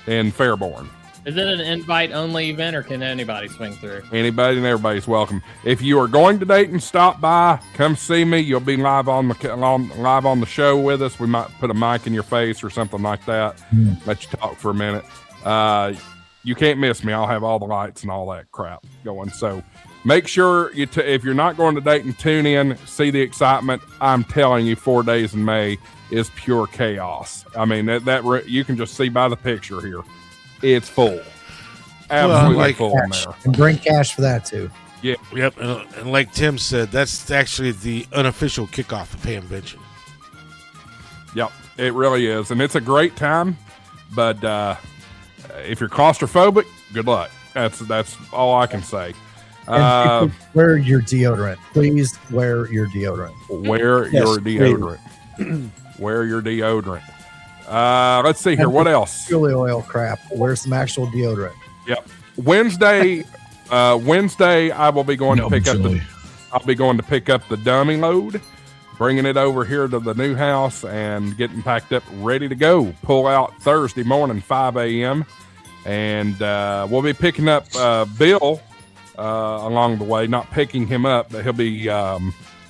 in Fairborn? Is it an invite-only event, or can anybody swing through? Anybody and everybody's welcome. If you are going to Dayton, stop by, come see me. You'll be live on the show with us. We might put a mic in your face or something like that. Let you talk for a minute. You can't miss me. I'll have all the lights and all that crap going. So make sure if you're not going to Dayton, tune in, see the excitement. I'm telling you, 4 Days in May is pure chaos. I mean, that you can just see by the picture here. It's full. Absolutely full in there. And bring cash for that too. Yeah. Yep. And like Tim said, that's actually the unofficial kickoff of Hamvention. Yep. It really is. And it's a great time. But if you're claustrophobic, good luck. That's all I can say. Wear your deodorant. Please wear your deodorant. Wear your deodorant. Wear your deodorant. Let's see here. What else? Fuel oil crap. Wear some actual deodorant. Yep. Wednesday, I will be going to pick up the dummy load, bringing it over here to the new house and getting packed up, ready to go. Pull out Thursday morning, 5 a.m. And we'll be picking up Bill along the way. Not picking him up, but he'll be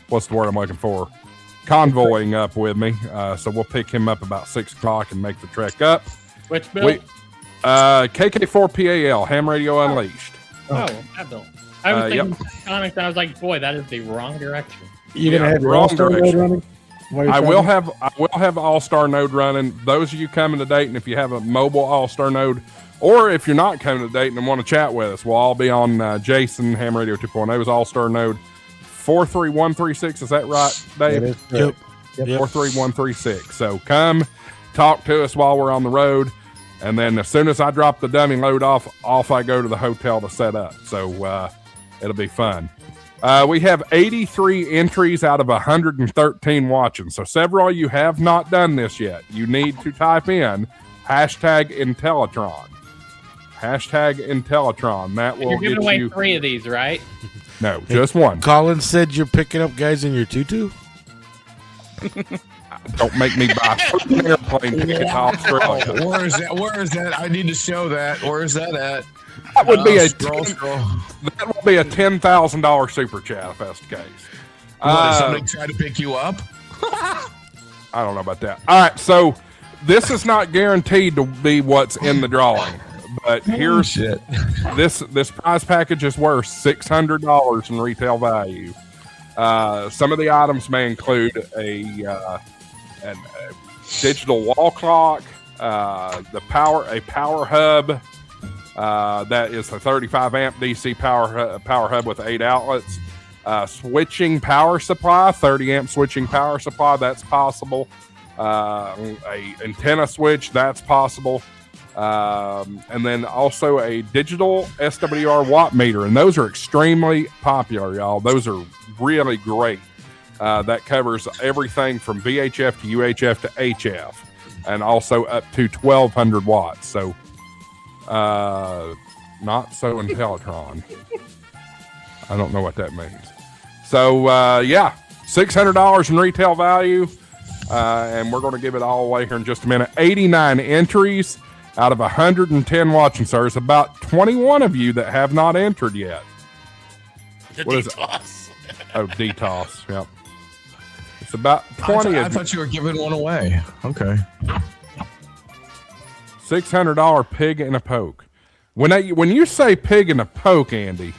what's the word I'm looking for? Convoying up with me. So we'll pick him up about 6 o'clock and make the trek up. Which Bill? KK4PAL, Ham Radio Unleashed. Oh, that Bill. I was thinking comics, and I was like, boy, that is the wrong direction. You're gonna have your All-Star node running? I will have All-Star node running. Those of you coming to Dayton, if you have a mobile All-Star node, or if you're not coming to Dayton and want to chat with us, we'll all be on Jason Ham Radio 2.0's All-Star node 43136. Is that right, Dave? Yep. 43136. So come talk to us while we're on the road, and then as soon as I drop the dummy load off I go to the hotel to set up. So it'll be fun. We have 83 entries out of 113 watching. So several of you have not done this yet. You need to type in #Intellitron. #Intellitron. That will You're giving away you 3 of these, right? No, just one. Colin said you're picking up guys in your tutu? Don't make me buy an airplane ticket to Australia. Where is that? I need to show that. Where is that at? That would be scroll. That would be a $10,000 super chat if that's the case. Did somebody try to pick you up? I don't know about that. All right, so this is not guaranteed to be what's in the drawing, but here's this prize package is worth $600 in retail value. Some of the items may include a digital wall clock, a power hub. That is a 35 amp DC power hub with 8 outlets. Switching power supply, 30 amp switching power supply, that's possible. A antenna switch, that's possible. And then also a digital SWR watt meter, and those are extremely popular, y'all. Those are really great. That covers everything from VHF to UHF to HF, and also up to 1200 watts. So not so Intellitron. I don't know what that means. So $600 in retail value, and we're going to give it all away here in just a minute. 89 entries out of 110 watching. So there's about 21 of you that have not entered yet. What is it? Oh, DTOS. Yep. It's about 20. I thought you were giving one away. Okay. $600 pig in a poke. When you say pig in a poke, Andy,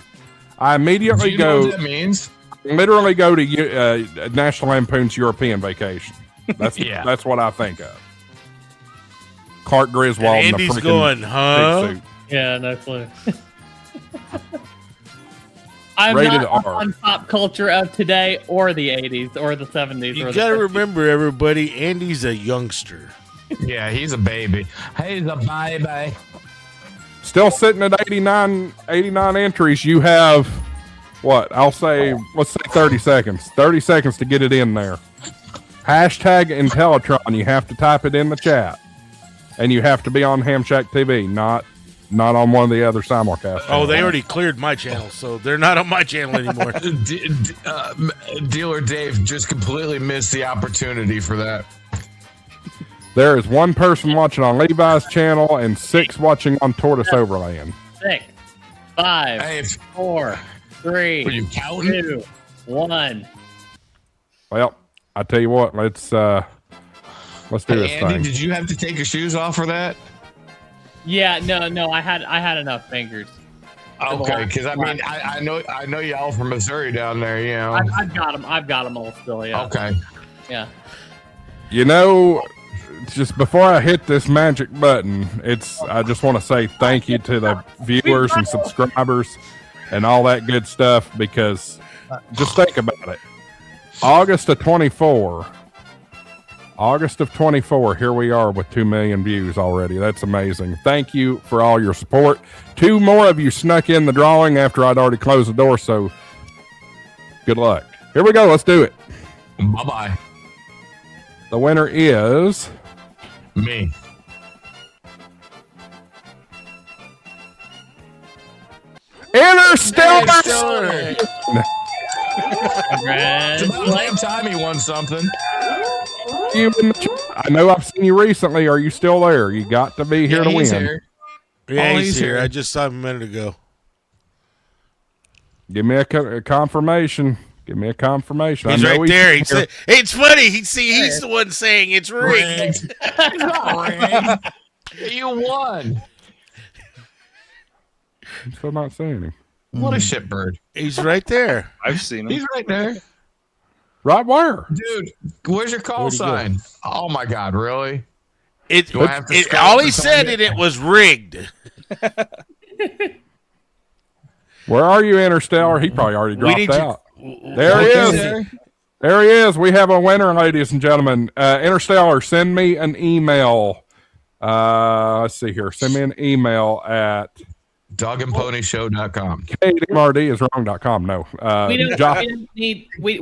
I immediately Do you know what that means? Literally go to National Lampoon's European Vacation. That's what I think of. Clark Griswold and in Andy's a freaking going, huh? big suit. Yeah, no clue. I'm Rated not R. on pop culture of today or the 80s or the 70s. You or got to the 50s. remember, everybody, Andy's a youngster. Yeah, he's a baby. He's a baby. Still sitting at 89 entries. You have what? Let's say 30 seconds. 30 seconds to get it in there. Hashtag Intellitron. You have to type it in the chat. And you have to be on HamShackTV, not on one of the other simulcasts. Oh, they already cleared my channel, so they're not on my channel anymore. Dealer Dave just completely missed the opportunity for that. There is one person watching on Levi's channel and 6 watching on Tortoise Overland. 6, 5, 4, 3, Are you counting? 2, 1. Well, I tell you what, let's do this Andy, thing. did you have to take your shoes off for that? Yeah, no, I had enough fingers. Okay, because I mean, I know y'all from Missouri down there, you know. I've got them all still. Yeah. Okay. Yeah. You know, just before I hit this magic button, I just want to say thank you to the viewers and subscribers and all that good stuff, because just think about it. August of 24, here we are with 2 million views already. That's amazing. Thank you for all your support. 2 more of you snuck in the drawing after I'd already closed the door, so good luck. Here we go. Let's do it. Bye-bye. The winner is... Me. Interstellar! It's about damn time he won something. I know I've seen you recently. Are you still there? You got to be here to win. Here. Yeah, Oh, he's he's here. here. I just saw him a minute ago. Give me a confirmation. Give me a confirmation. He's I know right there. here. He said, it's funny. He's the one saying it's rigged. It's not rigged. You won. I'm still not seeing him. What a shitbird. He's right there. I've seen him. He's right there. Right where? Dude, where's your call sign? Oh my God, really? Do I have to scroll All to he find said it? in it was rigged. Where are you, Interstellar? He probably already dropped need you- out. There he is. There he is. We have a winner, ladies and gentlemen. Interstellar, send me an email. Let's see here. Send me an email at dogandponyshow.com. KDMRD is wrong.com. No.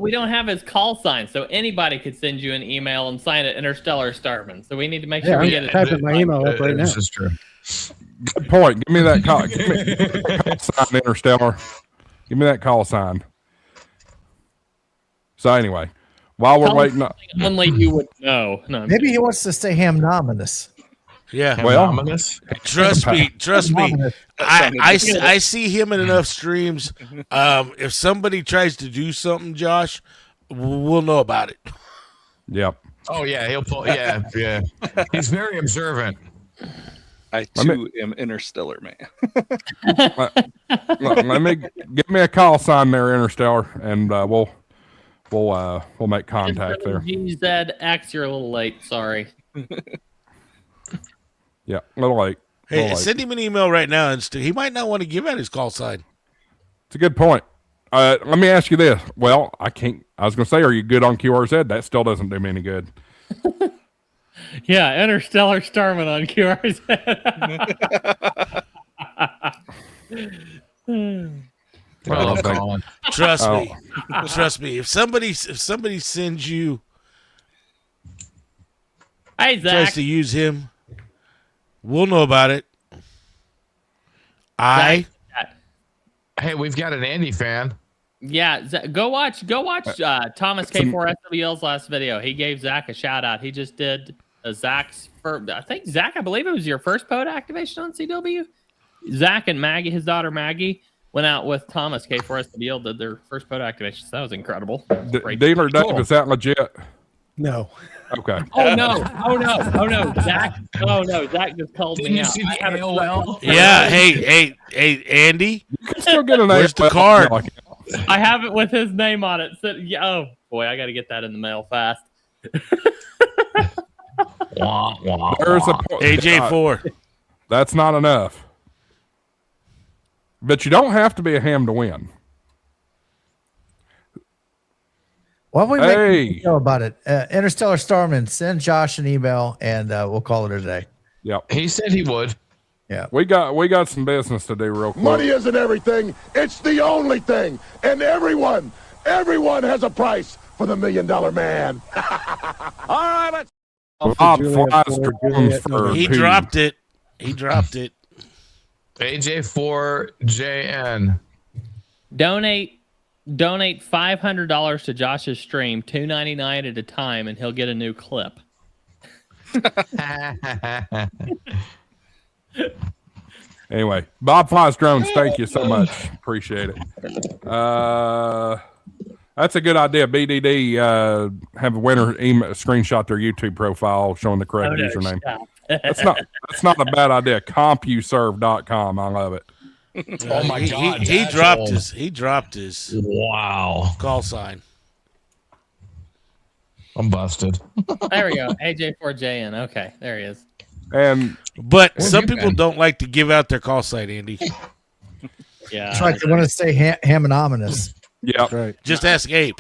We don't have his call sign, so anybody could send you an email and sign it Interstellar Starman. So we need to make sure we get it. Typing my email up right now. This is true. Good point. Give me that call. Give me that call sign, Interstellar. Give me that call sign. So anyway, while we're waiting, Only you would know. No, Maybe he wants to stay hamnominous. Yeah. well, Trust me. I see him in enough streams. If somebody tries to do something, Josh, we'll know about it. yep. Oh yeah, he'll pull. Yeah. He's very observant. I too am Interstellar, man. Let me give me a call sign there, Interstellar, and we'll make contact there. GZX, you're a little late. Sorry. Yeah, a little late. Hey, send him an email right now, and he might not want to give out his call sign. It's a good point. Let me ask you this. Well, I was going to say, are you good on QRZ? That still doesn't do me any good. Yeah, Interstellar Starman on QRZ. I love calling. Trust me. If somebody sends you, Hey, tries Zach. to use him, we'll know about it. Zach. Hey, we've got an Andy fan. Yeah, go watch Thomas K4SWL's last video. He gave Zach a shout out. He just did Zach's first, I think Zach, I believe it was your first pod activation on CW. Zach and Maggie, his daughter Maggie, went out with Thomas K4SWL, did their first pod activation. So that was incredible. Dealer Dave, is that legit? No. Okay. Oh no! Zach! Oh no! Zach just called me out. See the AOL? Yeah. Hey, Andy. You can still get an Where's the AOL card? email. I have it with his name on it. So, yeah, oh boy, I got to get that in the mail fast. There's a AJ4. That's not enough. But you don't have to be a ham to win. Why don't we Hey. make a video about it? Interstellar Starman, send Josh an email and we'll call it a day. Yep. He said he would. Yeah. We got some business to do real quick. Money isn't everything. It's the only thing. And everyone has a price for the $1 Million Man. All right, let's. Bob Juliet flies for drones Juliet. for He Pete. dropped it. He dropped it. AJ4JN. Donate $500 to Josh's stream, $2.99 at a time, and he'll get a new clip. Anyway, Bob flies drones. Thank you so much. Appreciate it. That's a good idea. BDD have a winner screenshot their YouTube profile showing the correct username. That's not a bad idea. CompuServe.com. I love it. Oh my God! He dropped his Wow. call sign. I'm busted. There we go. AJ4JN. Okay, there he is. And But some people don't like to give out their call sign, Andy. Yeah. That's right. They want to stay ham and ominous. yeah, That's right. Just ask Ape.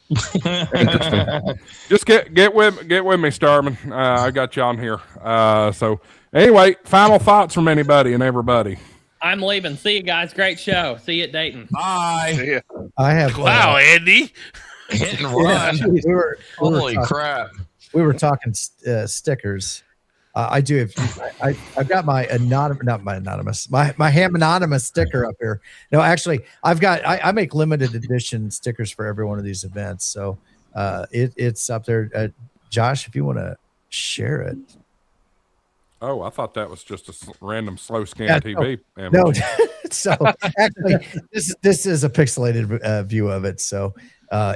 interesting. Just get with me, Starman. I got you on here. So anyway, final thoughts from anybody and everybody. I'm leaving. See you guys. Great show. See you at Dayton. Bye. I have. Wow, Andy. Hit and run. Holy crap. We were talking stickers. I do have. I've got my my Ham Anonymous sticker up here. No, actually, I make limited edition stickers for every one of these events. So it's up there. Josh, if you want to share it. Oh, I thought that was just a random slow scan Yeah, TV. No, so actually, this is a pixelated view of it. So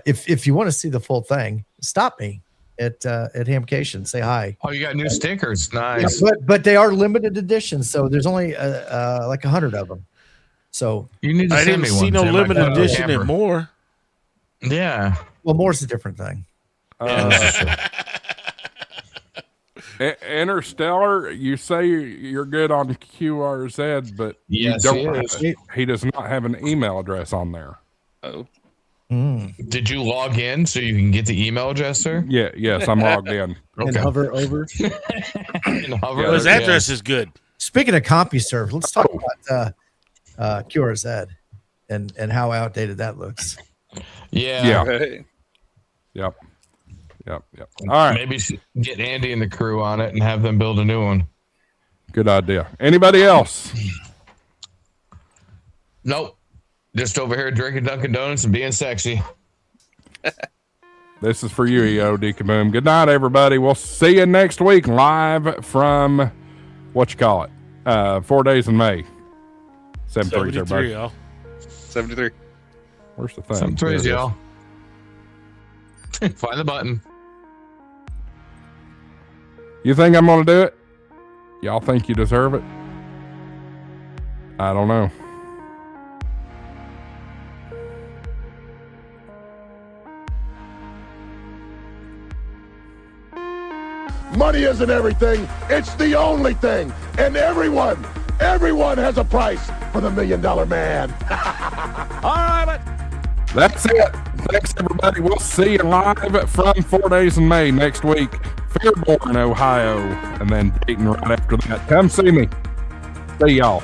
if you want to see the full thing, stop me at Hamcation. Say hi. Oh, you got new stickers. Nice. Yeah, but they are limited editions, so there's only like 100 of them. So You need to I send didn't me see one, no Tim. I limited got a edition camera. at More. Yeah. well, more's a different thing. Interstellar, you say you're good on QRZ, but Yes, you he don't. is. He does not have an email address on there. Oh, Did you log in so you can get the email address, sir? Yes, I'm logged in. And hover over. And hover, Well, his address is good. Speaking of CompuServe, let's talk about QRZ and how outdated that looks. Yeah. right. Yep. All right, Maybe get Andy and the crew on it and have them build a new one. good idea. Anybody else? Nope. Just over here drinking Dunkin' Donuts and being sexy. This is for you, EOD Kaboom. Good night, everybody. We'll see you next week live from what you call it? 4 days in May. 7-3, 73, everybody. y'all. 73. Where's the thing? Some There threes, it is. y'all. Find the button. You think I'm gonna do it? Y'all think you deserve it? I don't know. Money isn't everything. It's the only thing. And everyone has a price for the $1 Million Man. All right, let's. That's it. Thanks, everybody. We'll see you live from 4 days in May next week. Fairborn, Ohio, and then Dayton right after that. Come see me. See y'all.